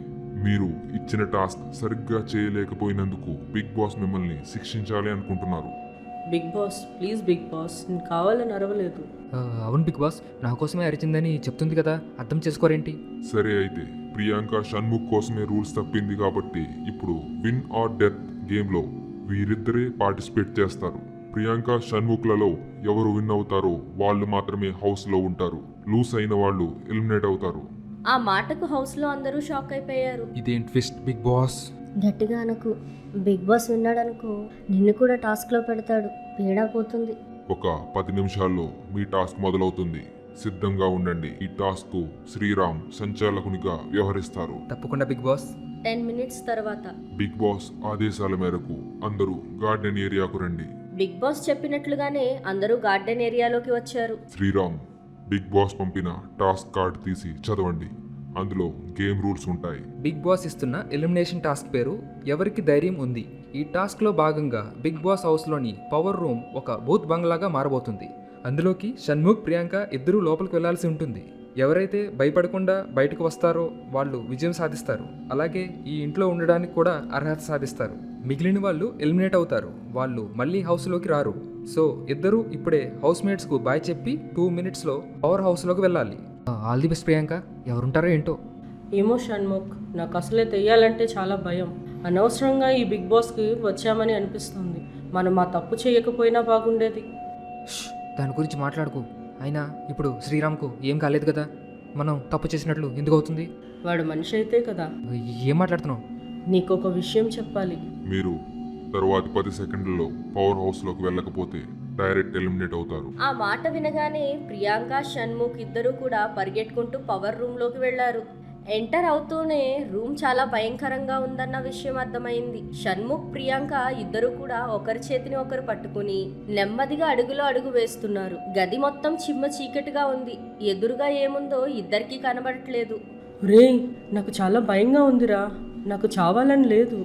మీరు ఇచ్చిన టాస్క్ సరిగ్గా చేయలేకపోయినందుకు బిగ్ బాస్ మిమ్మల్ని శిక్షించాలి అనుకుంటున్నారు. Big boss please big boss, నేను కావాలని అరవలేదు. అవును బిగ్ బాస్, నా కోసమే అరిచిందని చెప్తుంది కదా, అర్థం చేసుకోరేంటి? సరే అయితే ప్రియాంక షణ్ముఖ్ కోసమే రూల్స్ తప్పింది కాబట్టి ఇప్పుడు విన్ ఆర్ డెత్ గేమ్లో వీరిద్దరే పార్టిసిపేట్ చేస్తారు. ప్రియాంక షణ్ముఖ్లలో ఎవరు విన్ అవుతారో వాళ్ళు మాత్రమే హౌస్లో ఉంటారు. లూస్ అయిన వాళ్ళు ఎలిమినేట్ అవుతారు. ఆ మాటకు హౌస్లో అందరూ షాక్ అయిపోయారు. ఇదేం ట్విస్ట్ బిగ్ బాస్? గట్టిగా అనుకు. బిగ్ బాస్ విన్నాడనుకో, నిన్ను కూడా టాస్క్లో పెడతాడు, పీడా పోతుంది. ఒక 10 నిమిషాల్లో మీ టాస్క్ మొదలవుతుంది. సిద్ధంగా ఉండండి. ఈ టాస్క్ శ్రీరామ్ సంచాలకునిగా వ్యవహరిస్తారు. తప్పకుండా బిగ్ బాస్. 10 మినిట్స్ తర్వాత బిగ్ బాస్ ఆదేశాల మేరకు అందరూ గార్డెన్ ఏరియాకు రండి. బిగ్ బాస్ చెప్పినట్లుగానే అందరూ గార్డెన్ ఏరియాలోకి వచ్చారు. శ్రీరామ్, బిగ్ బాస్ పంపిన టాస్క్ కార్డ్ తీసి చదవండి. అందులో గేమ్ రూల్స్ ఉంటాయి. బిగ్ బాస్ ఇస్తున్న ఎలిమినేషన్ టాస్క్ పేరు ఎవరికి ధైర్యం ఉంది. ఈ టాస్క్లో భాగంగా బిగ్ బాస్ హౌస్లోని పవర్ రూమ్ ఒక బూత్ బంగ్లాగా మారబోతుంది. అందులోకి షణ్ముఖ్, ప్రియాంక ఇద్దరూ లోపలికి వెళ్లాల్సి ఉంటుంది. ఎవరైతే భయపడకుండా బయటకు వస్తారో వాళ్ళు విజయం సాధిస్తారు. అలాగే ఈ ఇంట్లో ఉండడానికి కూడా అర్హత సాధిస్తారు. మిగిలిన వాళ్ళు ఎలిమినేట్ అవుతారు. వాళ్ళు మళ్ళీ హౌస్లోకి రారు. సో ఇద్దరూ ఇప్పుడే హౌస్ మేట్స్కు బాయ్ చెప్పి 2 మినిట్స్లో పవర్ హౌస్లోకి వెళ్ళాలి. All the best Priyanka. ఎవరుంటారో ఏంటో. ఏమో షణ్ముఖ్, నాకు అసలే తెయ్యాలంటే చాలా భయం. అనవసరంగా ఈ బిగ్ బాస్కి వచ్చామని అనిపిస్తుంది. మనం ఆ తప్పు చేయకపోయినా బాగుండేది. ష్, దాని గురించి మాట్లాడుకో. అయినా ఇప్పుడు శ్రీరామ్కు ఏం కాలేదు కదా, మనం తప్పు చేసినట్లు ఎందుకు అవుతుంది? వాడు మనిషి అయితే కదా. ఏం మాట్లాడుతున్నావు? నీకొక విషయం చెప్పాలి. మీరు తరువాతి 10 సెకండ్లలో పవర్ హౌస్లోకి వెళ్ళకపోతే డైరెక్ట్ ఎలిమినేట్ అవుతారు. ఆ మాట వినగానే ప్రియాంక, షణ్ముఖ్ ఇద్దరూ కూడా పరిగెట్టుకుంటూ పవర్ రూమ్లోకి వెళ్లారు. ఎంటర్ అవుతూనే రూమ్ చాలా భయంకరంగా ఉందన్న విషయం అర్థమైంది. షణ్ముఖ్, ప్రియాంక ఇద్దరు కూడా ఒకరి చేతిని ఒకరు పట్టుకుని నెమ్మదిగా అడుగులో అడుగు వేస్తున్నారు. గది మొత్తం చిమ్మ చీకటిగా ఉంది. ఎదురుగా ఏముందో ఇద్దరికీ కనబడట్లేదు. రేయ్, నాకు చాలా భయంగా ఉందిరా. నాకు చావాలని లేదు.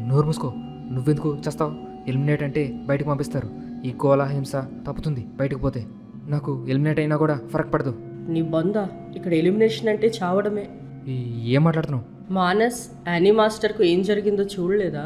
నోరు మూసుకో. నువ్వెందుకు చేస్తావు? ఎలిమినేట్ అంటే బయటకు పంపిస్తారు. ఈ గోళ హింస తప్పుతుంది బయటకు పోతే. నాకు ఎలిమినేట్ అయినా కూడా ఫరక్ పడదు. నీ బొంద, ఇక్కడ ఎలిమినేషన్ అంటే చావడమే. ఏం మాట్లాడుతున్నావు? మానస్, యానీ మాస్టర్కు ఏం జరిగిందో చూడలేదా?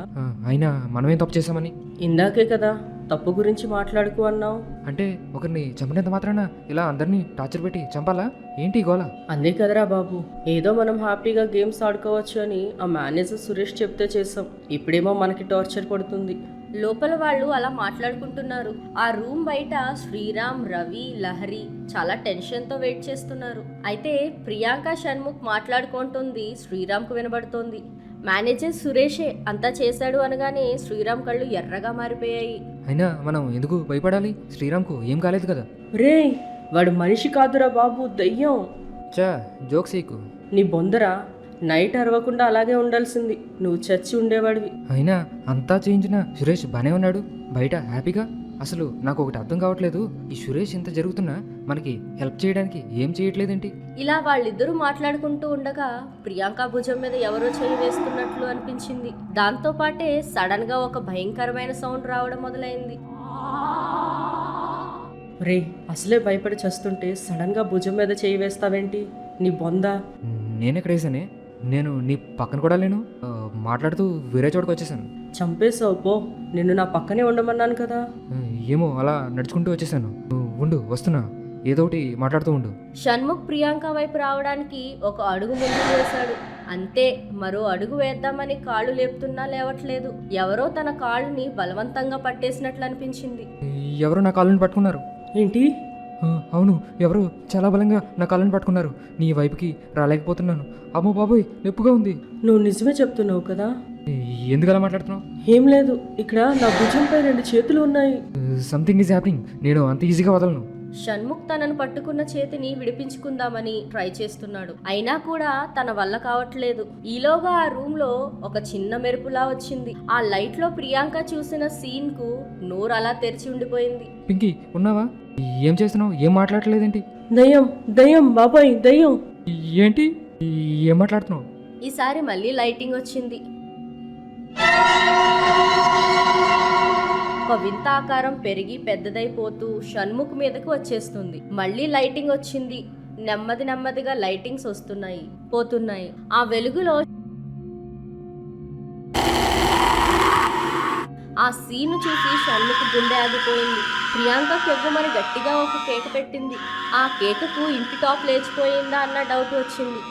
అయినా మనమేం తప్పు చేసామని? ఇందాకే కదా తప్పు గురించి మాట్లాడుకు అన్నావు. అంటే ఒకరిని చంపినంత మాత్రాన ఇలా అందరినీ టార్చర్ పెట్టి చంపాలా ఏంటి ఈ గోళ? అందే కదరా బాబు, ఏదో మనం హ్యాపీగా గేమ్స్ ఆడుకోవచ్చు అని ఆ మేనేజర్ సురేష్ చెప్తే చేసాం. ఇప్పుడేమో మనకి టార్చర్ పడుతుంది. లోపల వాళ్ళు అలా మాట్లాడుకుంటున్నారు. ఆ రూమ్ బయట శ్రీరామ్, రవి, లహరి చాలా టెన్షన్తో వెయిట్ చేస్తున్నారు. అయితే ప్రియాంక, షణ్ముఖ్ మాట్లాడుకుంటుంది శ్రీరామ్కు వినబడుతోంది. మేనేజర్ సురేషే అంతా చేశాడు అనగానే శ్రీరామ్ కళ్ళు ఎర్రగా మారిపోయాయి. అయినా మనం ఎందుకు భయపడాలి? శ్రీరామ్కు ఏం కాలేదు కదా. రేయ్, వాడు మనిషి కాదురా బాబు, దయ్యం. చా, జోక్స్ చేయకు. నీ బొందరా, నైట్ అరవకుండా అలాగే ఉండాల్సింది. నువ్వు చచ్చి ఉండేవాడివి. అయినా అంతా చేయించిన సురేష్ బానే ఉన్నాడు బయట హ్యాపీగా. అసలు నాకు ఒకటి అర్థం కావట్లేదు. ఈ సురేష్ ఇంత జరుగుతున్నా మనకి హెల్ప్ చేయడానికి ఏం చేయట్లేదేంటి? ఇలా వాళ్ళిద్దరూ మాట్లాడుకుంటూ ఉండగా ప్రియాంక భుజం మీద ఎవరో చేయి వేస్తున్నట్లు అనిపించింది. దాంతో పాటే సడన్ గా ఒక భయంకరమైన సౌండ్ రావడం మొదలైంది. రే, అసలే భయపడి చస్తుంటే సడన్ గా భుజం మీద చేయి వేస్తావేంటి? నీ బొంద. నేనెక్కడేసానే? నేను నీ పక్కన కూడా లేను. మాట్లాడుతూ వేరే చోటుకు వచ్చేసాను. చంపేశావు పో. నిన్ను నా పక్కనే ఉండమన్నాను కదా. ఏమో అలా నడుచుకుంటూ వచ్చేసాను. ఉండు, వస్తున్నా. ఏదో ఒకటి మాట్లాడుతూ ఉండు. షణ్ముఖ్ ప్రియాంక వైపు రావడానికి ఒక అడుగు ముందుకు వేశాడు. అంతే, మరో అడుగు వేద్దామని కాళ్ళు లేపుతున్నా లేవట్లేదు. ఎవరో తన కాళ్ళని బలవంతంగా పట్టేసినట్లు అనిపించింది. ఎవరో నా కాళ్ళని పట్టుకున్నారు. ఏంటి? అవును, ఎవరు చాలా బలంగా నా కాళ్ళని పట్టుకున్నారు. నీ వైపుకి రాలేకపోతున్నాను. అమ్మో బాబోయ్, నొప్పిగా ఉంది. నువ్వు నిజమే చెప్తున్నావు కదా. ఎందుకు అలా మాట్లాడుతున్నావు? ఏం లేదు, ఇక్కడ నా భుజంపై 2 చేతులు ఉన్నాయి. Something is happening. నేను అంత ఈజీగా వదలను. షణ్ముఖ్ తనను పట్టుకున్న చేతిని విడిపించుకుందామని ట్రై చేస్తున్నాడు. అయినా కూడా తన వల్ల కావట్లేదు. ఈలోగా ఆ రూమ్ లో ఒక చిన్న మెరుపులా వచ్చింది. ఆ లైట్ లో ప్రియాంక చూసిన సీన్ కు నోరు అలా తెరిచి ఉండిపోయింది. పింకీ, ఉన్నావా? ఏం చేస్తున్నావు? ఏం మాట్లాడలేదేంటి? దయ్యం, దయ్యం బాబాయ్, దయ్యం. ఏంటి? ఏం మాట్లాడుతున్నావు? ఈసారి మళ్ళీ లైటింగ్ వచ్చింది. ఒక వింత ఆకారం పెరిగి పెద్దదైపోతూ షణ్ముఖ్ మీదకు వచ్చేస్తుంది. మళ్ళీ లైటింగ్ వచ్చింది. నెమ్మదిగా లైటింగ్స్ వస్తున్నాయి, పోతున్నాయి. ఆ వెలుగులో ఆ సీను చూసి షణ్ముఖ్ గుండె ఆగిపోయింది. ప్రియాంక కెవ్వుమని గట్టిగా ఒక కేక పెట్టింది. ఆ కేకకు ఇంటి టాప్ లేచిపోయిందా అన్న డౌట్ వచ్చింది.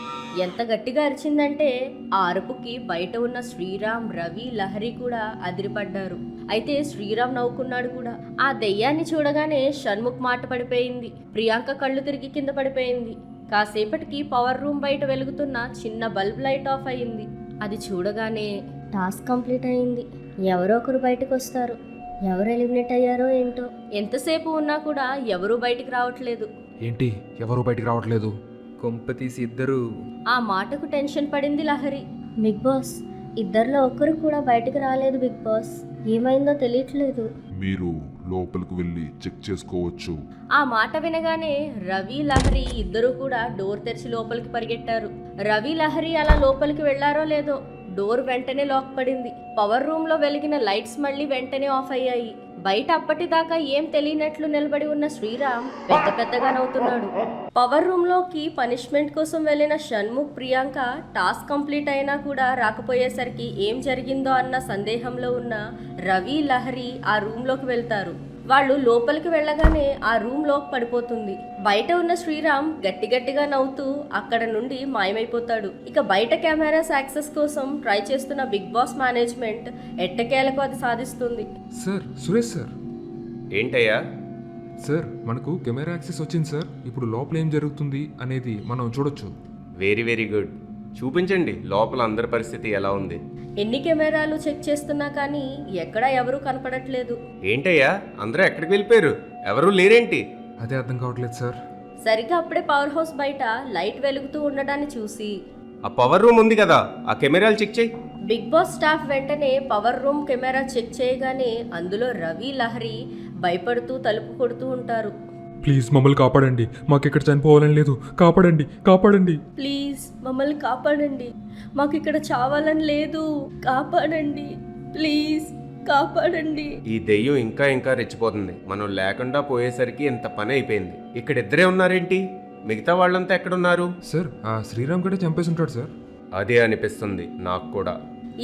ఎంత గట్టిగా అరిచిందంటే ఆ అరుపుకి బయట ఉన్న శ్రీరామ్, రవి, లహరి కూడా అదిరిపడ్డారు. అయితే శ్రీరామ్ నవ్వుకున్నాడు కూడా. ఆ దెయ్యాన్ని చూడగానే షణ్ముఖ్ మాట పడిపోయింది. ప్రియాంక కళ్ళు తిరిగి కింద పడిపోయింది. కాసేపటికి పవర్ రూమ్ బయట వెలుగుతున్న చిన్న బల్బ్ లైట్ ఆఫ్ అయింది. అది చూడగానే టాస్క్ కంప్లీట్ అయింది. ఎవరో ఒకరు బయటకు వస్తారు. ఎవరు ఎలిమినేట్ అయ్యారో ఏంటో. ఎంతసేపు ఉన్నా కూడా ఎవరూ బయటికి రావట్లేదు. ఏంటి ఎవరు బయటికి రావట్లేదు? కొంప తీసి ఇద్దరు ఆ మాటకు టెన్షన్ పడింది లహరి. బిగ్ బాస్, ఇద్దరిలో ఒక్కరు కూడా బయటికి రాలేదు బిగ్ బాస్. ఏమైందో తెలియట్లేదు. మీరు లోపలికి వెళ్ళి చెక్ చేసుకోవచ్చు. ఆ మాట వినగానే రవి లహరి ఇద్దరూ కూడా డోర్ తెరిచి లోపలికి పరిగెట్టారు. రవి లహరి అలా లోపలికి వెళ్లారో లేదో డోర్ వెంటనే లాక్ పడింది. పవర్ రూమ్ లో వెలిగిన లైట్స్ మళ్ళీ వెంటనే ఆఫ్ అయ్యాయి. బయట అప్పటిదాకా ఏం తెలియనట్లు నిలబడి ఉన్న శ్రీరామ్ పెద్ద పెద్దగా నవ్వుతున్నాడు. పవర్ రూమ్ లోకి పనిష్మెంట్ కోసం వెళ్ళిన షణ్ముఖ్, ప్రియాంక టాస్క్ కంప్లీట్ అయినా కూడా రాకపోయేసరికి ఏం జరిగిందో అన్న సందేహంలో ఉన్న రవి లహరి ఆ రూమ్ లోకి వెళ్తారు. వాళ్ళు లోపలికి వెళ్ళగానే ఆ రూమ్ లోకి పడిపోతుంది. బయట ఉన్న శ్రీరామ్ గట్టి గట్టిగా నవ్వుతూ అక్కడ నుండి మాయమైపోతాడు. ఇక బయట కెమెరాస్ యాక్సెస్ కోసం ట్రై చేస్తున్న బిగ్ బాస్ మేనేజ్మెంట్ ఎట్టకేలకు అది సాధిస్తుంది. Sir, Suresh sir. ఏంటయ్యా? సార్, మనకు కెమెరా యాక్సెస్ వచ్చింది సార్. ఇప్పుడు లోపల ఏం జరుగుతుంది అనేది మనం చూడొచ్చు. Very very good. చూపించండి లోపల అందరి పరిస్థితి ఎలా ఉంది. ఎన్ని కెమెరాలు చెక్ చేస్తున్నా కానీ ఎక్కడా ఎవరూ కనపడట్లేదు. ఏంటయ్యా అందరూ ఎక్కడికి వెళ్ళిపోయారు? ఎవరూ లేరేంటి? అదే అర్థం కావట్లేదు సార్. సరిగ్గా అప్పుడే పవర్ హౌస్ బయట లైట్ వెలుగుతూ ఉండడాన్ని చూసి ఆ పవర్ రూమ్ ఉంది కదా, ఆ కెమెరాలు చెక్ చేయి. బిగ్ బాస్ స్టాఫ్ వెంటనే పవర్ రూమ్ కెమెరా చెక్ చేయగానే అందులో రవి లహరి భయపడుతూ తలుపు కొడుతూ ఉంటారు. ప్లీజ్ మమ్మల్ని కాపాడండి, మాకు ఇక్కడ చనిపోవాలని లేదు, కాపాడండి, కాపాడండి. ప్లీజ్ మమ్మల్ని కాపాడండి, మాకు ఇక్కడ చావాలని లేదు, కాపాడండి, ప్లీజ్ కాపాడండి. ఈ దెయ్యం ఇంకా ఇంకా రెచ్చిపోతుంది. మనం లేకుండా పోయేసరికి ఇంత పని అయిపోయింది. ఇక్కడ ఇద్దరే ఉన్నారేంటి? మిగతా వాళ్ళంతా ఎక్కడున్నారు? సార్, ఆ శ్రీరామ్ గడే చంపేసి ఉంటాడు సార్. అదే అనిపిస్తుంది నాకు కూడా.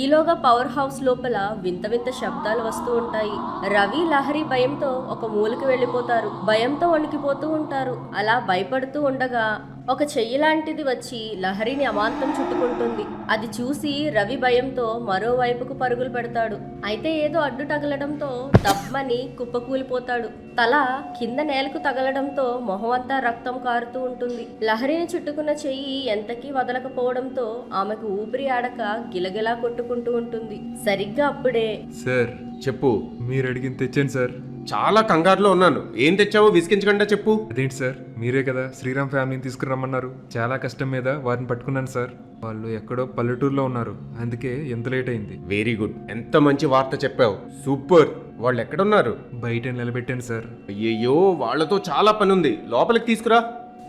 ఈలోగా పవర్ హౌస్ లోపల వింత వింత శబ్దాలు వస్తూ ఉంటాయి. రవి లహరి భయంతో ఒక మూలకి వెళ్ళిపోతారు. భయంతో వణికిపోతూ ఉంటారు. అలా భయపడుతూ ఉండగా ఒక చెయ్యి లాంటిది వచ్చి లహరిని అమాంతం చుట్టుకుంటుంది. అది చూసి రవి భయంతో మరోవైపుకు పరుగులు పెడతాడు. అయితే ఏదో అడ్డు తగలడంతో దబ్బని కుప్పకూలిపోతాడు. తల కింద నేలకు తగలడంతో మొహం అంతా రక్తం కారుతూ ఉంటుంది. లహరిని చుట్టుకున్న చెయ్యి ఎంతకీ వదలకపోవడంతో ఆమెకు ఊపిరి ఆడక గిలగిలా కొట్టుకుంటూ ఉంటుంది. సరిగ్గా అప్పుడే సార్ చెప్పు. మీరు అడిగింది తెచ్చాను సార్. చాలా కంగారులో ఉన్నాను. ఏం తెచ్చావో విసిగించకుండా చెప్పు. అదేంటి సార్, మీరే కదా శ్రీరామ్ ఫ్యామిలీని తీసుకురమ్మన్నారు. చాలా కష్టం మీద వారిని పట్టుకున్నాను సార్. వాళ్ళు ఎక్కడో పల్లెటూరులో ఉన్నారు, అందుకే ఎంత లేట్ అయింది. Very good. ఎంత మంచి వార్త చెప్పావు. సూపర్. వాళ్ళు ఎక్కడున్నారు? బయట నిలబెట్టాను సార్. అయ్యయ్యో, వాళ్ళతో చాలా పని ఉంది. లోపలికి తీసుకురా.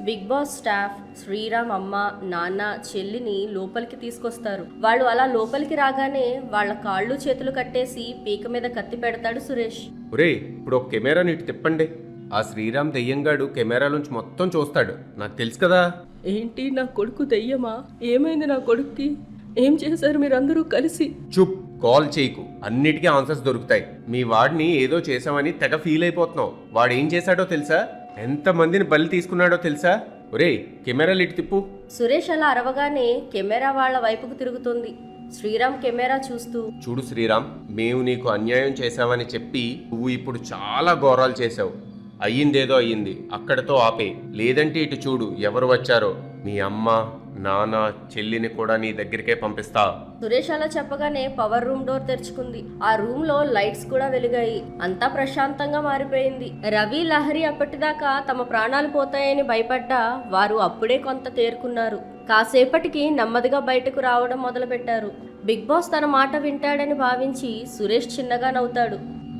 బిగ్ బాస్ స్టాఫ్ శ్రీరామ్ అమ్మ, నాన్న, చెల్లిని లోపలికి తీసుకొస్తారు. వాళ్ళు అలా లోపలికి రాగానే వాళ్ళ కాళ్ళు చేతులు కట్టేసి పీక మీద కత్తి పెడతాడు సురేష్. ఒరే, ఇప్పుడు ఒక కెమెరా నీటి తిప్పండి. ఆ శ్రీరామ్ దెయ్యంగాడు కెమెరాలోంచి మొత్తం చూస్తాడు. నాకు తెలుసు కదా. ఏంటి, నా కొడుకు దెయ్యమా? ఏమైంది నా కొడుక్కి? ఏం చేశారు మీరందరూ కలిసి? చుప్, కాల్ చేయకు. అన్నిటికీ ఆన్సర్స్ దొరుకుతాయి. మీ వాడిని ఏదో చేసామని తెగ ఫీల్ అయిపోతున్నావు. వాడు ఏం చేశాడో తెలుసా? ఎంతమందిని బలి తీసుకున్నాడో తెలుసా? ఒరే, కెమెరాలు ఇటు తిప్పు. సురేష్ అలా అరవగానే కెమెరా వాళ్ళ వైపుకు తిరుగుతుంది. శ్రీరామ్ కెమెరా చూస్తూ, చూడు శ్రీరామ్, మేము నీకు అన్యాయం చేశామని చెప్పి నువ్వు ఇప్పుడు చాలా ఘోరాలు చేశావు. అయ్యిందేదో అయ్యింది, అక్కడతో ఆపే. లేదంటే ఇటు చూడు ఎవరు వచ్చారో. మీ అమ్మ, నాన్న, చెల్లిని కూడా నీ దగ్గరికే పంపిస్తా. సురేష్ అలా చెప్పగానే పవర్ రూమ్ డోర్ తెరుచుకుంది. ఆ రూమ్ లో లైట్స్ కూడా వెలిగాయి. అంతా ప్రశాంతంగా మారిపోయింది. రవి లహరి అప్పటిదాకా తమ ప్రాణాలు పోతాయని భయపడ్డా వారు అప్పుడే కొంత తేరుకున్నారు. కాసేపటికి నెమ్మదిగా బయటకు రావడం మొదలుపెట్టారు. బిగ్ బాస్ తన మాట వింటాడని భావించి సురేష్ చిన్నగా నవ్వుతాడు.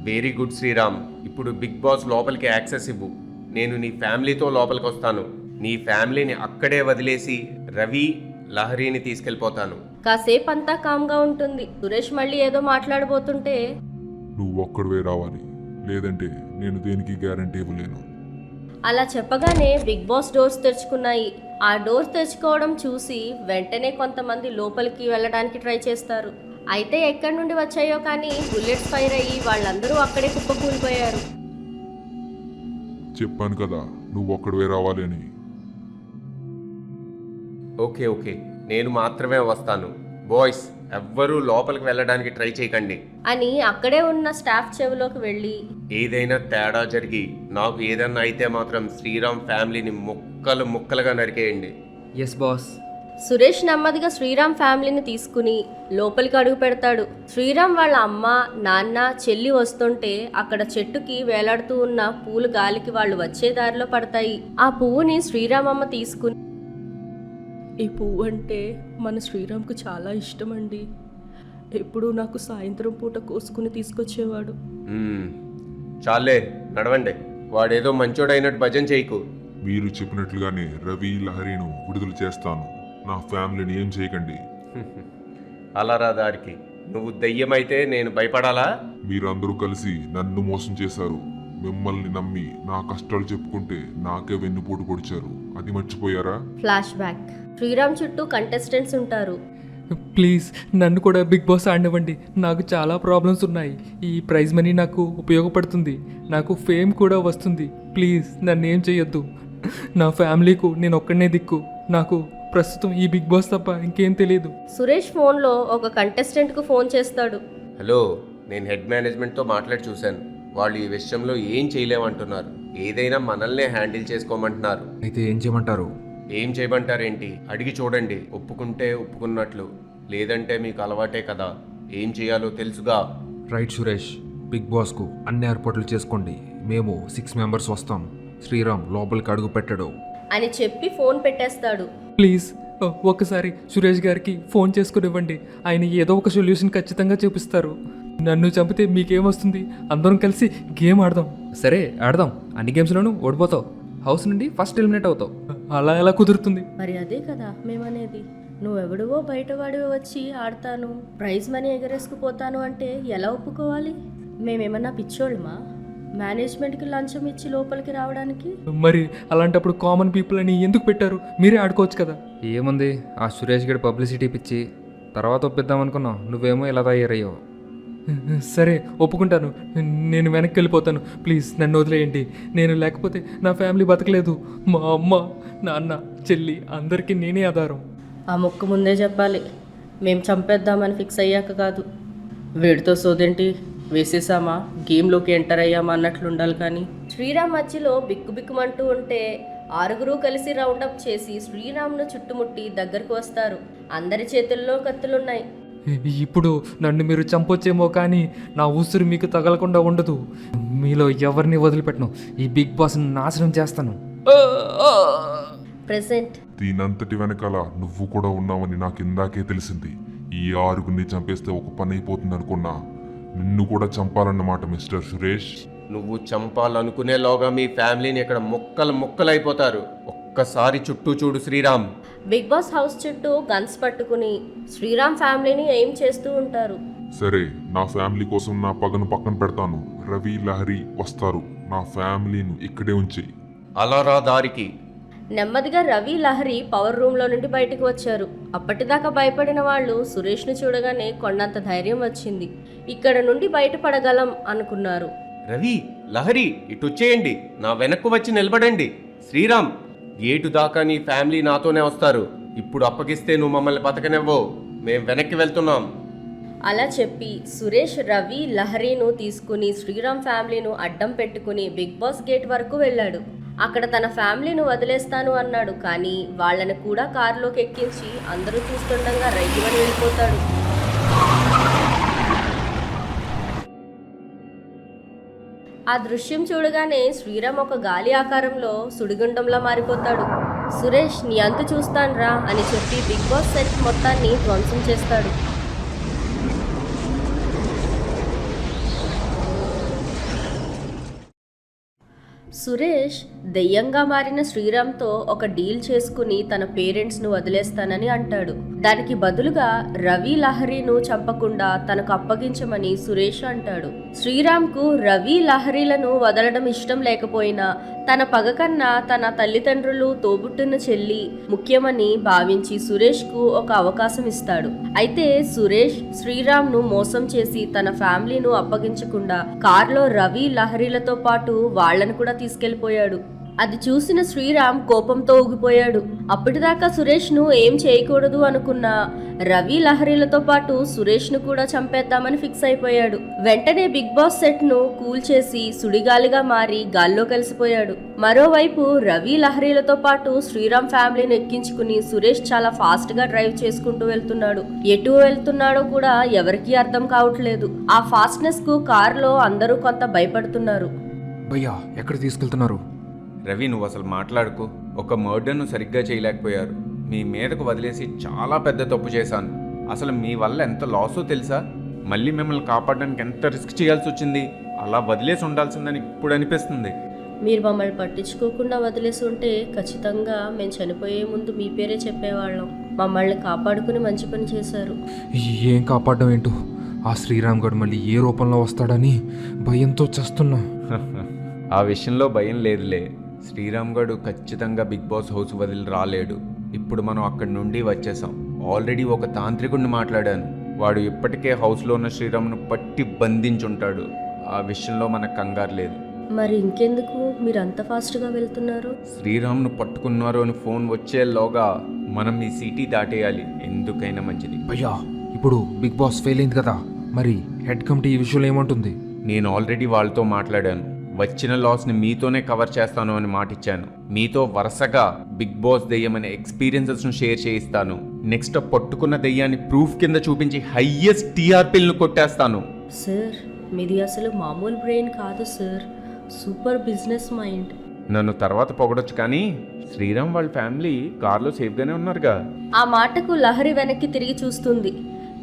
Very good Sriram. ఇప్పుడు బిగ్ బాస్ లోపలికి యాక్సెస్ ఇవ్వు. నేను నీ ఫ్యామిలీతో లోపలికి వస్తాను. నీ ఫ్యామిలీని అక్కడే వదిలేసి రవి, లహరిని తీసుకెళ్ళిపోతాను. కాసేపు అంతా కామ్గా ఉంటుంది. సురేష్ మళ్ళీ ఏదో మాట్లాడబోతుంటే, నువ్వు ఒక్కడివే రావాలి, లేదంటే నేను దేనికి గ్యారంటీ ఇవ్వలేను. అలా చెప్పగానే బిగ్ బాస్ డోర్స్ తెరుచుకున్నాయి. ఆ డోర్స్ తెరుచుకోవడం చూసి వెంటనే కొంతమంది లోపలికి వెళ్ళడానికి ట్రై చేస్తారు. అయితే ఎక్కడి నుండి వచ్చాయో కానీ బుల్లెట్స్ ఫైర్ అయ్యి వాళ్ళందరూ అక్కడే కుప్పకూలిపోయారు. చెప్పాను కదా నువ్వు ఒక్కడివే రావాలి అని. ఓకే ఓకే, నేను మాత్రమే వస్తాను. బాయ్స్, ఎవ్వరూ లోపలికి వెళ్ళడానికి ట్రై చేయకండి అని అక్కడే ఉన్న స్టాఫ్ చెవిలోకి వెళ్ళి, ఏదైనా తేడా జరిగి నాకు ఏదన్నా అయితే మాత్రం శ్రీరామ్ ఫ్యామిలీని ముక్కలు ముక్కలుగా నరికేయండి. Yes boss. సురేష్ నెమ్మదిగా శ్రీరామ్ ఫ్యామిలీని తీసుకుని లోపలికి అడుగు పెడతాడు. శ్రీరామ్ వాళ్ళ అమ్మ, నాన్న, చెల్లి వస్తుంటే అక్కడ చెట్టుకి వేలాడుతూ ఉన్న పూలు గాలికి వాళ్ళు వచ్చే దారిలో పడతాయి. ఆ పువ్వుని శ్రీరామ్ అమ్మ తీసుకుని, ఈ పువ్వు అంటే మన శ్రీరామ్కు చాలా ఇష్టం అండి. ఎప్పుడూ నాకు సాయంత్రం పూట కోసుకుని తీసుకొచ్చేవాడు. చాలే నడవండి. వాడేదో మంచోడైనట్టు భజన చేయకు. మీరు చెప్పినట్లుగానే రవి లహరిను విడుదల చేస్తాను. నా ఫ్యామిలీని ఏం చేయకండి. అలా రా దారికి. నువ్వు దెయ్యమైతే నేను భయపడాలా? మీరందరూ కలిసి నన్ను మోసం చేశారు. మిమ్మల్ని నమ్మి నా కష్టాలు చెప్పుకుంటే నాకే వెన్నుపోటు పొడిచారు. అది మర్చిపోయారా? Flash back. శ్రీరామ్ చుట్టూ కంటెస్టెంట్స్ ఉంటారు. ప్లీజ్ నన్ను కూడా బిగ్ బాస్ ఆడనివ్వండి. నాకు చాలా ప్రాబ్లమ్స్ ఉన్నాయి. ఈ ప్రైజ్ మనీ నాకు ఉపయోగపడుతుంది. నాకు ఫేమ్ కూడా వస్తుంది. ప్లీజ్ నన్ను ఏం చేయొద్దు. నా ఫ్యామిలీకు నేను ఒక్కడనే దిక్కు. నాకు ప్రస్తుతం ఈ బిగ్ బాస్ తప్ప ఇంకేం తెలియదు. సురేష్ ఫోన్లో ఒక కంటెస్టెంట్కు ఫోన్ చేస్తాడు. హలో, నేను హెడ్ మేనేజ్మెంట్తో మాట్లాడి చూశాను. వాళ్ళు ఈ విషయంలో ఏం చేయలేమంటున్నారు. ఏదైనా మనల్నే హ్యాండిల్ చేసుకోమంటున్నారు. అయితే ఏం చేయమంటారు? ఏం చేయమంటారేంటి? అడిగి చూడండి. ఒప్పుకుంటే ఒప్పుకున్నట్లు, లేదంటే మీకు అలవాటే కదా. ఏం చేయాలో తెలుసుగా. రైట్ సురేష్, బిగ్ బాస్కు అన్ని ఏర్పాట్లు చేసుకోండి. మేము 6 మెంబర్స్ వస్తాం. శ్రీరామ్ లోపలికి అడుగు పెట్టడు అని చెప్పి ఫోన్ పెట్టేస్తాడు. ప్లీజ్ ఒక్కసారి సురేష్ గారికి ఫోన్ చేసుకునివ్వండి. ఆయన ఏదో ఒక సొల్యూషన్ ఖచ్చితంగా చూపిస్తారు. నన్ను చంపితే మీకేమొస్తుంది? అందరం కలిసి గేమ్ ఆడదాం. సరే ఆడదాం. అన్ని గేమ్స్లోనూ ఓడిపోతావు. హౌస్ నుండి ఫస్ట్ ఎలిమినేట్ అవుతావు. అలా ఎలా కుదురుతుంది? మరి అదే కదా మేమనేది. నువ్వెవడివో బయటవాడివి వచ్చి ఆడతాను, ప్రైజ్ మనీ ఎగరేసుకుపోతాను అంటే ఎలా ఒప్పుకోవాలి? మేమేమన్నా పిచ్చోళ్ళమా మేనేజ్మెంట్కి లంచం ఇచ్చి లోపలికి రావడానికి? మరి అలాంటప్పుడు కామన్ పీపుల్ అని ఎందుకు పెట్టారు? మీరే ఆడుకోవచ్చు కదా. ఏముంది, ఆ సురేష్ గడి పబ్లిసిటీ పిచ్చి తర్వాత ఒప్పిద్దాం అనుకున్నావు. నువ్వేమో ఇలా తయారయ్యావు. సరే ఒప్పుకుంటాను. నేను వెనక్కి వెళ్ళిపోతాను. ప్లీజ్ నన్ను వదిలేయండి. నేను లేకపోతే నా ఫ్యామిలీ బతకలేదు. మా అమ్మ, నాన్న, చెల్లి అందరికీ నేనే ఆధారం. ఆ మొక్కు ముందే చెప్పాలి. మేము చంపేద్దామని ఫిక్స్ అయ్యాక కాదు. వీడితో సోదేంటి? వేసేసామా, గేమ్లోకి ఎంటర్ అయ్యామా అన్నట్లు ఉండాలి. కానీ శ్రీరామ్ మధ్యలో బిక్కుబిక్కుమంటూ ఉంటే 6 కలిసి రౌండప్ చేసి శ్రీరామ్ను చుట్టుముట్టి దగ్గరకు వస్తారు. అందరి చేతుల్లో కత్తులున్నాయి. ఇప్పుడు నన్ను మీరు చంపొచ్చేమో కానీ నా ఊసురు మీకు తగలకుండా ఉండదు. మీలో ఎవరిని వదిలిపెట్టను. ఈ బిగ్ బాస్ని నాశనం చేస్తాను. ప్రెసెంట్. దీనంతటి వెనకాల నువ్వు కూడా ఉన్నావని నాకు ఇందాకే తెలిసింది. ఈ 6 చంపేస్తే ఒక పని అయిపోతుంది అనుకున్నా. నిన్ను కూడా చంపాలన్నమాట మిస్టర్ సురేష్. నువ్వు చంపాలనుకునేలోగా మీ ఫ్యామిలీని ఇక్కడ ముక్కలైపోతారు. ఒక్కసారి చుట్టూ చూడు శ్రీరామ్. బిగ్ బాస్ హౌస్ చుట్టూ గన్స్ పట్టుకుని శ్రీరామ్ ఫ్యామిలీని ఎయిమ్ చేస్తూ ఉంటారు. సరే, నా ఫ్యామిలీ కోసం నా పగను పక్కన పెడతాను. రవి లహరి వస్తారు. నా ఫ్యామిలీని ఇక్కడే ఉంచి. అలా రా దారికి. నెమ్మదిగా రవి, లహరి పవర్ రూమ్లో నుండి బయటకు వచ్చారు. అప్పటిదాకా భయపడిన వాళ్ళు సురేష్ను చూడగానే కొండంత ధైర్యం వచ్చింది. ఇక్కడ నుండి బయటపడగలం అనుకున్నారు. రవి, లహరి ఇటు వచ్చేయండి. నా వెనక్కు వచ్చి నిలబడండి. శ్రీరామ్, గేటు దాకా నీ ఫ్యామిలీ నాతోనే వస్తారు. ఇప్పుడు అప్పగిస్తే నువ్వు మమ్మల్ని బతకనివ్వవు. మేం వెనక్కి వెళ్తున్నాం. అలా చెప్పి సురేష్ రవి, లహరిను తీసుకుని శ్రీరామ్ ఫ్యామిలీను అడ్డం పెట్టుకుని బిగ్ బాస్ గేట్ వరకు వెళ్ళాడు. అక్కడ తన ఫ్యామిలీను వదిలేస్తాను అన్నాడు. కానీ వాళ్ళని కూడా కారులోకి ఎక్కించి అందరూ చూస్తుండగా రైతుమని వెళ్ళిపోతాడు. ఆ దృశ్యం చూడగానే శ్రీరామ్ ఒక గాలి ఆకారంలో సుడిగుండంలా మారిపోతాడు. సురేష్ నీ అంతు చూస్తాన్రా అని చెప్పి బిగ్ బాస్ సెట్ మొత్తాన్ని ధ్వంసం చేస్తాడు. సురేష్ దెయ్యంగా మారిన శ్రీరామ్తో ఒక డీల్ చేసుకుని తన పేరెంట్స్ను వదిలేస్తానని అంటాడు. దానికి బదులుగా రవి, లహరిను చంపకుండా తనకు అప్పగించమని సురేష్ అంటాడు. శ్రీరామ్కు రవి, లహరిలను వదలడం ఇష్టం లేకపోయినా తన పగ కన్నా తన తల్లిదండ్రులు, తోబుట్టున చెల్లి ముఖ్యమని భావించి సురేష్కు ఒక అవకాశం ఇస్తాడు. అయితే సురేష్ శ్రీరామ్ను మోసం చేసి తన ఫ్యామిలీను అప్పగించకుండా కార్లో రవి, లహరిలతో పాటు వాళ్లను కూడా తీసుకెళ్లిపోయాడు. అది చూసిన శ్రీరామ్ కోపంతో ఊగిపోయాడు. అప్పటిదాకా సురేష్ను ఏం చేయకూడదు అనుకున్న రవి లహరిలతో పాటు సురేష్ను కూడా చంపేద్దామని ఫిక్స్ అయిపోయాడు. వెంటనే బిగ్ బాస్ సెట్ను కూల్చేసి సుడిగాలిగా మారి గాల్లో కలిసిపోయాడు. మరోవైపు రవి లహరిలతో పాటు శ్రీరామ్ ఫ్యామిలీని ఎక్కించుకుని సురేష్ చాలా ఫాస్ట్ గా డ్రైవ్ చేసుకుంటూ వెళ్తున్నాడు. ఎటు వెళ్తున్నాడో కూడా ఎవరికీ అర్థం కావట్లేదు. ఆ ఫాస్ట్నెస్ కు కారులో అందరూ కొంత భయపడుతున్నారు. భయ్యా ఎక్కడ తీసుకెళ్తున్నారు? రవి, నువ్వు అసలు మాట్లాడుకో. ఒక మర్డర్ను సరిగ్గా చేయలేకపోయారు. మీ మీదకు వదిలేసి చాలా పెద్ద తప్పు చేశాను. అసలు మీ వల్ల ఎంత లాసో తెలుసా? మళ్ళీ మిమ్మల్ని కాపాడడానికి ఎంత రిస్క్ చేయాల్సి వచ్చింది. అలా వదిలేసి ఉండాల్సిందని ఇప్పుడు అనిపిస్తుంది. మీరు మమ్మల్ని పట్టించుకోకుండా వదిలేసి ఉంటే ఖచ్చితంగా మేము చనిపోయే ముందు మీ పేరే చెప్పేవాళ్ళం. మమ్మల్ని కాపాడుకుని మంచి పని చేశారు. ఏం కాపాడడం ఏంటో, ఆ శ్రీరామ్ గడు మళ్ళీ ఏ రూపంలో వస్తాడని భయంతో చస్తున్నా. ఆ విషయంలో భయం లేదులే. శ్రీరామ్ గడు ఖచ్చితంగా బిగ్ బాస్ హౌస్ వదిలి రాలేడు. ఇప్పుడు మనం అక్కడి నుండి వచ్చేసాం. ఆల్రెడీ ఒక తాంత్రికుడిని మాట్లాడాను. వాడు ఇప్పటికే హౌస్లో ఉన్న శ్రీరామ్ను పట్టి బంధించుంటాడు. ఆ విషయంలో మనకు కంగారు లేదు. మరి ఇంకెందుకు మీరు అంత ఫాస్ట్గా వెళ్తున్నారు? శ్రీరామ్ను పట్టుకున్నారు అని ఫోన్ వచ్చేలోగా మనం ఈ సిటీ దాటేయాలి. ఎందుకైనా మంచిది. భయ్యా ఇప్పుడు బిగ్ బాస్ ఫెయిల్ అయింది కదా, మరి హెడ్ కమిటీ ఈ విషయంలో ఏమంటుంది? నేను ఆల్రెడీ వాళ్ళతో మాట్లాడాను. వచ్చిన లాస్ని మీతోనే కవర్ చేస్తాను అని మాటిచ్చాను. మీతో వరుసగా బిగ్ బాస్ దెయ్యం అనే ఎక్స్పీరియన్సెస్ను షేర్ చేయిస్తాను. నెక్స్ట్ పట్టుకున్న దెయ్యాన్ని ప్రూఫ్ కింద చూపించి హైయెస్ట్ టీఆర్పీలను కొట్టేస్తాను. సార్, మీది అసలు మామూలు బ్రెయిన్ కాదు సార్, సూపర్ బిజినెస్ మైండ్. నన్ను తర్వాత పొగడొచ్చు, కానీ శ్రీరామ్ వాళ్ళ ఫ్యామిలీ కార్లో సేఫ్గానే ఉన్నారుగా. ఆ మాటకు లహరి వెనక్కి తిరిగి చూస్తుంది.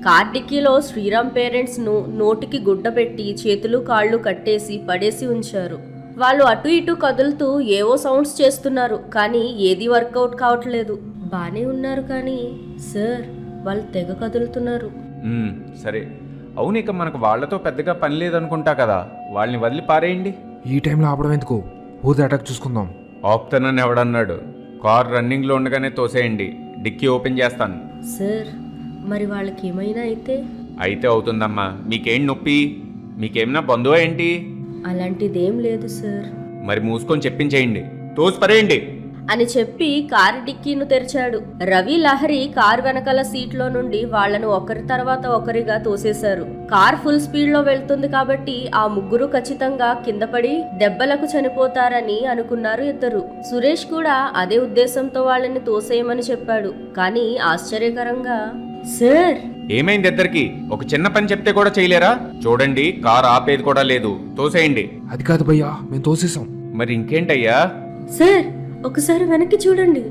కార్ డిక్కీలో శ్రీరామ్ పేరెంట్స్ ను నోటికి గుడ్డ పెట్టి చేతులు కాళ్ళు కట్టేసి పడేసి ఉంచారు. వాళ్ళు అటు ఇటు కదులుతూ ఏవో సౌండ్స్ చేస్తున్నారు, కానీ ఏది వర్కౌట్ కావట్లేదు. బానే ఉన్నారు కానీ సార్, వాళ్ళు తెగ కదులుతున్నారు. సరే, అవును, ఇక మనకు వాళ్లతో పెద్దగా పని లేదనుకుంటా కదా. వాళ్ళని వదిలి పారేయండి. ఈ టైంలో ఆపడం ఎందుకు, ఊరి అటాక్ చూసుకుందాం. ఆపుతానని ఎవడన్నాడు? కార్ రన్నింగ్లో ఉండగానే తోసేయండి. డిక్కీ ఓపెన్ చేస్తాను. సార్, మరి వాళ్ళకి ఏమైనా అయితే అవుతుందమ్మా. మీకేం నొప్పి? మీకేమన్నా బంధువా ఏంటి? అలాంటిదేం లేదు సార్. మరి మూసుకొని చెప్పించేయండి. తోసి పరేయండి అని చెప్పి కారు డిక్కీను తెరిచాడు. రవి లహరి కారు వెనకాల సీట్లో నుండి వాళ్లను ఒకరి తర్వాత ఒకరిగా తోసేశారు. కార్ ఫుల్ స్పీడ్ లో వెళ్తుంది కాబట్టి ఆ ముగ్గురు ఖచ్చితంగా కింద పడి దెబ్బలకు చనిపోతారని అనుకున్నారు ఇద్దరు. సురేష్ కూడా అదే ఉద్దేశంతో వాళ్ళని తోసేయమని చెప్పాడు. కానీ ఆశ్చర్యకరంగా, సార్ ఏమైంది ఇద్దరికి? ఒక చిన్న పని చెప్తే కూడా చేయలేరా? చూడండి, కార్ ఆపేది కూడా లేదు. తోసేయండి. అది కాదు భయ్యా, మేము తోసేసాం. మరి ఇంకేంటయ్యా? సార్, ఒకసారి వెనక్కి చూడండి.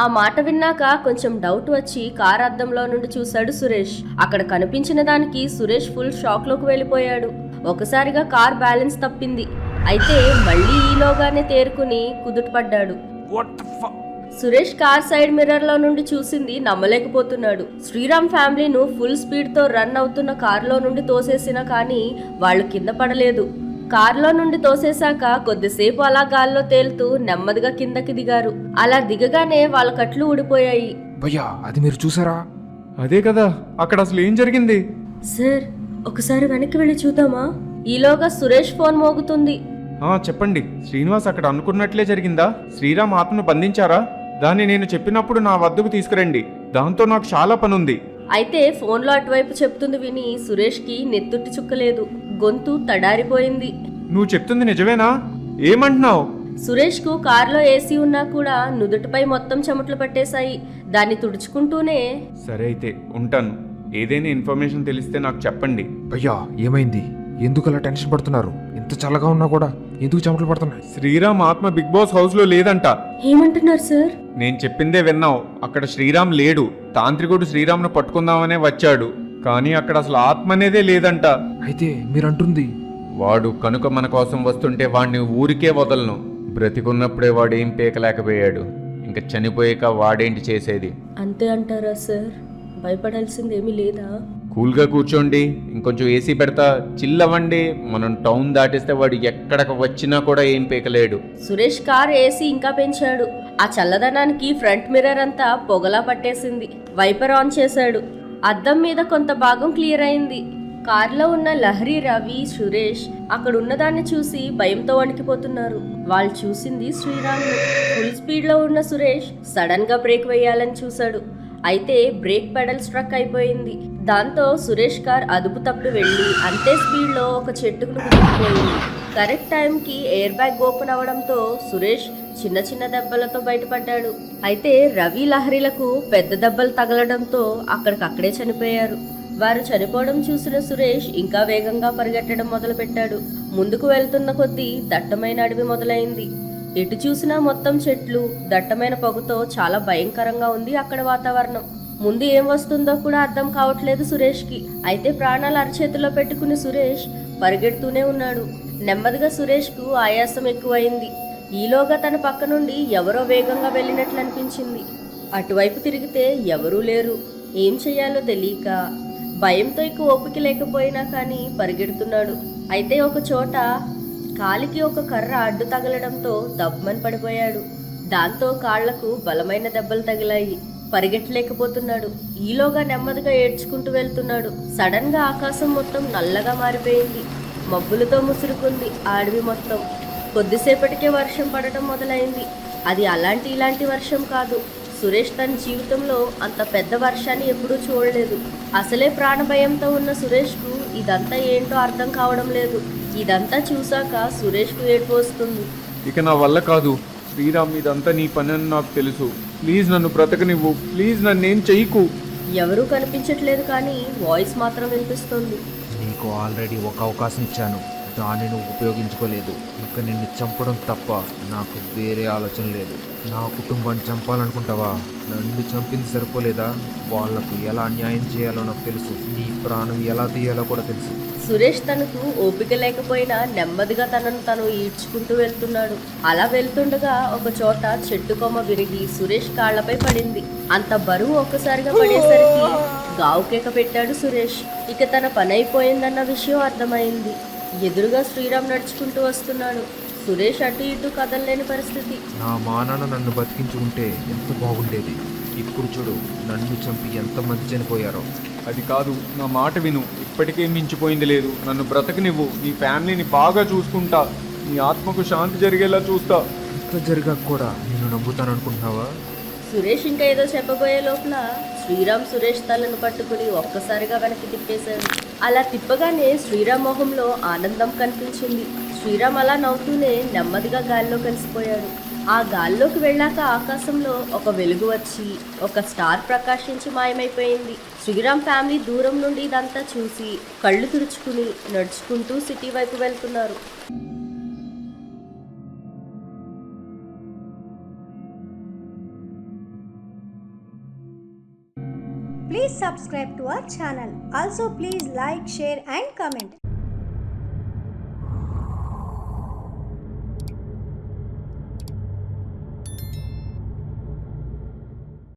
ఆ మాట విన్నాక కొంచెం డౌట్ వచ్చి కార్ అద్దంలో నుండి చూశాడు సురేష్. అక్కడ కనిపించిన దానికి సురేష్ ఫుల్ షాక్ లోకి వెళ్ళిపోయాడు. ఒకసారిగా కార్ బ్యాలెన్స్ తప్పింది. అయితే మళ్ళీ ఈలోగానే తేరుకుని కుదుటపడ్డాడు. సురేష్ కార్ సైడ్ మిర్రర్ లో నుండి చూసింది నమ్మలేకపోతున్నాడు. శ్రీరామ్ ఫ్యామిలీను ఫుల్ స్పీడ్ తో రన్ అవుతున్న కారులో నుండి తోసేసినా కానీ వాళ్ళు కింద పడలేదు. కారులో నుండి తోసేశాక కొద్దిసేపు అలా గాల్లో తేలుతూ నెమ్మదిగా కిందకి దిగారు. అలా దిగగానే వాళ్ళ కట్లు ఊడిపోయాయి. భయ్యా అది మీరు చూసారా? అదే కదా, అక్కడ అసలు ఏం జరిగింది? సార్, ఒకసారి వెనక్కి వెళ్ళి చూద్దామా? ఈలోగా సురేష్ ఫోన్ మోగుతుంది. చెప్పండి. శ్రీనివాస్ అక్కడ అనుకున్నట్లే జరిగిందా? శ్రీరామ్ ఆత్మను బంధించారా? దాన్ని నేను చెప్పినప్పుడు నా వద్దకు తీసుకురండి. దాంతో నాకు చాలా పనుంది. అయితే ఫోన్లో అటువైపు చెప్తుంది విని సురేష్ కి నెత్తుట్టి చుక్కలేదు. గొంతు తడారిపోయింది. నువ్వు చెప్తుంది నిజమేనా? ఏమంటున్నావు? సురేష్ కు కారులో ఏసీ ఉన్నా కూడా నుదుటిపై మొత్తం చెమటలు పట్టేశాయి. దాన్ని తుడుచుకుంటూనే, సరే అయితే ఉంటాను. ఏదైనా ఇన్ఫర్మేషన్ తెలిస్తే నాకు చెప్పండి. భయ్యా ఏమైంది? ఎందుకు అలా టెన్షన్ పడుతున్నారు? ఇంత చల్లగా ఉన్నా కూడా ఎందుకు చెమటలు పడుతున్నాయి? శ్రీరామ్ ఆత్మ బిగ్ బాస్ హౌస్ లో లేదంట. ఏమంటున్నారు సార్? నేను చెప్పిందే విన్నావు. అక్కడ శ్రీరామ్ లేడు. తాంత్రికుడు శ్రీరామ్ను పట్టుకుందామనే వచ్చాడు, కానీ అక్కడ అసలు ఆత్మ అనేదే లేదంట. అయితే మీరంటుంది? వాడు కనుక మన కోసం వస్తుంటే వాడిని ఊరికే వదలను. బ్రతికున్నప్పుడే వాడు ఏం పీకలేకపోయాడు, ఇంకా చనిపోయాక వాడేంటి చేసేది? అంతే అంటారా సార్? భయపడాల్సిందేమీ లేదా? కూల్గా కూర్చోండి. ఇంకొంచెం ఏసీ పెడతా, చిల్లవ్వండి. మనం టౌన్ దాటిస్తే వాడు ఎక్కడికి వచ్చినా కూడా ఏం పీకలేడు. సురేష్ కార్ ఏసీ ఇంకా పెంచాడు. ఆ చల్లదనానికి ఫ్రంట్ మిర్రర్ అంతా పొగలా పట్టేసింది. వైపర్ ఆన్ చేశాడు. అద్దం మీద కొంత భాగం క్లియర్ అయింది. కార్లో ఉన్న లహరి, రవి, సురేష్ అక్కడ ఉన్నదాన్ని చూసి భయంతో వణికిపోతున్నారు. వాళ్ళు చూసింది శ్రీరామ్ను. ఫుల్ స్పీడ్లో ఉన్న సురేష్ సడన్ గా బ్రేక్ వేయాలని చూశాడు. అయితే బ్రేక్ పెడల్ స్ట్రక్ అయిపోయింది. దాంతో సురేష్ కార్ అదుపు తప్పి వెళ్ళి అంతే స్పీడ్లో ఒక చెట్టుకు గుద్దుకుపోయింది. కరెక్ట్ టైంకి ఎయిర్ బ్యాగ్ ఓపెన్ అవడంతో సురేష్ చిన్న చిన్న దెబ్బలతో బయటపడ్డాడు. అయితే రవి, లహరిలకు పెద్ద దెబ్బలు తగలడంతో అక్కడికక్కడే చనిపోయారు. వారు చనిపోవడం చూసిన సురేష్ ఇంకా వేగంగా పరిగెట్టడం మొదలుపెట్టాడు. ముందుకు వెళ్తున్న కొద్దీ దట్టమైన అడవి మొదలైంది. ఎటు చూసినా మొత్తం చెట్లు, దట్టమైన పొగతో చాలా భయంకరంగా ఉంది అక్కడ వాతావరణం. ముందు ఏం వస్తుందో కూడా అర్థం కావట్లేదు సురేష్కి. అయితే ప్రాణాలు అరచేతిలో పెట్టుకుని సురేష్ పరిగెడుతూనే ఉన్నాడు. నెమ్మదిగా సురేష్కు ఆయాసం ఎక్కువైంది. ఈలోగా తన పక్క నుండి ఎవరో వేగంగా వెళ్ళినట్లు అనిపించింది. అటువైపు తిరిగితే ఎవరూ లేరు. ఏం చెయ్యాలో తెలియక భయంతో ఇక ఓపిక లేకపోయినా కానీ పరిగెడుతున్నాడు. అయితే ఒక చోట కాలికి ఒక కర్ర అడ్డు తగలడంతో దబ్బమని పడిపోయాడు. దాంతో కాళ్లకు బలమైన దెబ్బలు తగిలాయి. పరిగెట్టలేకపోతున్నాడు. ఈలోగా నెమ్మదిగా ఏడ్చుకుంటూ వెళ్తున్నాడు. సడన్ గా ఆకాశం మొత్తం నల్లగా మారిపోయింది. మబ్బులతో ముసురుకుంది ఆ అడవి మొత్తం. కొద్దిసేపటికే వర్షం పడటం మొదలైంది. అది అలాంటి ఇలాంటి వర్షం కాదు. సురేష్ తన జీవితంలో అంత పెద్ద వర్షాన్ని ఎప్పుడూ చూడలేదు. అసలే ప్రాణభయంతో ఉన్న సురేష్కు ఇదంతా ఏంటో అర్థం కావడం లేదు. ఇదంతా చూశాక సురేష్కు ఏడుపు వస్తుంది. ఇక నా వల్ల కాదు శ్రీరామ్, ఇదంతా నీ పని అని నాకు తెలుసు. ప్లీజ్ నన్ను బ్రతకనివ్వు. ప్లీజ్ నన్నేం చెయ్యకు. ఎవరూ కనిపించట్లేదు కానీ వాయిస్ మాత్రం వినిపిస్తుంది. నీకు ఆల్రెడీ ఒక అవకాశం ఇచ్చాను, దాన్ని నువ్వు ఉపయోగించుకోలేదు. ఇక నిన్ను చంపడం తప్ప నాకు వేరే ఆలోచన లేదు. నా కుటుంబాన్ని చంపాలనుకుంటావా? నన్ను చంపింది సరిపోలేదా? వాళ్లకు ఎలా న్యాయం చేయాలో నాకు తెలుసు. నీ ప్రాణం ఎలా తీయాలో కూడా తెలుసు. సురేష్ తనకు ఓపిక లేకపోయినా నెమ్మదిగా తనను తను ఈడ్చుకుంటూ వెళ్తున్నాడు. అలా వెళ్తుండగా ఒక చోట చెట్టు కొమ్మ విరిగి సురేష్ కాళ్లపై పడింది. అంత బరువు ఒక్కసారిగా పడేసరికి గావుకేక పెట్టాడు సురేష్. ఇక తన పని అయిపోయిందన్న విషయం అర్థమైంది. ఎదురుగా శ్రీరామ్ నడుచుకుంటూ వస్తున్నాడు. సురేష్ అటు ఇటు కదలలేని పరిస్థితి. నా మానాన్న నన్ను బతికించుకుంటే ఎంత బాగుండేది. ఇప్పుడు చూడు, నన్ను చంపి ఎంతమంది చనిపోయారో. అది కాదు, నా మాట విను. ఇప్పటికే మించిపోయింది లేదు. నన్ను బ్రతకనివ్వు. నీ ఫ్యామిలీని బాగా చూసుకుంటా. నీ ఆత్మకు శాంతి జరిగేలా చూస్తా. ఇంత జరిగాక కూడా నేను నమ్ముతాననుకుంటున్నావా? సురేష్ ఇంకా ఏదో చెప్పబోయే లోపల శ్రీరామ్ సురేష్ తలను పట్టుకుని ఒక్కసారిగా వెనక్కి తిప్పేశాడు. అలా తిప్పగానే శ్రీరామ్ మొహంలో ఆనందం కనిపించింది. శ్రీరామ్ అలా నవ్వుతూనే నెమ్మదిగా గాల్లో కలిసిపోయాడు. ఆ గాల్లోకి వెళ్ళాక ఆకాశంలో ఒక వెలుగు వచ్చి ఒక స్టార్ ప్రకాశించి మాయమైపోయింది. శ్రీరామ్ ఫ్యామిలీ దూరం నుండి ఇదంతా చూసి కళ్ళు తుడుచుకుని నడుచుకుంటూ సిటీ వైపు వెళ్తున్నారు. Please subscribe to our channel. Also please like, share and comment.